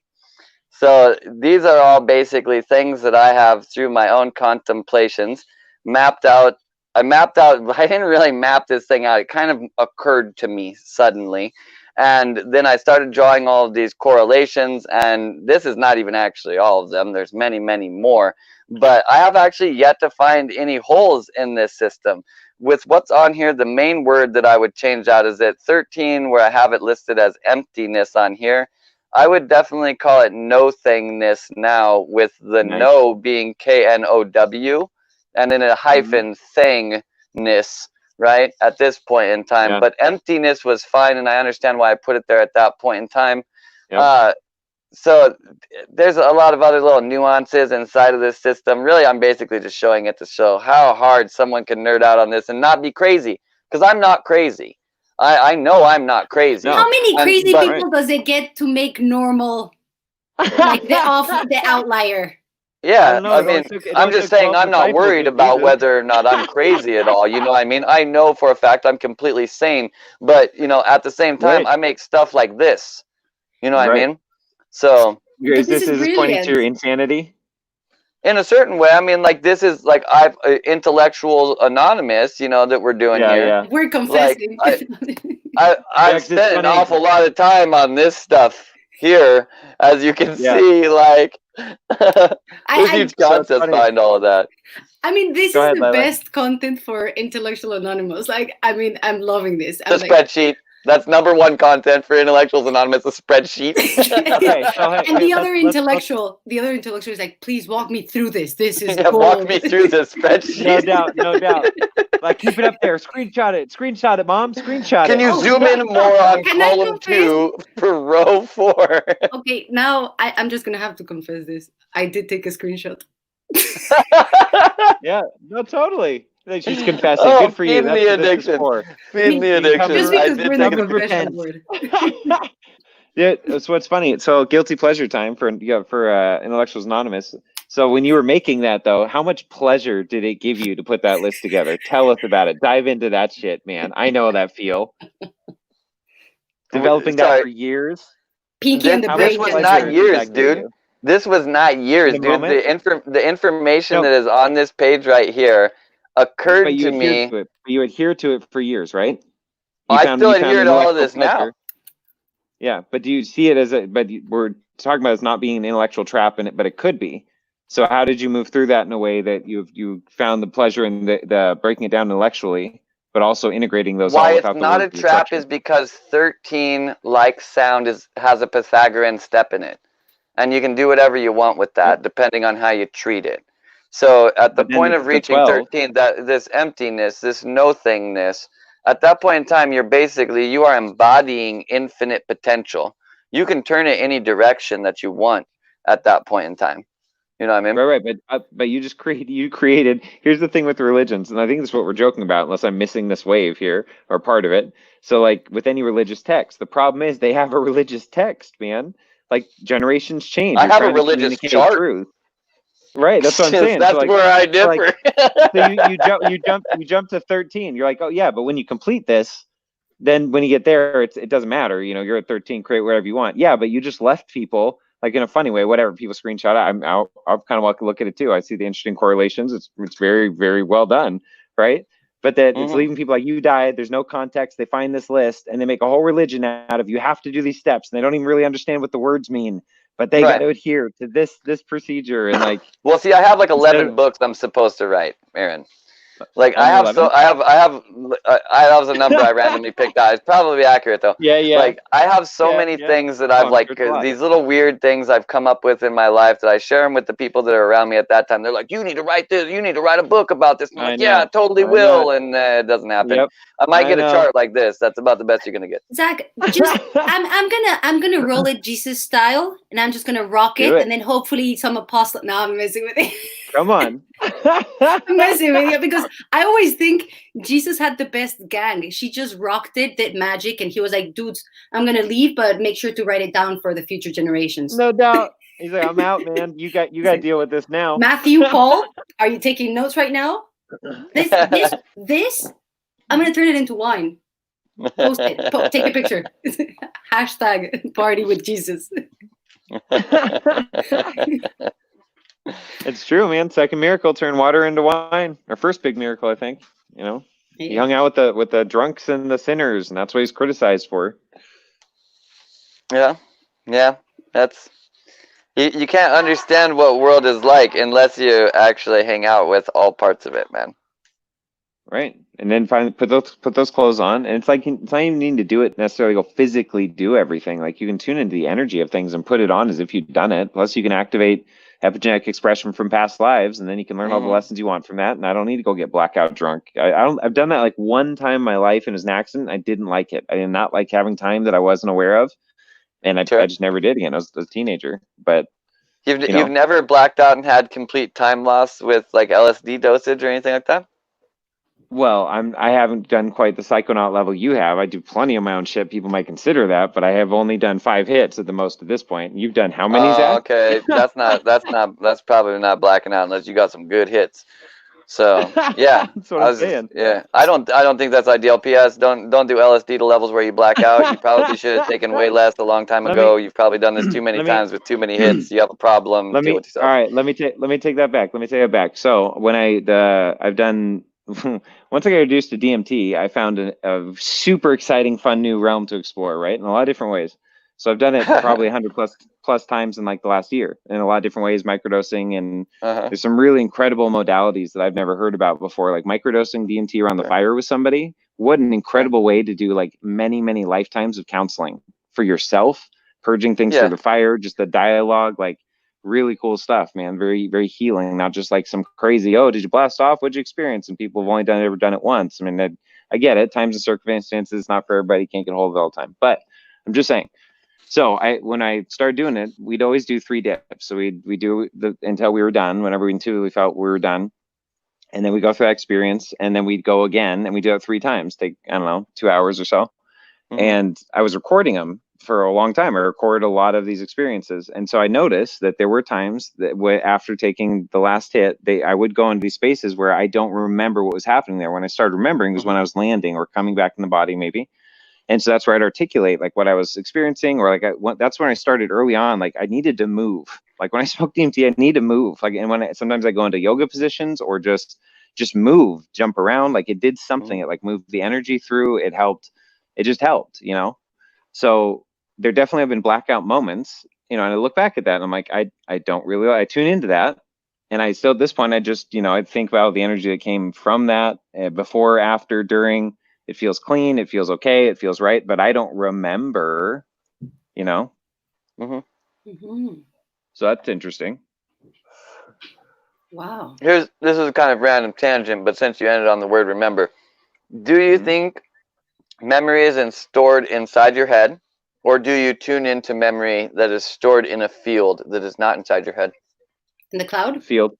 So these are all basically things that I have through my own contemplations mapped out. I didn't really map this thing out. It kind of occurred to me suddenly. And then I started drawing all of these correlations, and this is not even actually all of them. There's many, many more. But I have actually yet to find any holes in this system. With what's on here, the main word that I would change out is at 13, where I have it listed as emptiness on here. I would definitely call it no-thingness now, with the no being K-N-O-W, and then a hyphen thingness, right, at this point in time. But emptiness was fine, and I understand why I put it there at that point in time. So there's a lot of other little nuances inside of this system. Really, I'm basically just showing it to show how hard someone can nerd out on this and not be crazy, because I'm not crazy. I know I'm not crazy. How many crazy people does it get to make normal, like the outlier? Yeah, I mean, I'm just saying I'm not worried about whether or not I'm crazy at all. You know what I mean? I know for a fact I'm completely sane, but, you know, at the same time, I make stuff like this. You know what I mean? So is this pointing to your insanity? In a certain way, I mean, like, this is like Intellectual Anonymous, you know, that we're doing here. Yeah. We're confessing. Like, I've spent an awful lot of time on this stuff here, as you can see. Like, this huge concept behind all of that. I mean, this is the best content for Intellectual Anonymous. Like, I mean, I'm loving this. The spreadsheet. That's #1 content for Intellectuals Anonymous, a spreadsheet. And the other intellectual is like, please walk me through this. This is cool. Walk me through this spreadsheet. No doubt. Like, keep it up there. Screenshot it, Mom. Screenshot it. Can you zoom in more on column 2 for row 4? Okay, now I'm just gonna have to confess this. I did take a screenshot. Yeah, no, totally. She's confessing. Good for you. Feeding the addiction. Feeding the addiction. Just because we're in the take confession board. Yeah, so what's funny. So guilty pleasure time for Intellectuals Anonymous. So when you were making that though, how much pleasure did it give you to put that list together? Tell us about it. Dive into that shit, man. I know that feel. Developing that for years. Pinky and the This was not years, dude. This was not years, dude. The information that is on this page right here occurred to me. You adhere to it for years, right? I still adhere to all of this now. Yeah, but do you see it as we're talking about it as not being an intellectual trap in it, but it could be. So how did you move through that in a way that you found the pleasure in the breaking it down intellectually, but also integrating those? Why it's not a trap is because 13, like sound, has a Pythagorean step in it, and you can do whatever you want with that depending on how you treat it. So at the point of reaching 13, that this emptiness, this no-thingness, at that point in time, you are embodying infinite potential. You can turn it any direction that you want at that point in time. You know what I mean? Right. But you just created. Here's the thing with religions, and I think this is what we're joking about, unless I'm missing this wave here or part of it. So, like with any religious text, the problem is they have a religious text, man. Like generations change. I have a religious chart. Truth. Right, that's what I'm saying. That's where I differ. So you jump to 13. You're like, oh yeah, but when you complete this, then when you get there, it doesn't matter. You know, you're at 13, create whatever you want. Yeah, but you just left people like in a funny way. Whatever people screenshot, I'll kind of look at it too. I see the interesting correlations. It's very, very well done, right? But that it's leaving people like, you died. There's no context. They find this list and they make a whole religion out of you have to do these steps, and they don't even really understand what the words mean. But they got to adhere to this procedure and like. Well, see, I have like 11 books I'm supposed to write, Aaron. Like that was a number I randomly picked out. It's probably accurate though. Yeah. Like I have so many things that I've these little weird things I've come up with in my life that I share them with the people that are around me at that time. They're like, "You need to write this. You need to write a book about this." And I'm like, "Yeah, I totally will," and it doesn't happen. Yep. I might get a chart like this. That's about the best you're gonna get. Zach, I'm gonna roll it Jesus style, and I'm just gonna rock it, and then hopefully some apostle. No, I'm messing with it. Come on. I'm messing with you because I always think Jesus had the best gang. She just rocked it, did magic, and he was like, "Dudes, I'm gonna leave, but make sure to write it down for the future generations." No doubt. He's like, "I'm out, man. You got to deal with this now." Matthew, Paul, are you taking notes right now? This, I'm gonna turn it into wine. Post it. Take a picture. Hashtag party with Jesus. It's true, man. Second miracle, turn water into wine. Our first big miracle, I think. You know, he hung out with the drunks and the sinners, and that's what he's criticized for. Yeah. That's you can't understand what world is like unless you actually hang out with all parts of it, man. Right, and then finally put those clothes on, and it's like it's not even needing to do it necessarily. Go physically do everything. Like you can tune into the energy of things and put it on as if you've done it. Plus, you can activate epigenetic expression from past lives, and then you can learn all the lessons you want from that. And I don't need to go get blackout drunk. I've done that like one time in my life, and it was an accident. I didn't like it. I did not like having time that I wasn't aware of, and I just never did again. I was a teenager, but you've never blacked out and had complete time loss with like LSD dosage or anything like that. Well, I haven't done quite the psychonaut level you have. I do plenty of my own shit. People might consider that, but I have only done 5 hits at the most at this point. You've done how many, Zach? Okay, that's probably not blacking out unless you got some good hits. So yeah, that's what I'm saying. Yeah, I don't think that's ideal. P.S. Don't do LSD to levels where you black out. You probably should have taken way less a long time ago. You've probably done this too many times with too many hits. You have a problem. All right, let me take that back. Let me take it back. So when I've done. Once I got introduced to DMT, I found a super exciting, fun new realm to explore, right? In a lot of different ways. So I've done it probably 100 plus times in like the last year in a lot of different ways, microdosing. And there's some really incredible modalities that I've never heard about before, like microdosing DMT around the fire with somebody. What an incredible way to do like many, many lifetimes of counseling for yourself, purging things through the fire, just the dialogue, like really cool stuff, man. Very, very healing. Not just like some crazy, oh, did you blast off? What'd you experience? And people have only ever done it once. I mean, I get it. Times and circumstances, not for everybody. Can't get a hold of it all the time. But I'm just saying. So when I started doing it, we'd always do 3 dips. So we do until we were done. Whenever we felt we were done. And then we go through that experience, and then we'd go again, and we do it 3 times, take, I don't know, 2 hours or so. And I was recording them for a long time. I recorded a lot of these experiences. And so I noticed that there were times that after taking the last hit, I would go into these spaces where I don't remember what was happening there. When I started remembering was when I was landing or coming back in the body maybe. And so that's where I'd articulate like what I was experiencing, or like that's when I started early on. Like I needed to move. Like when I smoke DMT, I need to move. Like, and sometimes I go into yoga positions or just move, jump around. Like it did something. It like moved the energy through. It helped. It just helped, you know? So there definitely have been blackout moments, you know, and I look back at that and I'm like, I don't really, I tune into that. And I still, at this point, I just, you know, I think about the energy that came from that before, after, during. It feels clean. It feels okay. It feels right. But I don't remember, you know? So that's interesting. Wow. This is a kind of random tangent, but since you ended on the word remember, do you think memory is stored inside your head, or do you tune into memory that is stored in a field that is not inside your head? In the cloud? Field.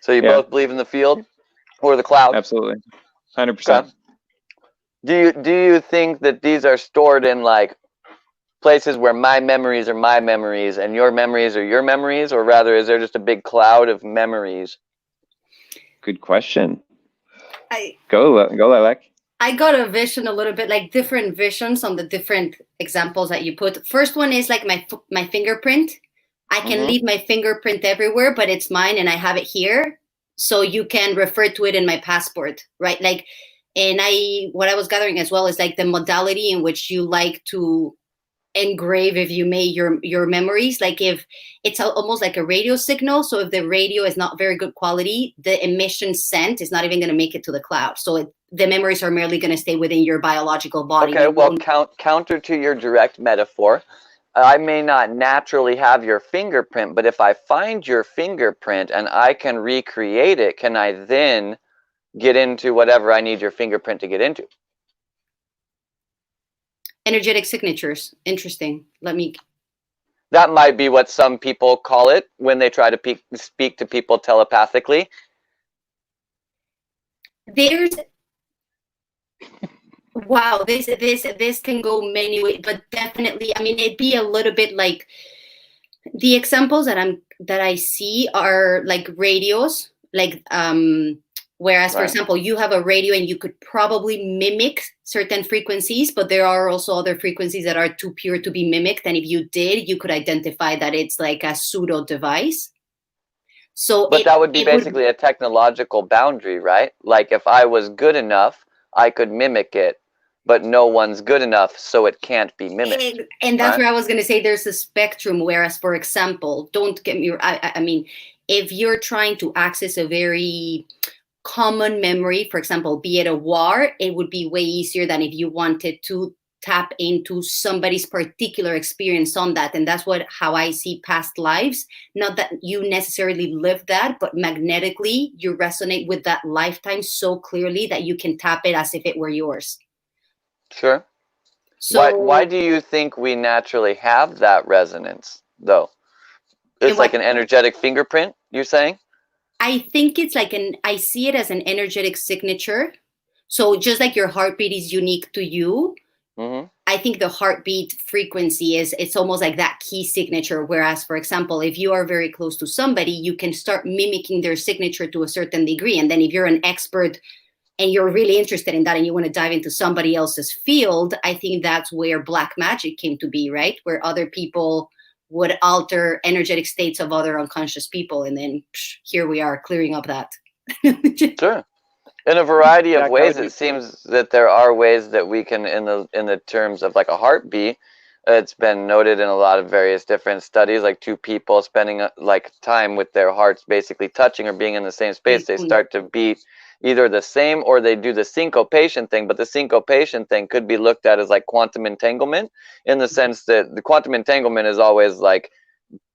So you both believe in the field or the cloud? Absolutely. 100%. Okay. Do you think that these are stored in like places where my memories are my memories and your memories are your memories, or rather is there just a big cloud of memories? Good question. Go Lilac. I got a vision a little bit, like different visions on the different examples that you put. First one is like my fingerprint. I can leave my fingerprint everywhere, but it's mine and I have it here. So you can refer to it in my passport, right? Like, and what I was gathering as well is like the modality in which you like to engrave, if you may, your memories. Like if it's almost like a radio signal. So if the radio is not very good quality, the emission sent is not even going to make it to the cloud. So the memories are merely going to stay within your biological body. Okay, well, counter to your direct metaphor, I may not naturally have your fingerprint, but if I find your fingerprint and I can recreate it, can I then get into whatever I need your fingerprint to get into? Energetic signatures. Interesting. That might be what some people call it when they try to speak to people telepathically. Wow, this can go many ways, but definitely, I mean, it'd be a little bit like the examples that I see are like radios, like whereas, for example, you have a radio and you could probably mimic certain frequencies, but there are also other frequencies that are too pure to be mimicked. And if you did, you could identify that it's like a pseudo device. So, but that would be basically a technological boundary, right? Like if I was good enough, I could mimic it, but no one's good enough, so it can't be mimicked. And that's where I was going to say there's a spectrum. Whereas, for example, don't get me, I mean, if you're trying to access a very common memory, for example, be it a war, it would be way easier than if you wanted to tap into somebody's particular experience on that. And that's how I see past lives. Not that you necessarily live that, but magnetically you resonate with that lifetime so clearly that you can tap it as if it were yours. Sure. So why do you think we naturally have that resonance, though? It's like an energetic fingerprint, you're saying? I think it's like I see it as an energetic signature. So just like your heartbeat is unique to you, I think the heartbeat frequency it's almost like that key signature. Whereas, for example, if you are very close to somebody, you can start mimicking their signature to a certain degree. And then if you're an expert and you're really interested in that and you want to dive into somebody else's field, I think that's where black magic came to be, right? Where other people would alter energetic states of other unconscious people. And then here we are clearing up that. Sure. In a variety of ways, it seems that there are ways that we can, in the terms of like a heartbeat, it's been noted in a lot of various different studies, like two people spending like time with their hearts basically touching or being in the same space, they start to beat either the same or they do the syncopation thing. But the syncopation thing could be looked at as like quantum entanglement, in the sense that the quantum entanglement is always like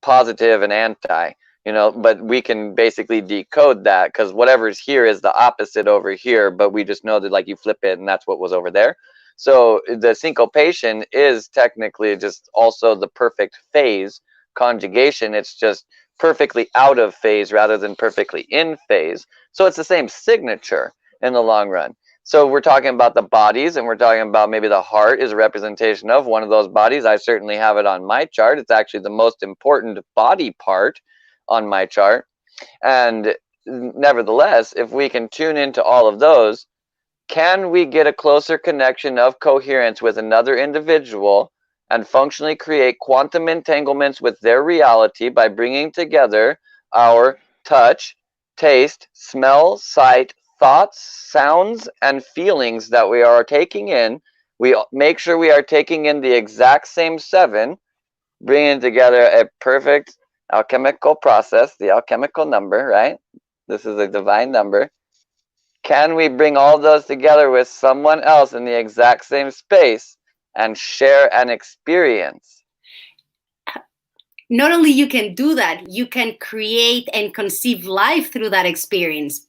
positive and anti, you know, but we can basically decode that because whatever's here is the opposite over here, but we just know that like you flip it and that's what was over there. So the syncopation is technically just also the perfect phase conjugation. It's just perfectly out of phase rather than perfectly in phase. So it's the same signature in the long run. So we're talking about the bodies, and we're talking about maybe the heart is a representation of one of those bodies. I certainly have it on my chart. It's actually the most important body part on my chart. And nevertheless, if we can tune into all of those, can we get a closer connection of coherence with another individual and functionally create quantum entanglements with their reality by bringing together our touch, taste, smell, sight, thoughts, sounds, and feelings that we are taking in? We make sure we are taking in the exact same 7, bringing together a perfect alchemical process, the alchemical number, right? This is a divine number. Can we bring all those together with someone else in the exact same space and share an experience? Not only you can do that, you can create and conceive life through that experience.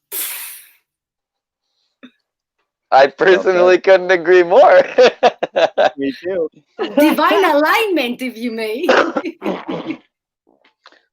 I personally couldn't agree more. Me too. Divine alignment, if you may.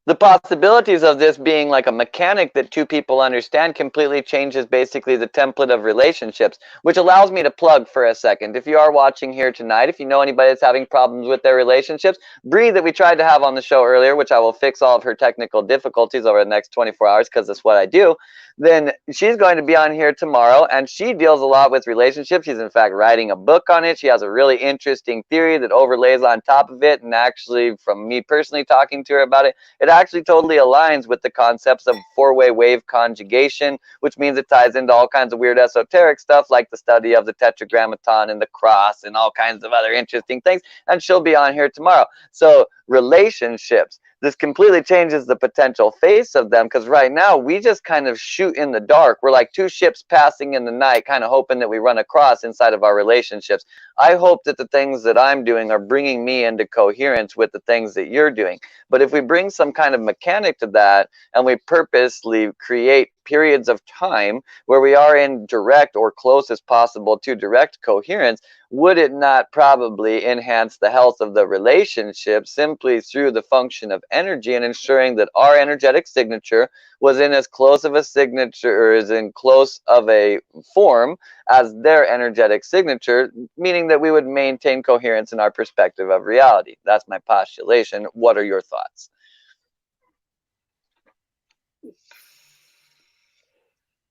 The possibilities of this being like a mechanic that 2 people understand completely changes basically the template of relationships, which allows me to plug for a second. If you are watching here tonight, if you know anybody that's having problems with their relationships, Bree, that we tried to have on the show earlier, which I will fix all of her technical difficulties over the next 24 hours because that's what I do, then she's going to be on here tomorrow, and she deals a lot with relationships. She's in fact writing a book on it. She has a really interesting theory that overlays on top of it, and actually from me personally talking to her about it, it actually totally aligns with the concepts of 4-way wave conjugation, which means it ties into all kinds of weird esoteric stuff like the study of the tetragrammaton and the cross and all kinds of other interesting things, and she'll be on here tomorrow. So relationships, this completely changes the potential face of them, because right now we just kind of shoot in the dark. We're like 2 ships passing in the night, kind of hoping that we run across inside of our relationships. I hope that the things that I'm doing are bringing me into coherence with the things that you're doing. But if we bring some kind of mechanic to that, and we purposely create periods of time where we are in direct or close as possible to direct coherence, would it not probably enhance the health of the relationship simply through the function of energy and ensuring that our energetic signature was in as close of a signature, or is in close of a form as their energetic signature, meaning that we would maintain coherence in our perspective of reality? That's my postulation. What are your thoughts?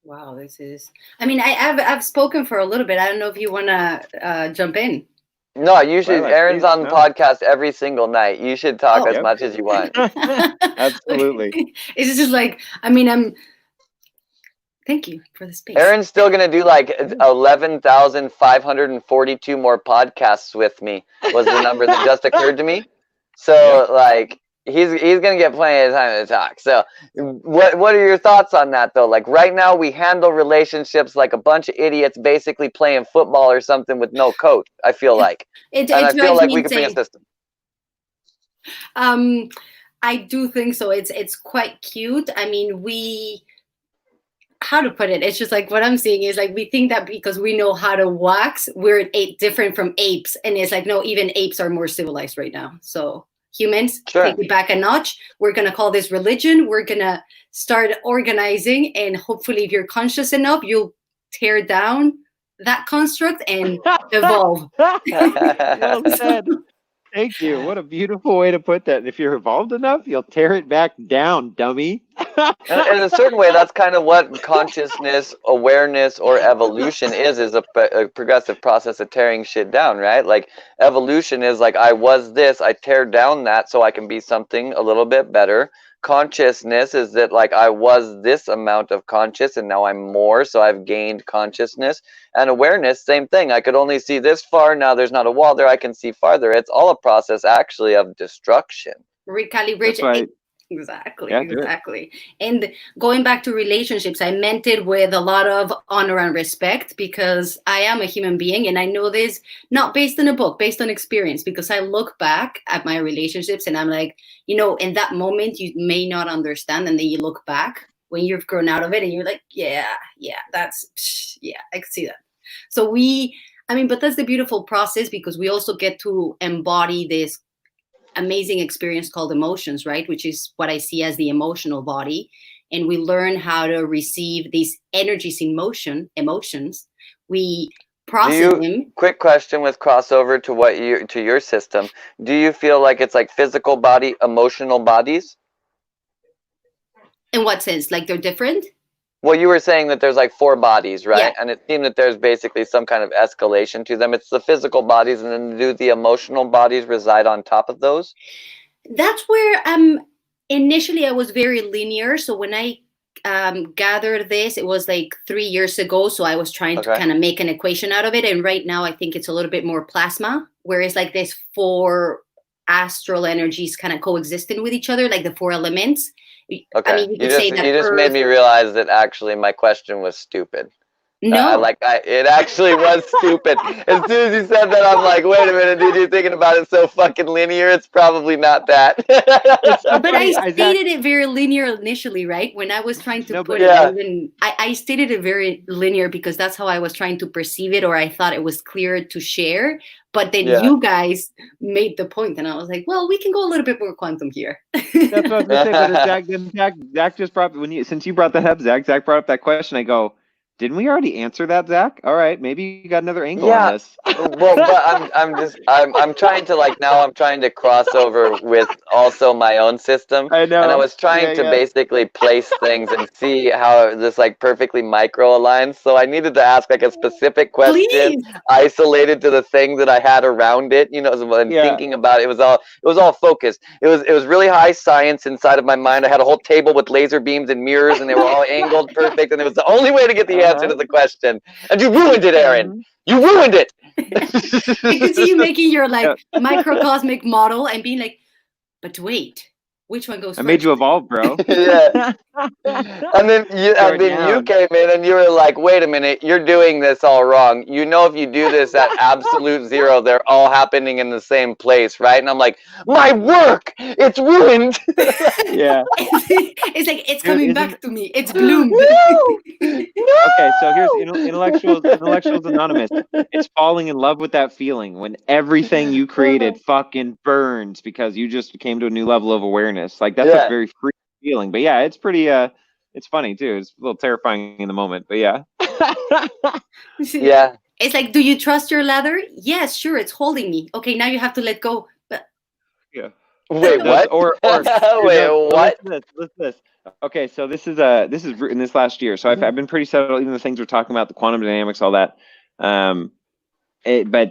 Wow, this is, I mean, I've spoken for a little bit. I don't know if you want to jump in. No, you should. Well, Aaron's on the podcast every single night. You should talk as much as you want. Absolutely. It's just like, I mean, thank you for the space. Aaron's still going to do like 11,542 more podcasts with me, was the number that just occurred to me. So, like, he's going to get plenty of time to talk. So what are your thoughts on that, though? Like, right now we handle relationships like a bunch of idiots basically playing football or something with no coach, I feel like. And I feel like we could bring a system. I do think so. It's quite cute. I mean, how to put it? It's just like, what I'm seeing is like, we think that because we know how to wax, we're different from apes. And it's like, no, even apes are more civilized right now. So humans, take it back a notch. We're going to call this religion. We're going to start organizing. And hopefully, if you're conscious enough, you'll tear down that construct and evolve. Well said. Thank you. What a beautiful way to put that. If you're evolved enough, you'll tear it back down, dummy. In a certain way, that's kind of what consciousness, awareness, or evolution is a progressive process of tearing shit down, right? Like, evolution is like, I was this, I tear down that so I can be something a little bit better. Consciousness is that, like, I was this amount of conscious and now I'm more, so I've gained consciousness. And awareness, same thing. I could only see this far. Now there's not a wall there. I can see farther. It's all a process, actually, of destruction. Recalibration. Right. Exactly. Yeah, exactly. And going back to relationships, I meant it with a lot of honor and respect, because I am a human being, and I know this not based on a book, based on experience, because I look back at my relationships and I'm like, you know, in that moment you may not understand, and then you look back when you've grown out of it and you're like, yeah, I can see that. So but that's the beautiful process, because we also get to embody this amazing experience called emotions, right? Which is what I see as the emotional body. And we learn how to receive these energies in motion, emotions. We process them. Quick question with crossover to your system. Do you feel like it's like physical body, emotional bodies? In what sense? Like they're different? Well, you were saying that there's like 4 bodies, right? Yeah. And it seemed that there's basically some kind of escalation to them. It's the physical bodies, and then do the emotional bodies reside on top of those? That's where initially I was very linear. So when I gathered this, it was like 3 years ago. So I was trying to kind of make an equation out of it. And right now I think it's a little bit more plasma, whereas like this 4 astral energies kind of coexisting with each other, like the 4 elements. Okay, I mean, you just made me realize that actually my question was stupid. No, it actually was stupid. As soon as you said that, I'm like, wait a minute, dude, you're thinking about it so fucking linear. It's probably not that. But I stated it very linear initially, right? When I was trying to put it, I stated it very linear because that's how I was trying to perceive it, or I thought it was clearer to share. But then you guys made the point, and I was like, well, we can go a little bit more quantum here. That's what I was going to say. But Zach just brought, since you brought that up, Zach brought up that question. I go, didn't we already answer that, Zach? All right, maybe you got another angle on this. Well, but I'm trying to I'm trying to cross over with also my own system. I know. And I was trying to basically place things and see how this like perfectly micro aligns. So I needed to ask like a specific question isolated to the thing that I had around it. You know, and thinking about it, it was all focused. It was really high science inside of my mind. I had a whole table with laser beams and mirrors, and they were all angled perfect, and it was the only way to get the answer to the question, and you ruined it, Aaron. You ruined it. I can see you making your like microcosmic model and being like, but wait, which one goes first? I made you evolve, bro. And then you came in and you were like, wait a minute, you're doing this all wrong. You know, if you do this at absolute 0, they're all happening in the same place, right? And I'm like, my work, it's ruined. It's like, it's coming back to me. It's bloomed. Okay, so here's Intellectuals Anonymous. It's falling in love with that feeling when everything you created fucking burns because you just came to a new level of awareness. Like that's a very free feeling. But yeah, it's pretty it's funny too. It's a little terrifying in the moment, but yeah. It's like, do you trust your leather? Yes, sure, it's holding me. Okay, now you have to let go. But wait, what? Wait, what? Listen this. Okay, so this is in this last year. So I've been pretty settled. Even the things we're talking about, the quantum dynamics, all that. But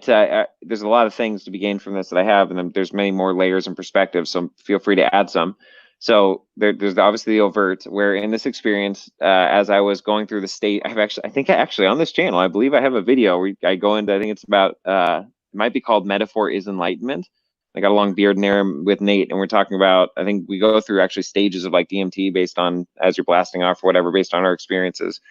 there's a lot of things to be gained from this that I have, and there's many more layers and perspectives. So feel free to add some. So there's obviously the overt, where in this experience, as I was going through the state, I think on this channel, I believe I have a video where I go into, I think it's about, it might be called Metaphor is Enlightenment. I got a long beard in there with Nate, and we're talking about, I think we go through actually stages of like DMT based on, as you're blasting off or whatever, based on our experiences.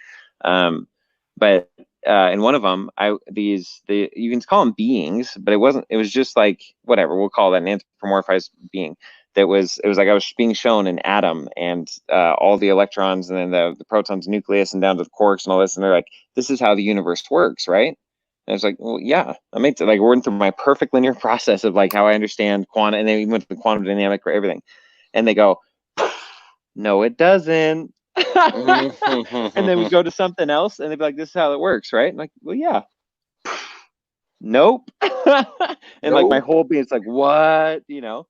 But in one of them, you can call them beings, but it was just like, whatever, we'll call that an anthropomorphized being. It was like I was being shown an atom and all the electrons and then the protons, nucleus, and down to the quarks and all this, and they're like, this is how the universe works, right? And I was like, well, yeah, I made like we're through my perfect linear process of like how I understand quantum, and then we went to the quantum dynamic for everything, and they go, no, it doesn't. And then we go to something else, and they'd be like, this is how it works, right? I'm like, well, yeah. Nope. And like my whole being, it's like, what, you know?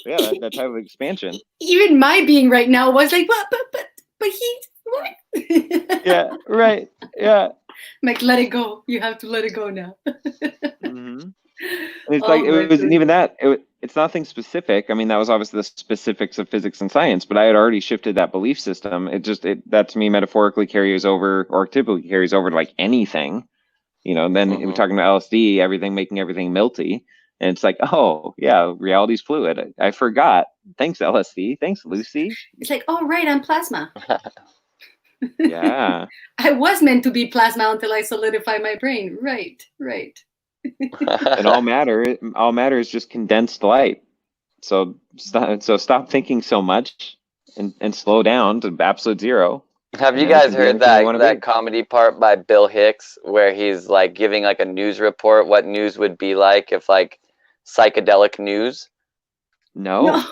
Yeah, that type of expansion. Even my being right now was like, what? But he, what? Yeah, right. Yeah. Like, let it go. You have to let it go now. And it's like it was, and even that, it's nothing specific. I mean, that was obviously the specifics of physics and science, but I had already shifted that belief system. That to me metaphorically carries over, or typically carries over to like anything, you know. And then we're talking about LSD, everything making everything melty. And it's like, oh, yeah, reality's fluid. I forgot. Thanks, LSD. Thanks, Lucy. It's like, oh, right, I'm plasma. Yeah. I was meant to be plasma until I solidify my brain. Right. And all matter is just condensed light. So stop thinking so much and slow down to absolute zero. Have you guys heard that comedy part by Bill Hicks where he's like giving like a news report, what news would be like if like psychedelic news? No.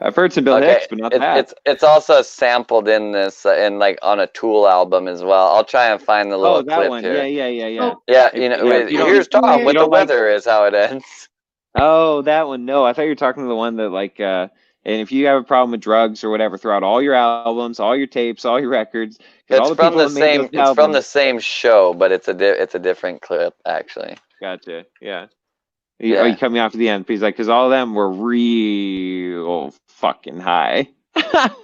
I've heard some Bill Hicks, but not that. It's also sampled in this in like on a Tool album as well. I'll try and find the little that clip one. here. Yeah. Yeah, here's Tom with the weather is how it ends. Oh, that one. No, I thought you were talking to the one that like and if you have a problem with drugs or whatever, throughout all your albums, all your tapes, all your records, it's from the same show, but it's a different clip actually. Gotcha. Yeah. Oh, you cut me off at the end. He's like, because all of them were real fucking high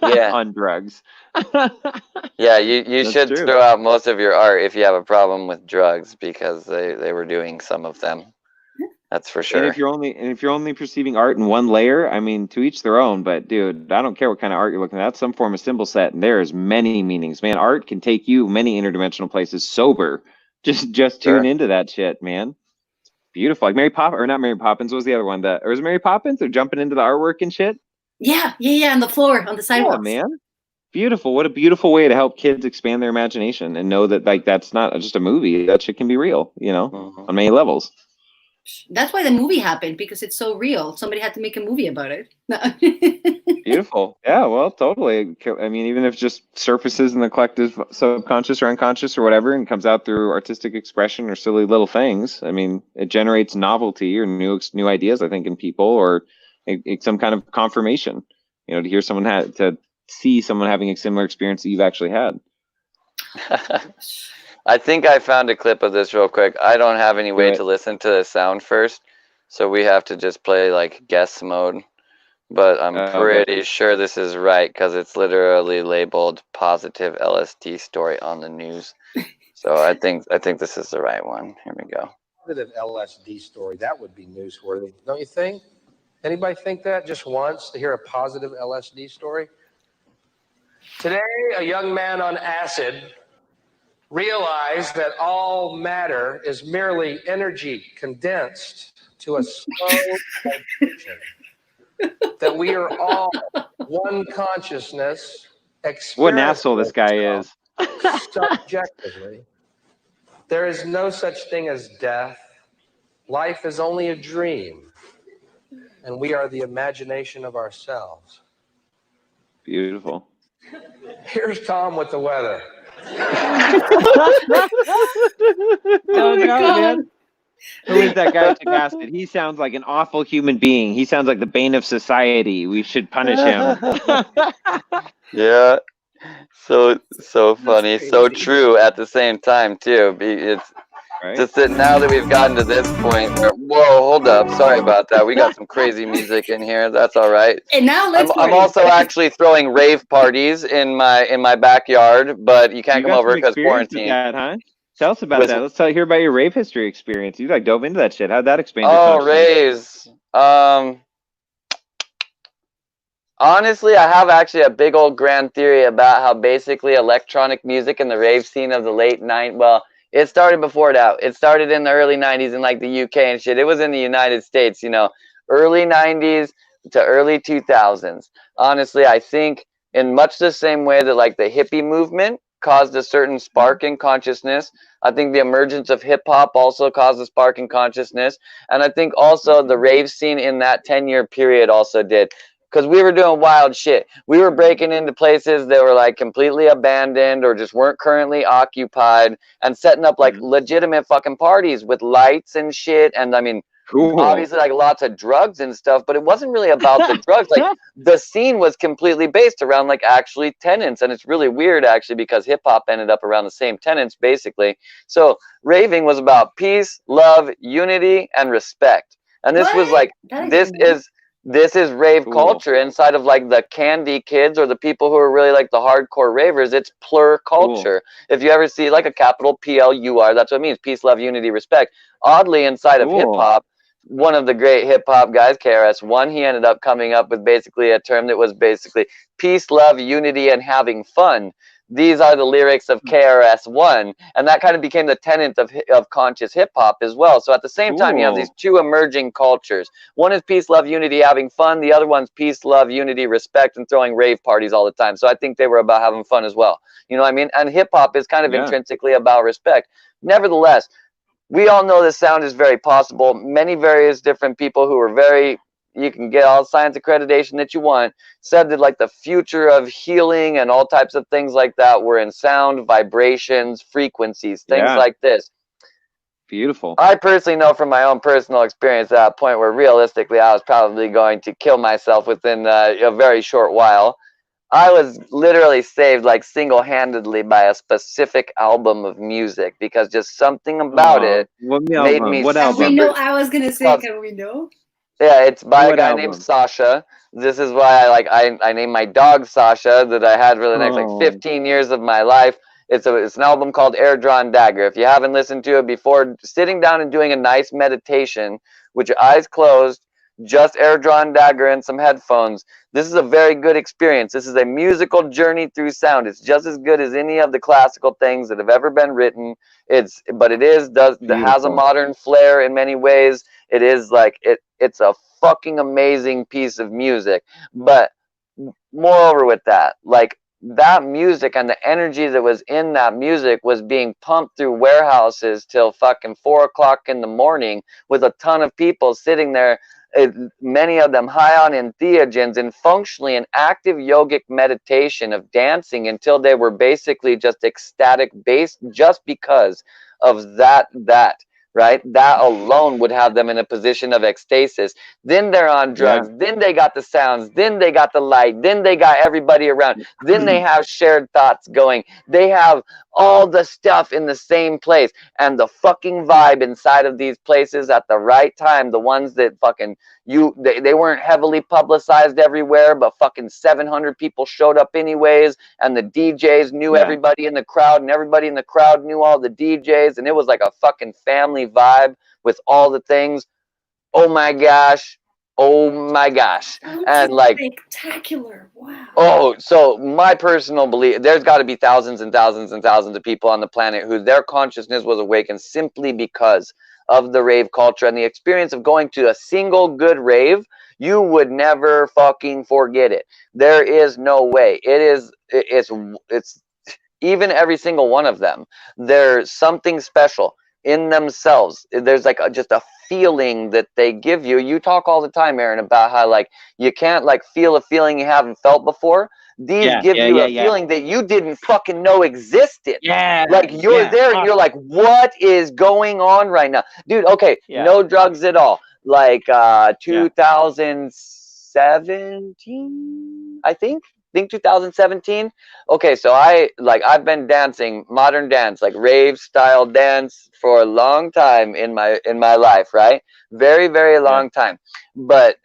on drugs. Yeah, you should throw out most of your art if you have a problem with drugs, because they were doing some of them. That's for sure. And if you're only perceiving art in one layer, I mean, to each their own. But dude, I don't care what kind of art you're looking at. Some form of symbol set, and there's many meanings. Man, art can take you many interdimensional places sober. Just tune into that shit, man. Beautiful, like Mary Poppins, or not Mary Poppins. What was the other one? Or was it Mary Poppins? They're jumping into the artwork and shit. Yeah, on the floor, on the sidewalk. Yeah, man. Beautiful. What a beautiful way to help kids expand their imagination and know that like that's not just a movie. That shit can be real, on many levels. That's why the movie happened, because it's so real. Somebody had to make a movie about it. Beautiful. Yeah, well, totally. I mean, even if it just surfaces in the collective subconscious or unconscious or whatever and comes out through artistic expression or silly little things, I mean, it generates novelty or new ideas, I think, in people, or some kind of confirmation, to hear someone to see someone having a similar experience that you've actually had. I think I found a clip of this real quick. I don't have any way to listen to the sound first, so we have to just play like guess mode. But I'm pretty sure this is right, because it's literally labeled "positive LSD story on the news." So I think this is the right one. Here we go. Positive LSD story. That would be newsworthy, don't you think? Anybody think that just once, to hear a positive LSD story? Today, a young man on acid realized that all matter is merely energy condensed to a slow vibration. That we are all one consciousness. What an asshole this guy is. Subjectively. There is no such thing as death. Life is only a dream. And we are the imagination of ourselves. Beautiful. Here's Tom with the weather. Oh, man. Who is that guy who took acid? He sounds like an awful human being. He sounds like the bane of society. We should punish him. Yeah. So funny. So true at the same time, too. It's just that now that we've gotten to this point. Whoa, hold up. Sorry about that. We got some crazy music in here. That's all right. And now I'm also actually throwing rave parties in my backyard, but you can't come over because quarantine. That, huh? Tell us about that. Let's hear about your rave history experience. You dove into that shit. How'd that expand your consciousness? Raves. Honestly, I have actually a big old grand theory about how basically electronic music in the rave scene of the late 90s, well, it started before that. It started in the early 90s in like the UK and shit. It was in the United States, early 90s to early 2000s. Honestly, I think in much the same way that like the hippie movement caused a certain spark in consciousness, I think the emergence of hip hop also caused a spark in consciousness. And I think also the rave scene in that 10-year period also did. Because we were doing wild shit. We were breaking into places that were like completely abandoned or just weren't currently occupied, and setting up like legitimate fucking parties with lights and shit. And I mean, obviously like lots of drugs and stuff, but it wasn't really about the drugs. Like the scene was completely based around like actually tenets. And it's really weird actually, because hip hop ended up around the same tenets basically. So raving was about peace, love, unity, and respect. And this was like, this is rave culture inside of like the candy kids or the people who are really like the hardcore ravers. It's plur culture. If you ever see like a capital PLUR, that's what it means. Peace, love, unity, respect. Oddly, inside of hip hop, one of the great hip hop guys, KRS-One, he ended up coming up with basically a term that was basically peace, love, unity, and having fun. These are the lyrics of KRS-One, and that kind of became the tenet of conscious hip-hop as well. So at the same time, you have these two emerging cultures. One is peace, love, unity, having fun. The other one's peace, love, unity, respect, and throwing rave parties all the time. So I think they were about having fun as well. You know what I mean? And hip-hop is kind of intrinsically about respect. Nevertheless, we all know this sound is very possible. Many various different people who are very you can get all science accreditation that you want, said that like the future of healing and all types of things like that were in sound, vibrations, frequencies, things like this. Beautiful. I personally know from my own personal experience at a point where realistically I was probably going to kill myself within a very short while. I was literally saved like single-handedly by a specific album of music because just something about it made me. What album? We know. I was gonna say, can we know? Yeah, it's by a guy named Sasha. This is why I named my dog Sasha that I had for the next like 15 years of my life. It's an album called Air Drawn Dagger. If you haven't listened to it before, sitting down and doing a nice meditation with your eyes closed, just Air Drawn Dagger and some headphones, this is a very good experience. This is a musical journey through sound. It's just as good as any of the classical things that have ever been written. It has a modern flair in many ways. It is like it's a fucking amazing piece of music. But moreover with that, like that music and the energy that was in that music was being pumped through warehouses till fucking 4 o'clock in the morning with a ton of people sitting there, many of them high on entheogens and functionally an active yogic meditation of dancing until they were basically just ecstatic based just because of that. Right? That alone would have them in a position of ecstasis. Then they're on drugs. Then they got the sounds. Then they got the light. Then they got everybody around. Then they have shared thoughts going. They have all the stuff in the same place. And the fucking vibe inside of these places at the right time, the ones that fucking they weren't heavily publicized everywhere, but fucking 700 people showed up anyways, and the DJs knew everybody in the crowd, and everybody in the crowd knew all the DJs, and it was like a fucking family vibe with all the things. Oh my gosh. And like spectacular. Wow. Oh, so my personal belief, there's got to be thousands and thousands and thousands of people on the planet who their consciousness was awakened simply because of the rave culture and the experience of going to a single good rave. You would never fucking forget it. There is no way. It's even every single one of them. There's something special in themselves. There's like just a feeling that they give you. You talk all the time, Aaron, about how like you can't like feel a feeling you haven't felt before. These give you a feeling that you didn't fucking know existed. Like you're there and you're like, what is going on right now? Dude, okay, no drugs at all. Like 2017, I think 2017. Okay, so I've been dancing modern dance, like rave style dance for a long time in my life, right? Very, very long time. But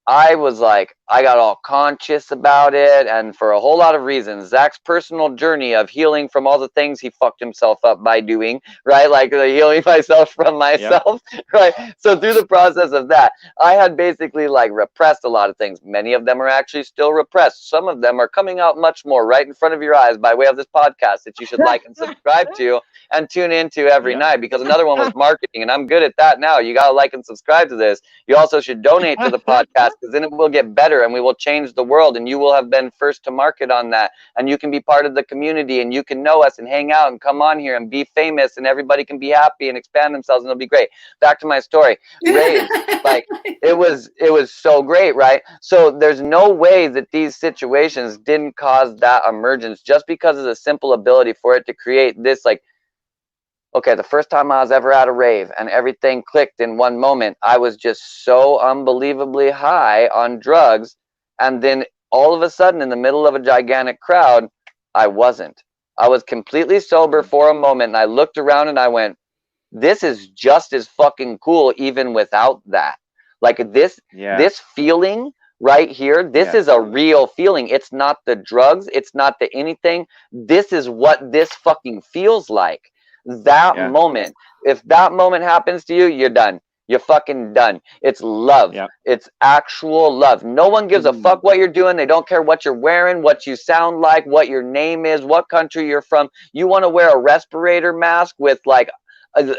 I was like, I got all conscious about it, and for a whole lot of reasons. Zach's personal journey of healing from all the things he fucked himself up by doing, right? Like healing myself from myself, right? So through the process of that, I had basically like repressed a lot of things. Many of them are actually still repressed. Some of them are coming out much more right in front of your eyes by way of this podcast that you should like and subscribe to and tune into every night, because another one was marketing, and I'm good at that now. You got to like and subscribe to this. You also should donate to the podcast, because then it will get better and we will change the world, and you will have been first to market on that, and you can be part of the community, and you can know us and hang out and come on here and be famous, and everybody can be happy and expand themselves, and it'll be great. Back to my story. Raves, like it was so great, right? So there's no way that these situations didn't cause that emergence, just because of the simple ability for it to create this, like, okay, the first time I was ever at a rave and everything clicked in one moment, I was just so unbelievably high on drugs. And then all of a sudden, in the middle of a gigantic crowd, I wasn't. I was completely sober for a moment, and I looked around and I went, this is just as fucking cool even without that. Like this feeling right here, this is a real feeling. It's not the drugs. It's not the anything. This is what this fucking feels like. That moment, if that moment happens to you, you're done. You're fucking done. It's love. It's actual love. No one gives a fuck what you're doing. They don't care what you're wearing, what you sound like, what your name is, what country you're from. You want to wear a respirator mask with like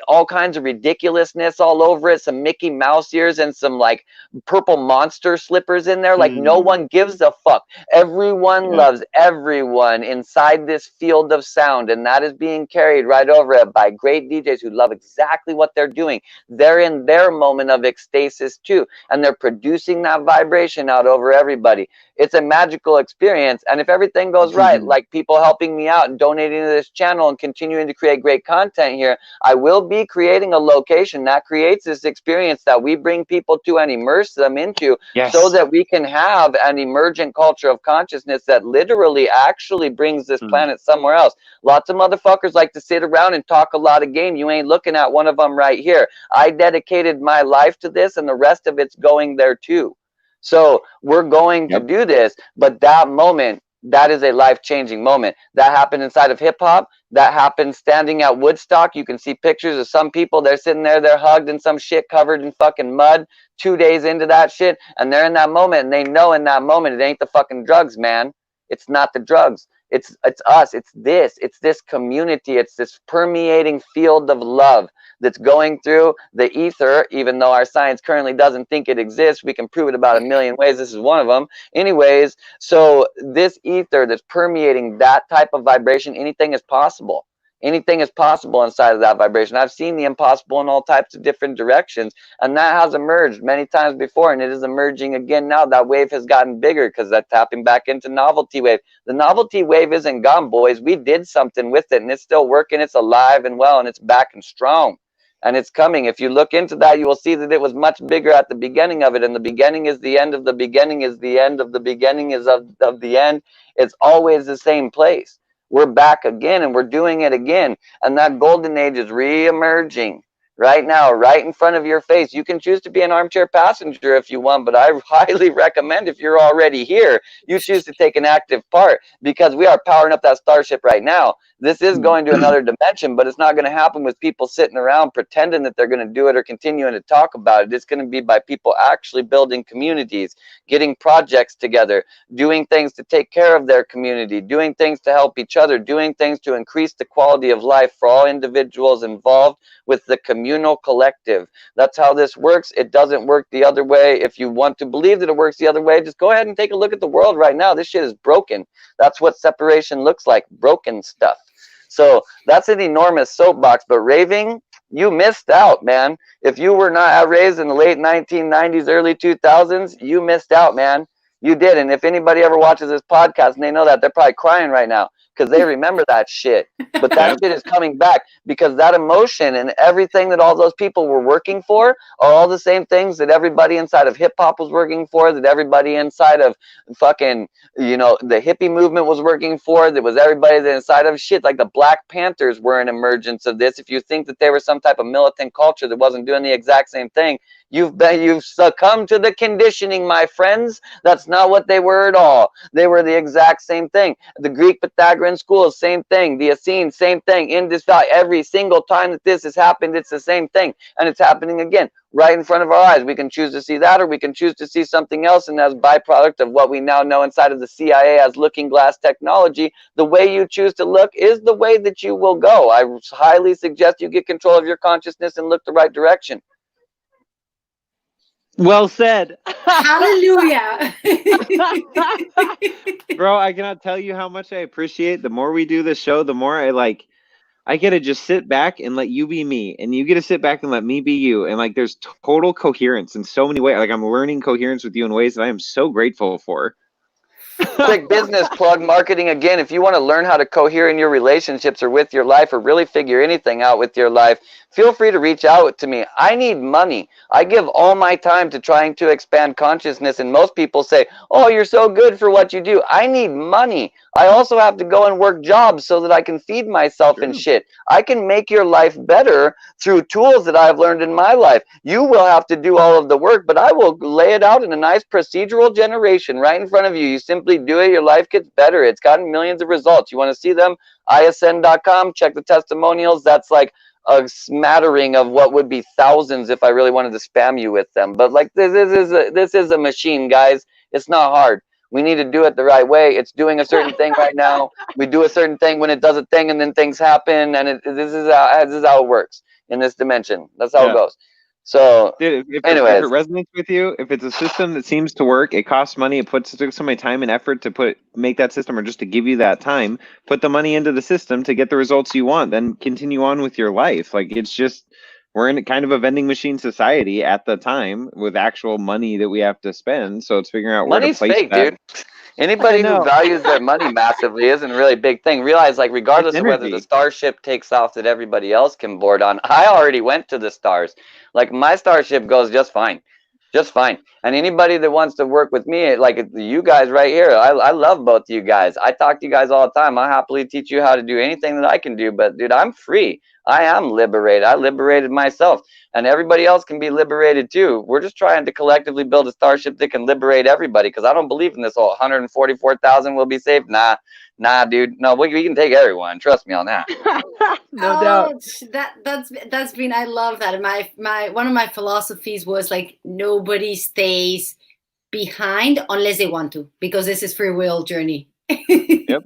all kinds of ridiculousness all over it, some Mickey Mouse ears and some like purple monster slippers in there. Like no one gives a fuck. Everyone loves everyone inside this field of sound, and that is being carried right over it by great DJs who love exactly what they're doing. They're in their moment of ecstasis too, and they're producing that vibration out over everybody. It's a magical experience, and if everything goes right, like people helping me out and donating to this channel and continuing to create great content here, I will be creating a location that creates this experience that we bring people to and immerse them into, so that we can have an emergent culture of consciousness that literally actually brings this planet somewhere else. Lots of motherfuckers like to sit around and talk a lot of game. You ain't looking at one of them right here. I dedicated my life to this, and the rest of it's going there too. So we're going to do this, but that moment, that is a life-changing moment. That happened inside of hip-hop. That happened standing at Woodstock. You can see pictures of some people. They're sitting there. They're hugged in some shit covered in fucking mud 2 days into that shit. And they're in that moment. And they know in that moment it ain't the fucking drugs, man. It's not the drugs. It's us. It's this community. It's this permeating field of love that's going through the ether, even though our science currently doesn't think it exists. We can prove it about a million ways. This is one of them. Anyways, so this ether that's permeating that type of vibration, anything is possible. Anything is possible inside of that vibration. I've seen the impossible in all types of different directions, and that has emerged many times before, and it is emerging again now. That wave has gotten bigger because that's tapping back into novelty wave. The novelty wave isn't gone, boys. We did something with it, and it's still working. It's alive and well, and it's back and strong. And it's coming. If you look into that, you will see that it was much bigger at the beginning of it. And the beginning is the end of the beginning is the end of the beginning is of the end. It's always the same place. We're back again, and we're doing it again. And that golden age is re-emerging right now, right in front of your face. You can choose to be an armchair passenger if you want, but I highly recommend, if you're already here, you choose to take an active part, because we are powering up that starship right now. This is going to another dimension, but it's not going to happen with people sitting around pretending that they're going to do it or continuing to talk about it. It's going to be by people actually building communities, getting projects together, doing things to take care of their community, doing things to help each other, doing things to increase the quality of life for all individuals involved with the communal collective. That's how this works. It doesn't work the other way. If you want to believe that it works the other way, just go ahead and take a look at the world right now. This shit is broken. That's what separation looks like, broken stuff. So that's an enormous soapbox, but raving, you missed out, man. If you were not raised in the late 1990s, early 2000s, you missed out, man. You did. And if anybody ever watches this podcast and they know that, they're probably crying right now because they remember that shit. But that shit is coming back, because that emotion and everything that all those people were working for are all the same things that everybody inside of hip hop was working for, that everybody inside of fucking, you know, the hippie movement was working for, that was everybody that inside of shit. Like the Black Panthers were an emergence of this. If you think that they were some type of militant culture that wasn't doing the exact same thing, you've succumbed to the conditioning, my friends. That's not what they were at all. They were the exact same thing. The Greek Pythagorean schools, same thing. The Essenes, same thing. Indus Valley, every single time that this has happened, it's the same thing, and it's happening again right in front of our eyes. We can choose to see that, or we can choose to see something else, and as byproduct of what we now know inside of the CIA as looking glass technology, the way you choose to look is the way that you will go. I highly suggest you get control of your consciousness and look the right direction. Well said. Hallelujah. Bro, I cannot tell you how much I appreciate. The more we do this show, the more I get to just sit back and let you be me, and you get to sit back and let me be you. And like, there's total coherence in so many ways. Like, I'm learning coherence with you in ways that I am so grateful for. Quick business plug, marketing again. If you want to learn how to cohere in your relationships or with your life, or really figure anything out with your life, feel free to reach out to me. I need money. I give all my time to trying to expand consciousness, and most people say, oh, you're so good for what you do. I need money. I also have to go and work jobs so that I can feed myself and shit. I can make your life better through tools that I've learned in my life. You will have to do all of the work, but I will lay it out in a nice procedural generation right in front of you. You simply do it, your life gets better. It's gotten millions of results. You want to see them? ISN.com, check the testimonials. That's like a smattering of what would be thousands if I really wanted to spam you with them. But like, this is a machine, guys. It's not hard. We need to do it the right way. It's doing a certain thing right now. We do a certain thing when it does a thing, and then things happen, and this is how it works. in this dimension. That's how it goes. So, dude, if anyways, it resonates with you, if it's a system that seems to work, it costs money, it took so many time and effort to make that system, or just to give you that time, put the money into the system to get the results you want, then continue on with your life. Like, it's just, we're in kind of a vending machine society at the time with actual money that we have to spend. So it's figuring out where to money's place fake, that. dude. Anybody who values their money massively isn't a really big thing. Realize, like, regardless of whether the starship takes off that everybody else can board on, I already went to the stars. Like, my starship goes just fine. Just fine. And anybody that wants to work with me, like you guys right here, I love both of you guys. I talk to you guys all the time. I'll happily teach you how to do anything that I can do. But, dude, I'm free. I am liberated. I liberated myself. And everybody else can be liberated too. We're just trying to collectively build a starship that can liberate everybody, because I don't believe in this whole 144,000 will be saved. Nah, dude. No, we can take everyone. Trust me on that. No doubt. That's been, I love that. My one of my philosophies was like, nobody stays behind unless they want to, because this is free will journey. Yep.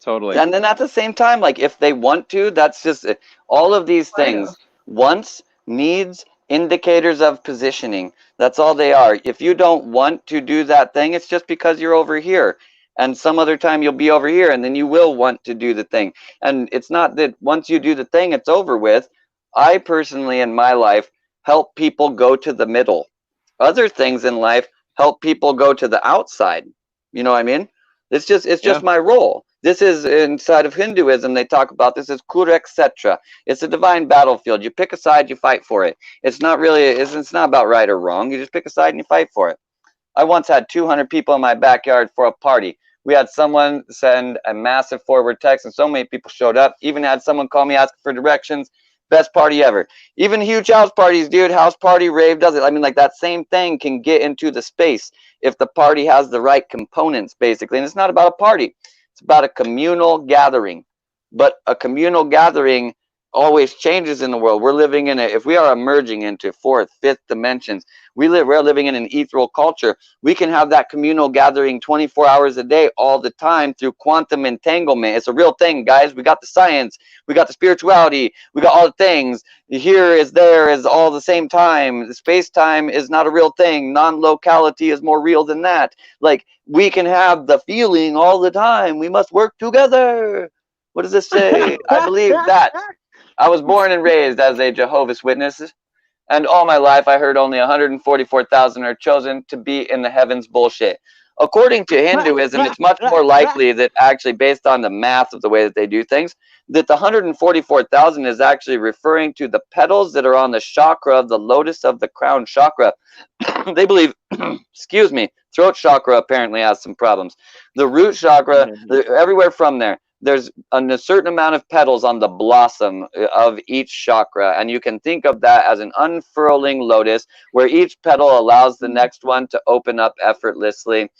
Totally. And then at the same time, like, if they want to, that's just all of these things. Wants, needs, indicators of positioning. That's all they are. If you don't want to do that thing, it's just because you're over here. And some other time you'll be over here, and then you will want to do the thing. And it's not that once you do the thing, it's over with. I personally, in my life, help people go to the middle. Other things in life help people go to the outside. You know what I mean? It's just my role. This is inside of Hinduism. They talk about this as Kurukshetra. It's a divine battlefield. You pick a side, you fight for it. It's not really, it's not about right or wrong. You just pick a side and you fight for it. I once had 200 people in my backyard for a party. We had someone send a massive forward text, and so many people showed up. Even had someone call me asking for directions. Best party ever. Even huge house parties, dude. House party, rave does it. I mean, like, that same thing can get into the space if the party has the right components, basically. And it's not about a party. It's about a communal gathering. But a communal gathering always changes in the world. We're living in if we are emerging into fourth, fifth dimensions, we're living in an ethereal culture. We can have that communal gathering 24 hours a day, all the time, through quantum entanglement. It's a real thing, guys. We got the science, we got the spirituality, we got all the things. Here is there is all the same time. The space-time is not a real thing. Non-locality is more real than that. Like, we can have the feeling all the time. We must work together. What does this say? I believe that. I was born and raised as a Jehovah's Witness, and all my life I heard only 144,000 are chosen to be in the heavens bullshit. According to Hinduism, it's much more likely that, actually, based on the math of the way that they do things, that the 144,000 is actually referring to the petals that are on the chakra of the lotus of the crown chakra. They believe, excuse me, throat chakra apparently has some problems. The root chakra, everywhere from there, there's a certain amount of petals on the blossom of each chakra, and you can think of that as an unfurling lotus where each petal allows the next one to open up effortlessly,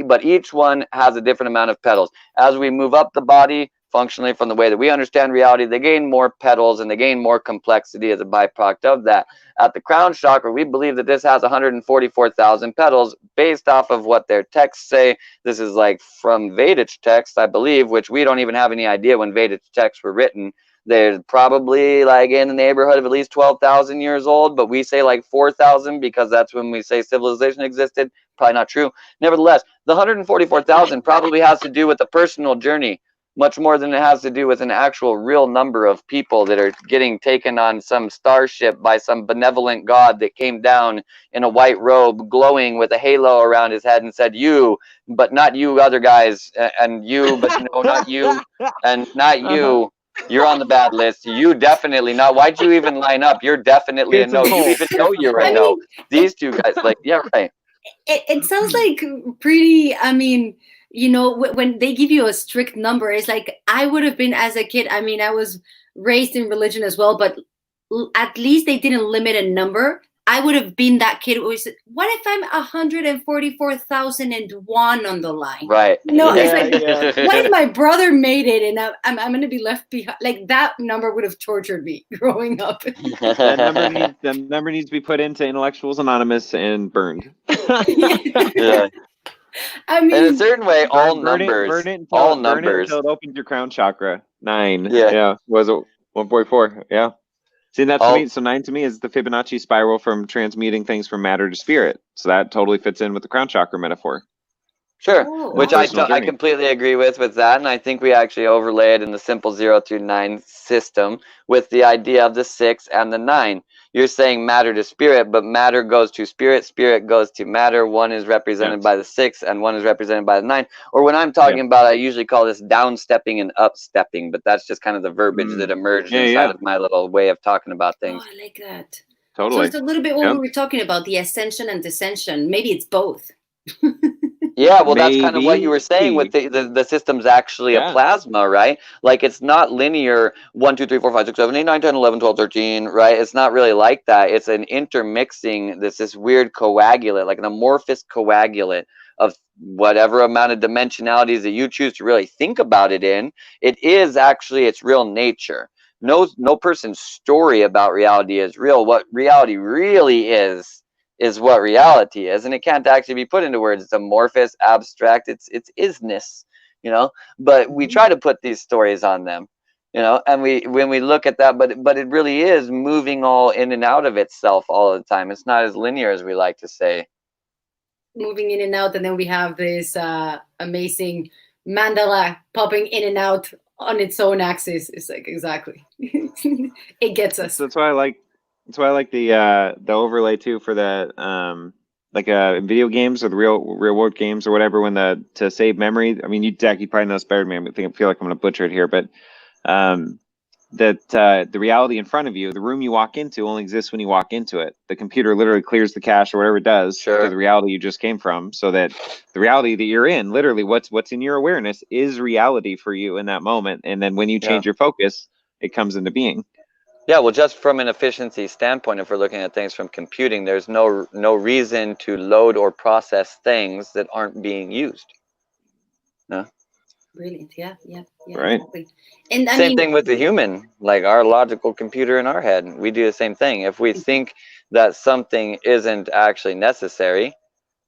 but each one has a different amount of petals. As we move up the body, functionally from the way that we understand reality, they gain more petals and they gain more complexity as a byproduct of that. At the crown chakra, we believe that this has 144,000 petals based off of what their texts say. This is like from Vedic texts, I believe, which we don't even have any idea when Vedic texts were written. They're probably like in the neighborhood of at least 12,000 years old, but we say like 4,000 because that's when we say civilization existed. Probably not true. Nevertheless, the 144,000 probably has to do with a personal journey, much more than it has to do with an actual real number of people that are getting taken on some starship by some benevolent god that came down in a white robe glowing with a halo around his head and said, you, but not you other guys, and you, but no, not you, and not you. You're on the bad list. You definitely not. Why'd you even line up? You're definitely a no. You even know you're a no. These two guys, like, yeah, right. It sounds like pretty, I mean, you know, when they give you a strict number, it's like I would have been as a kid. I mean, I was raised in religion as well, but at least they didn't limit a number. I would have been that kid who was, what if I'm 144,001 on the line? Right. No, it's like, what if my brother made it and I'm going to be left behind? Like, that number would have tortured me growing up. The number needs to be put into Intellectuals Anonymous and burned. Yeah. I mean, in a certain way, all burn numbers, it all burn numbers. It until it opens your crown chakra. 9. Yeah. Was it 1.4, yeah. See, that's to me. So 9 to me is the Fibonacci spiral from transmuting things from matter to spirit. So that totally fits in with the crown chakra metaphor. Sure, which I Personal journey. completely agree with that, and I think we actually overlay it in the simple 0 through 9 system with the idea of the 6 and the 9. You're saying matter to spirit, but matter goes to spirit, spirit goes to matter. One is represented by the 6, and one is represented by the 9. Or when I'm talking about, I usually call this downstepping and upstepping, but that's just kind of the verbiage that emerged inside of my little way of talking about things. Oh, I like that. Totally. So it's a little bit what we were talking about, the ascension and descension. Maybe it's both. Yeah, well, that's kind of what you were saying with the system's actually a plasma, right? Like, it's not linear 1, 2, 3, 4, 5, 6, 7, 8, 9, 10, 11, 12, 13, right? It's not really like that. It's an intermixing, this weird coagulate, like an amorphous coagulate of whatever amount of dimensionalities that you choose to really think about it in. It is actually its real nature. No person's story about reality is real. What reality really is what reality is, and it can't actually be put into words. It's amorphous, abstract, it's isness, you know, but we try to put these stories on them, you know, and when we look at that, but it really is moving all in and out of itself all the time. It's not as linear as we like to say. Moving in and out, and then we have this amazing mandala popping in and out on its own axis. It's like, exactly. It gets us. That's why I like the overlay too for the video games or the real world games or whatever, when to save memory. I mean, Jack, you probably know this better than me. I feel like I'm gonna butcher it here, but the reality in front of you, the room you walk into, only exists when you walk into it. The computer literally clears the cache or whatever it does to the reality you just came from, so that the reality that you're in, literally what's in your awareness, is reality for you in that moment. And then when you change your focus, it comes into being. Yeah, well, just from an efficiency standpoint, if we're looking at things from computing, there's no reason to load or process things that aren't being used. No. Brilliant. Yeah. Right. Exactly. And same thing with the human, like our logical computer in our head. We do the same thing. If we think that something isn't actually necessary,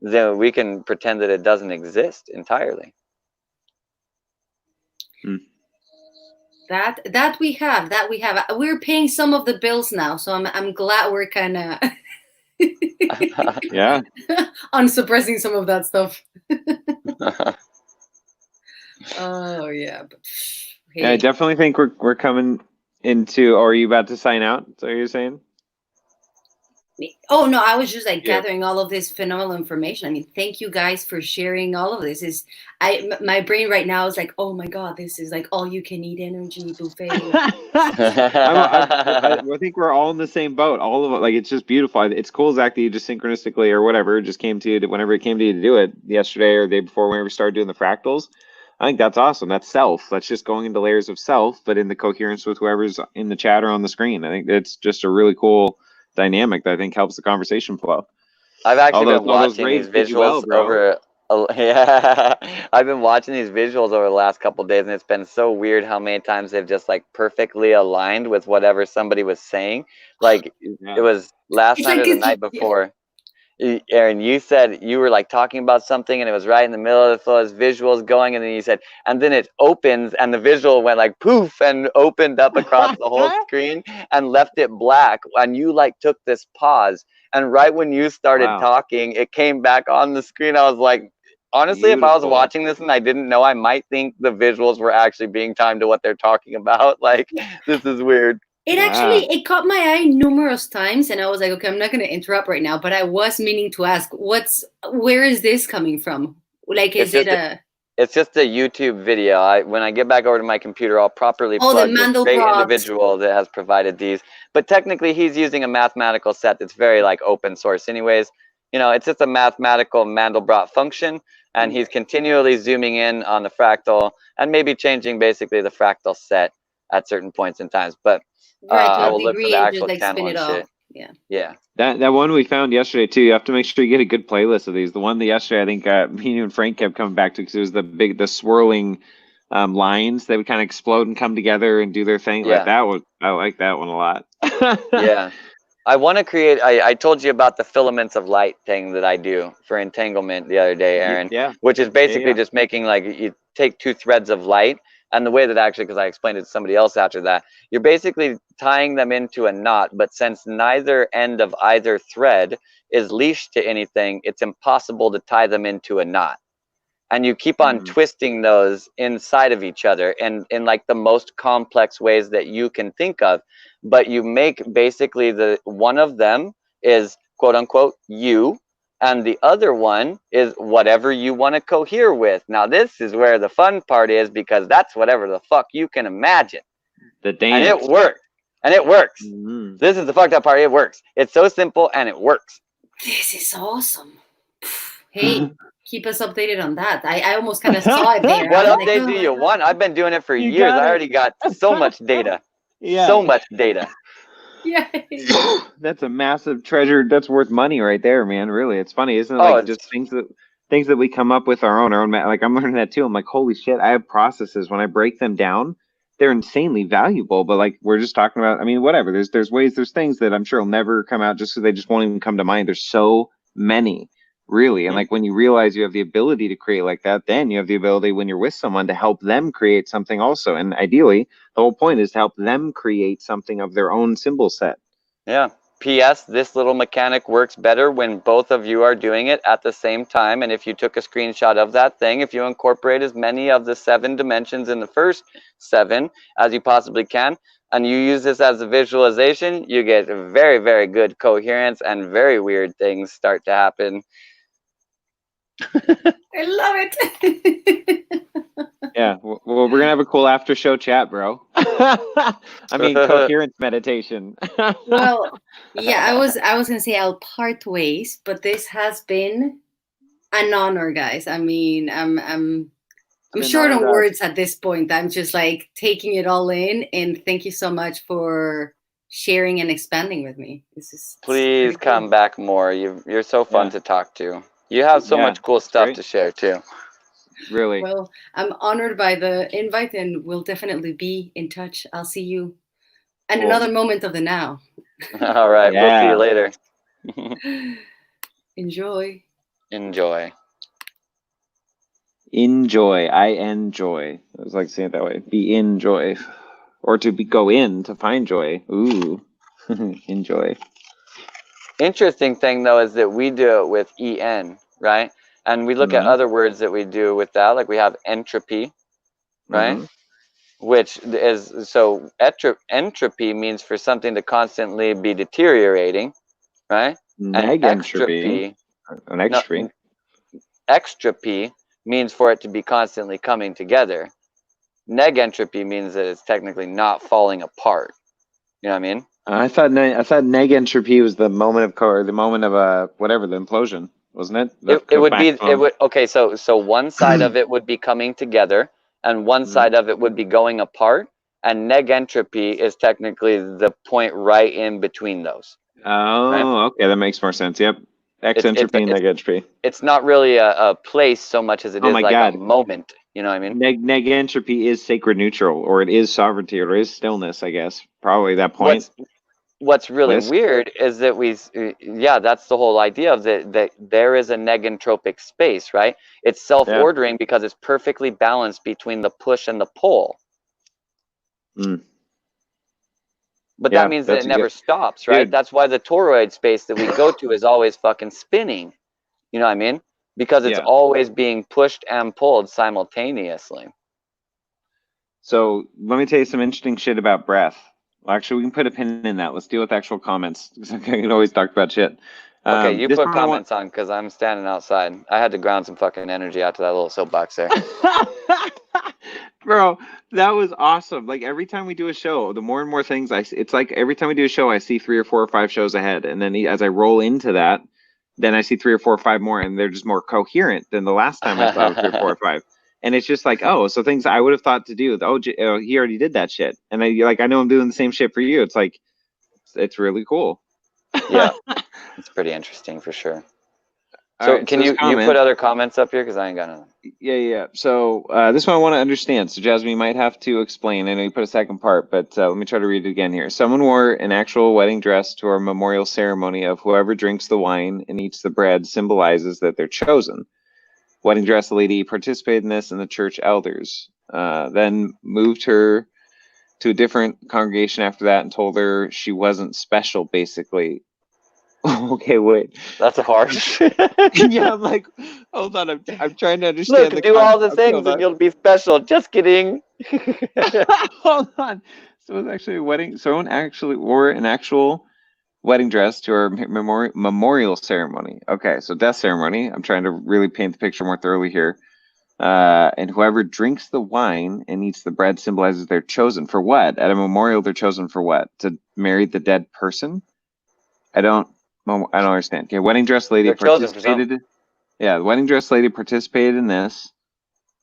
then we can pretend that it doesn't exist entirely. That we have. We're paying some of the bills now, so I'm glad we're kind of on suppressing some of that stuff. Oh yeah, but yeah, I definitely think we're coming into. Or are you about to sign out? Is that what you're saying? Oh no, I was just gathering all of this phenomenal information. I mean, thank you guys for sharing all of this. My brain right now is like, oh my god, this is like all you can eat energy buffet. I think we're all in the same boat. All of it, like, it's just beautiful. It's cool, Zach, that you just synchronistically or whatever just came to you whenever it came to you to do it yesterday or the day before, whenever we started doing the fractals. I think that's awesome. That's self. That's just going into layers of self, but in the coherence with whoever's in the chat or on the screen. I think it's just a really cool dynamic that I think helps the conversation flow. I've actually been watching these visuals over. Yeah, I've been watching these visuals over the last couple of days, and it's been so weird how many times they've just like perfectly aligned with whatever somebody was saying. Like it was last night or the night before. Aaron, you said you were like talking about something and it was right in the middle of the flow as visuals going, and then you said, and then it opens, and the visual went like poof and opened up across the whole screen and left it black, and you like took this pause, and right when you started talking, it came back on the screen. I was like, honestly, if I was watching this and I didn't know, I might think the visuals were actually being timed to what they're talking about. Like, this is weird. It actually, it caught my eye numerous times, and I was like, okay, I'm not going to interrupt right now, but I was meaning to ask, where is this coming from? Like, is it a... It's just a YouTube video. When I get back over to my computer, I'll properly plug this great individual that has provided these. But technically, he's using a mathematical set that's very, like, open source anyways. You know, it's just a mathematical Mandelbrot function, and he's continually zooming in on the fractal and maybe changing basically the fractal set at certain points in times. But I will look for the actual channel and shit. Yeah. That one we found yesterday too. You have to make sure you get a good playlist of these. The one that yesterday, I think me and Frank kept coming back to, because it was the swirling lines that would kind of explode and come together and do their thing. Yeah. Like that one, I like that one a lot. Yeah. I want to create. I told you about the filaments of light thing that I do for entanglement the other day, Aaron. Yeah. Which is basically just making, like, you take 2 threads of light And the way that actually, because I explained it to somebody else after that, you're basically tying them into a knot, but since neither end of either thread is leashed to anything, it's impossible to tie them into a knot. And you keep on twisting those inside of each other and in like the most complex ways that you can think of. But you make basically the one of them is quote unquote you, and the other one is whatever you want to cohere with. Now this is where the fun part is, because that's whatever the fuck you can imagine. The dance. And it works. And it works. This is the fucked up part. It works. It's so simple and it works. This is awesome. Hey, keep us updated on that. I almost kind of saw it there. What update do you want? I've been doing it for years. I already got so much data. Yeah. So much data. Yeah. That's a massive treasure. That's worth money right there, man. Really, it's funny, isn't it? Like just things that we come up with our own. Like I'm learning that too. I'm like, holy shit! I have processes. When I break them down, they're insanely valuable. But like we're just talking about. I mean, whatever. There's ways. There's things that I'm sure will never come out just because they just won't even come to mind. There's so many, really. And like when you realize you have the ability to create like that, then you have the ability when you're with someone to help them create something also. And ideally, the whole point is to help them create something of their own symbol set. Yeah. P.S. This little mechanic works better when both of you are doing it at the same time. And if you took a screenshot of that thing, if you incorporate as many of the 7 dimensions in the first 7 as you possibly can, and you use this as a visualization, you get very, very good coherence and very weird things start to happen. I love it. Yeah, well, we're gonna have a cool after show chat, bro. I mean, coherence meditation. Well, yeah, I was gonna say I'll part ways, but this has been an honor, guys. I mean, I'm short on words at this point. I'm just like taking it all in, and thank you so much for sharing and expanding with me. Please come back more. You're so fun to talk to. You have so much cool stuff to share too. Really. Well, I'm honored by the invite, and we'll definitely be in touch. I'll see you at another moment of the now. All right. We'll see you later. Enjoy. Enjoy. Enjoy. I enjoy. I was like saying it that way. Be in joy. Or to go in to find joy. Ooh. Enjoy. Interesting thing though is that we do it with en, right? And we look at other words that we do with that, like we have entropy, right? Which is, so entropy means for something to constantly be deteriorating, right? And extropy, extropy means for it to be constantly coming together. Negentropy means that it's technically not falling apart. You know what I mean? I thought negentropy was the moment of whatever, the implosion. Wasn't it? Okay, so one side of it would be coming together and one side of it would be going apart, and negentropy is technically the point right in between those. Oh, right? Okay, that makes more sense. Yep. Exentropy and negentropy. It's not really a place so much as it is like a moment. You know what I mean? Negentropy is sacred neutral, or it is sovereignty, or it is stillness, I guess. Probably that point. What's really weird is that that's the whole idea of that there is a negentropic space, right? It's self-ordering because it's perfectly balanced between the push and the pull. But that means that it never stops, right? That's why the toroid space that we go to is always fucking spinning. You know what I mean? Because it's always being pushed and pulled simultaneously. So let me tell you some interesting shit about breath. Well, actually, we can put a pin in that. Let's deal with actual comments. I can always talk about shit. Okay, you put comments on because I'm standing outside. I had to ground some fucking energy out to that little soapbox there. Bro, that was awesome. Like every time we do a show, the more and more things it's like every time we do a show, I see 3 or 4 or 5 shows ahead. And then as I roll into that, then I see 3 or 4 or 5 more, and they're just more coherent than the last time I saw 3 or 4 or 5. And it's just like, oh, so things I would have thought to do. Oh, he already did that shit. And I know I'm doing the same shit for you. It's like, it's really cool. Yeah, it's pretty interesting for sure. So right, can you put other comments up here? Because I ain't got none. Yeah. So this one I want to understand. So Jasmine, you might have to explain. I know you put a second part, but let me try to read it again here. Someone wore an actual wedding dress to our memorial ceremony of whoever drinks the wine and eats the bread symbolizes that they're chosen. wedding dress lady participated in this, and the church elders then moved her to a different congregation after that and told her she wasn't special, basically. Okay, wait. That's harsh. Yeah, I'm like, hold on, I'm trying to understand. Look, do all the things and you'll be special. Just kidding. Hold on. So it was actually a wedding. Someone actually wore an actual wedding dress to our memorial ceremony. Okay, so death ceremony. I'm trying to really paint the picture more thoroughly here. And whoever drinks the wine and eats the bread symbolizes they're chosen for what? At a memorial, they're chosen for what? To marry the dead person? I don't understand. Okay, wedding dress lady participated. Yeah, the wedding dress lady participated in this,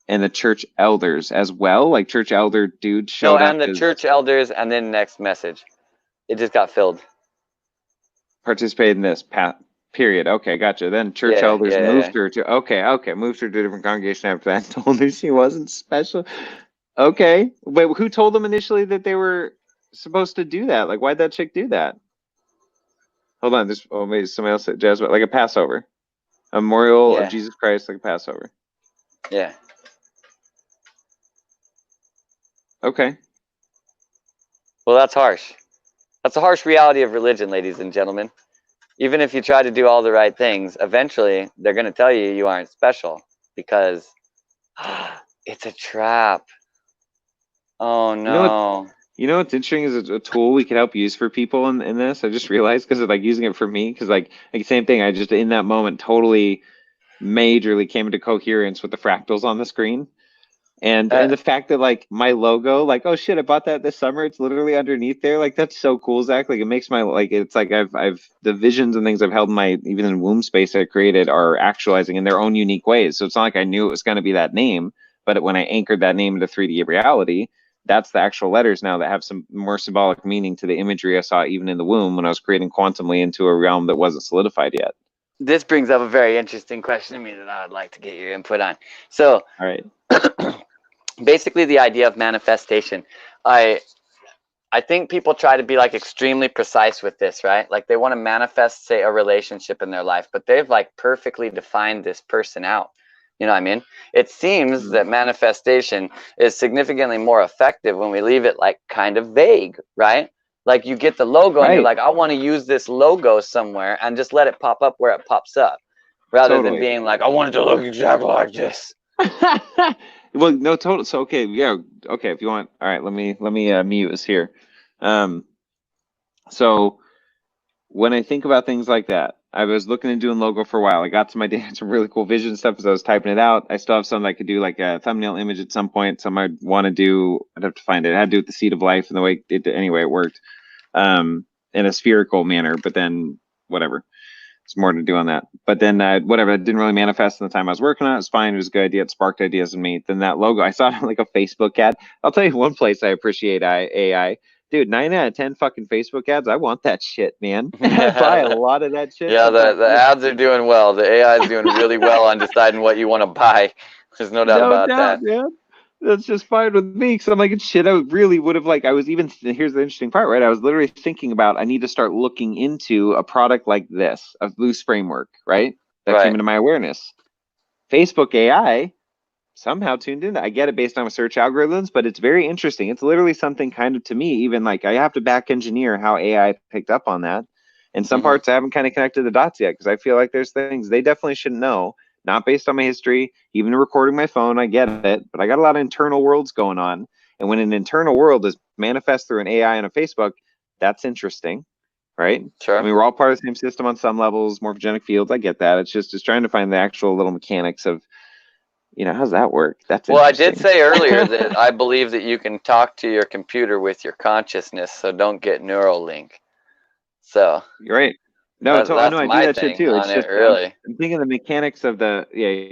and the church elders as well. Like church elder dude showed up. No, and the church elders, and then next message. It just got filled. Participated in this period. Okay, gotcha. Then church elders moved her to moved her to a different congregation after that and told her she wasn't special. Okay. Wait, who told them initially that they were supposed to do that? Like, why'd that chick do that? Hold on, maybe somebody else said Jasmine, like a Passover. A memorial of Jesus Christ, like a Passover. Yeah. Okay. Well, that's harsh. That's a harsh reality of religion, ladies and gentlemen. Even if you try to do all the right things, eventually they're going to tell you you aren't special because it's a trap. Oh, no. You know what's interesting is a tool we could help use for people in this. I just realized because of like using it for me, because like same thing. I just in that moment totally majorly came into coherence with the fractals on the screen. And the fact that like my logo, like, oh shit, I bought that this summer. It's literally underneath there. Like that's so cool, Zach. Like it makes my it's like I've the visions and things I've held in my even in womb space I created are actualizing in their own unique ways. So it's not like I knew it was going to be that name, but when I anchored that name into 3D reality, that's the actual letters now that have some more symbolic meaning to the imagery I saw even in the womb when I was creating quantumly into a realm that wasn't solidified yet. This brings up a very interesting question to me that I would like to get your input on. So, all right. Basically the idea of manifestation. I think people try to be like extremely precise with this, right? Like they want to manifest, say, a relationship in their life, but they've like perfectly defined this person out. You know what I mean? It seems that manifestation is significantly more effective when we leave it like kind of vague, right? Like you get the logo and you're like, I want to use this logo somewhere and just let it pop up where it pops up rather than being like, I want it to look exactly like this. Well, no, total. So, okay. Yeah. Okay. If you want. All right. Let me mute us here. So when I think about things like that, I was looking at doing logo for a while. I got some ideas, some really cool vision stuff as I was typing it out. I still have some I could do like a thumbnail image at some point. Some I'd want to do. I'd have to find it. I had to do with the seed of life and the way it worked, in a spherical manner. But then whatever, there's more to do on that. But then whatever, it didn't really manifest in the time I was working on it. It was fine. It was a good idea. It sparked ideas in me. Then that logo, I saw it on like a Facebook ad. I'll tell you one place I appreciate AI. Dude, 9 out of 10 fucking Facebook ads. I want that shit, man. I buy a lot of that shit. Yeah, the ads are doing well. The AI is doing really well on deciding what you want to buy. There's no doubt about that. Man. That's just fine with me. Because I'm like, shit, I really would have like, here's the interesting part, right? I was literally thinking about, I need to start looking into a product like this, a loose framework, right? That came into my awareness. Facebook AI somehow tuned in. I get it based on search algorithms, but it's very interesting. It's literally something kind of to me, even like I have to back engineer how AI picked up on that. And some parts I haven't kind of connected the dots yet because I feel like there's things they definitely shouldn't know, not based on my history, even recording my phone. I get it, but I got a lot of internal worlds going on. And when an internal world is manifest through an AI on a Facebook, that's interesting, right? Sure. I mean, we're all part of the same system on some levels, morphogenic fields. I get that. It's just trying to find the actual little mechanics of, how's that work? That's well, I did say earlier that I believe that you can talk to your computer with your consciousness, so don't get Neuralink. So you're right. No, I do that shit too. It's just really. I'm thinking the mechanics of the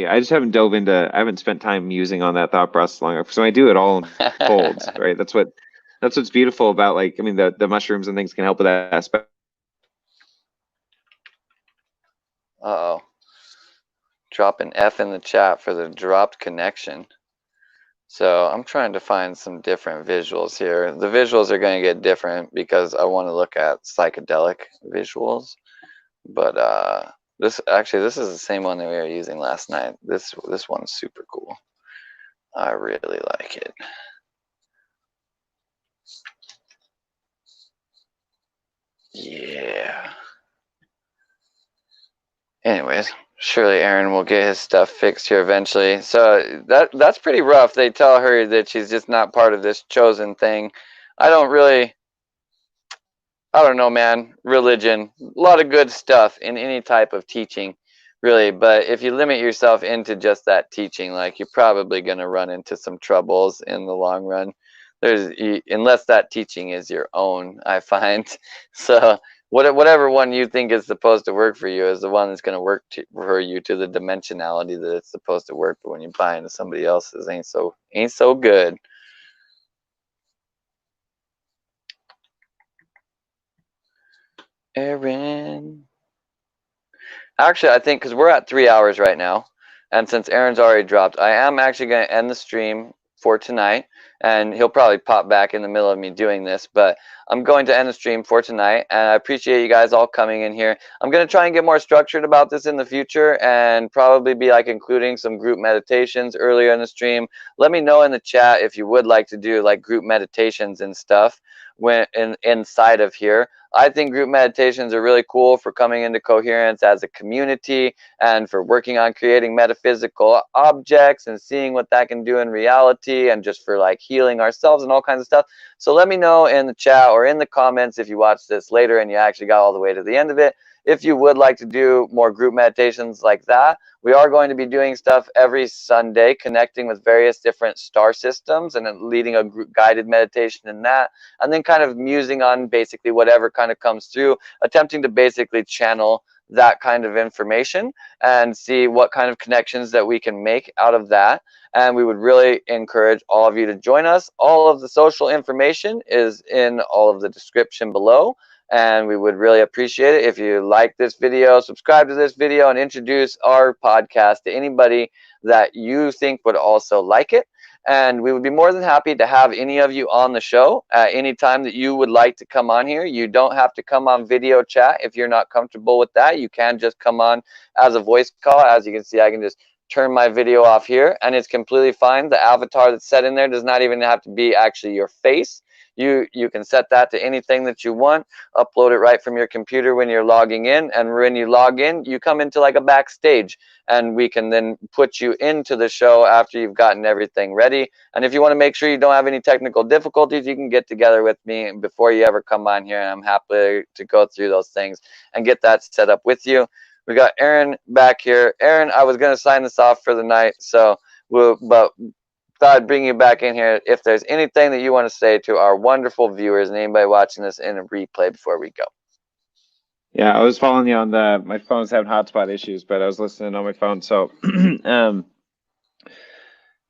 I just haven't dove into. I haven't spent time musing on that thought process long enough. So I do it all unfolds, right? That's what's beautiful about the mushrooms and things can help with that aspect. Uh-oh. Drop an F in the chat for the dropped connection. So I'm trying to find some different visuals here. The visuals are going to get different because I want to look at psychedelic visuals. But This is the same one that we were using last night. This one's super cool. I really like it. Yeah. Anyways, surely Aaron will get his stuff fixed here eventually. So that's pretty rough. They tell her that she's just not part of this chosen thing. I don't know, man. Religion, a lot of good stuff in any type of teaching, really. But if you limit yourself into just that teaching, like, you're probably going to run into some troubles in the long run. Unless that teaching is your own, I find. So whatever one you think is supposed to work for you is the one that's going to work for you to the dimensionality that it's supposed to work. But when you buy into somebody else's, ain't so good. Aaron. Actually, I think because we're at 3 hours right now, and since Aaron's already dropped, I am actually going to end the stream for tonight, and he'll probably pop back in the middle of me doing this, but I'm going to end the stream for tonight, and I appreciate you guys all coming in here. I'm going to try and get more structured about this in the future, and probably be like including some group meditations earlier in the stream. Let me know in the chat if you would like to do like group meditations and stuff inside of here. I think group meditations are really cool for coming into coherence as a community, and for working on creating metaphysical objects and seeing what that can do in reality, and just for like healing ourselves and all kinds of stuff. So let me know in the chat or in the comments if you watch this later and you actually got all the way to the end of it, if you would like to do more group meditations like that. We are going to be doing stuff every Sunday, connecting with various different star systems and then leading a group guided meditation in that, and then kind of musing on basically whatever kind of comes through, attempting to basically channel that kind of information and see what kind of connections that we can make out of that. And we would really encourage all of you to join us. All of the social information is in all of the description below. And we would really appreciate it if you like this video, subscribe to this video, and introduce our podcast to anybody that you think would also like it. And we would be more than happy to have any of you on the show at any time that you would like to come on here. You don't have to come on video chat if you're not comfortable with that. You can just come on as a voice call. As you can see, I can just turn my video off here, and it's completely fine. The avatar that's set in there does not even have to be actually your face. You can set that to anything that you want, upload it right from your computer when you're logging in, and when you log in, you come into like a backstage, and we can then put you into the show after you've gotten everything ready. And if you want to make sure you don't have any technical difficulties, you can get together with me before you ever come on here, and I'm happy to go through those things and get that set up with you. We got Aaron back here. Aaron, I was going to sign this off for the night, but thought I'd bring you back in here if there's anything that you want to say to our wonderful viewers and anybody watching this in a replay before we go. Yeah, I was following you on my phone's having hotspot issues, but I was listening on my phone. So,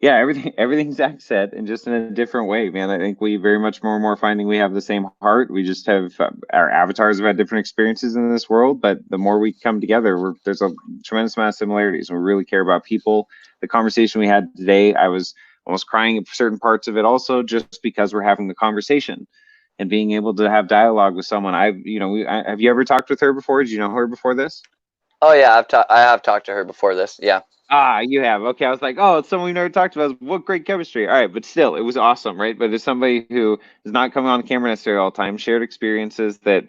yeah, everything Zach said, and just in a different way, man. I think we very much more and more finding we have the same heart. We just have our avatars have had different experiences in this world, but the more we come together, there's a tremendous amount of similarities. We really care about people. The conversation we had today, I was almost crying at certain parts of it, also just because we're having the conversation and being able to have dialogue with someone. Have you ever talked with her before? Did you know her before this? Oh yeah, I have talked to her before this. Yeah. Ah, you have. Okay, I was like, oh, it's someone we never talked about. What great chemistry. All right, but still, it was awesome, right? But there's somebody who is not coming on camera necessarily all the time, shared experiences that,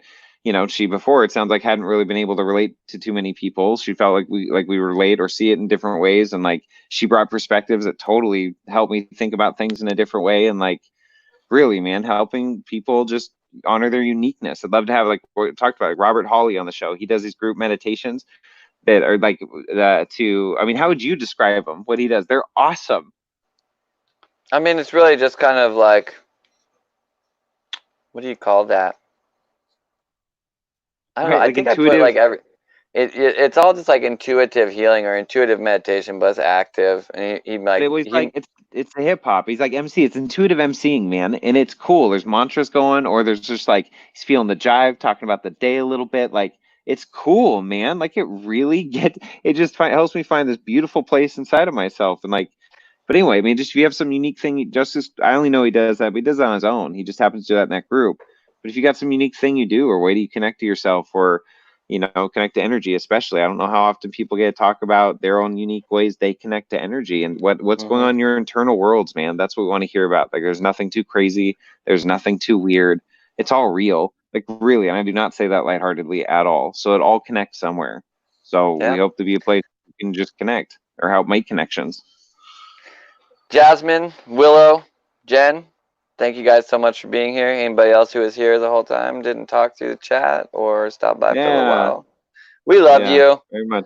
she before, it sounds like, hadn't really been able to relate to too many people. She felt like we relate or see it in different ways, and like she brought perspectives that totally helped me think about things in a different way, and like really, man, helping people just honor their uniqueness. I'd love to have, like what we talked about, like Robert Hawley on the show. He does these group meditations that are like how would you describe them? What he does? They're awesome. I mean, it's really just kind of like, what do you call that? I don't know. I think intuitive. I put like it's all just like intuitive healing or intuitive meditation, but it's active. And it's a hip hop. He's like MC. It's intuitive MCing, man, and it's cool. There's mantras going, or there's just like he's feeling the jive, talking about the day a little bit. Like it's cool, man. Like it really helps me find this beautiful place inside of myself. And like, but anyway, I mean, just if you have some unique thing, I only know he does that, but he does that on his own. He just happens to do that in that group. But if you got some unique thing you do, or way do you connect to yourself, or you know, connect to energy, especially. I don't know how often people get to talk about their own unique ways they connect to energy and what's going on in your internal worlds, man. That's what we want to hear about. Like, there's nothing too crazy. There's nothing too weird. It's all real. Like, really. And I do not say that lightheartedly at all. So it all connects somewhere. So we hope to be a place you can just connect or help make connections. Jasmine, Willow, Jen, thank you guys so much for being here. Anybody else who was here the whole time, didn't talk through the chat or stop by for a little while. We love you. Very much.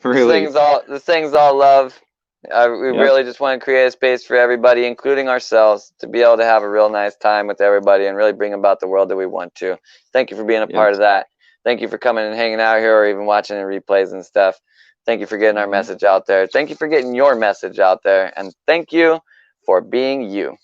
Really. This thing's all love. We really just want to create a space for everybody, including ourselves, to be able to have a real nice time with everybody and really bring about the world that we want to. Thank you for being a part of that. Thank you for coming and hanging out here or even watching the replays and stuff. Thank you for getting our message out there. Thank you for getting your message out there. And thank you for being you.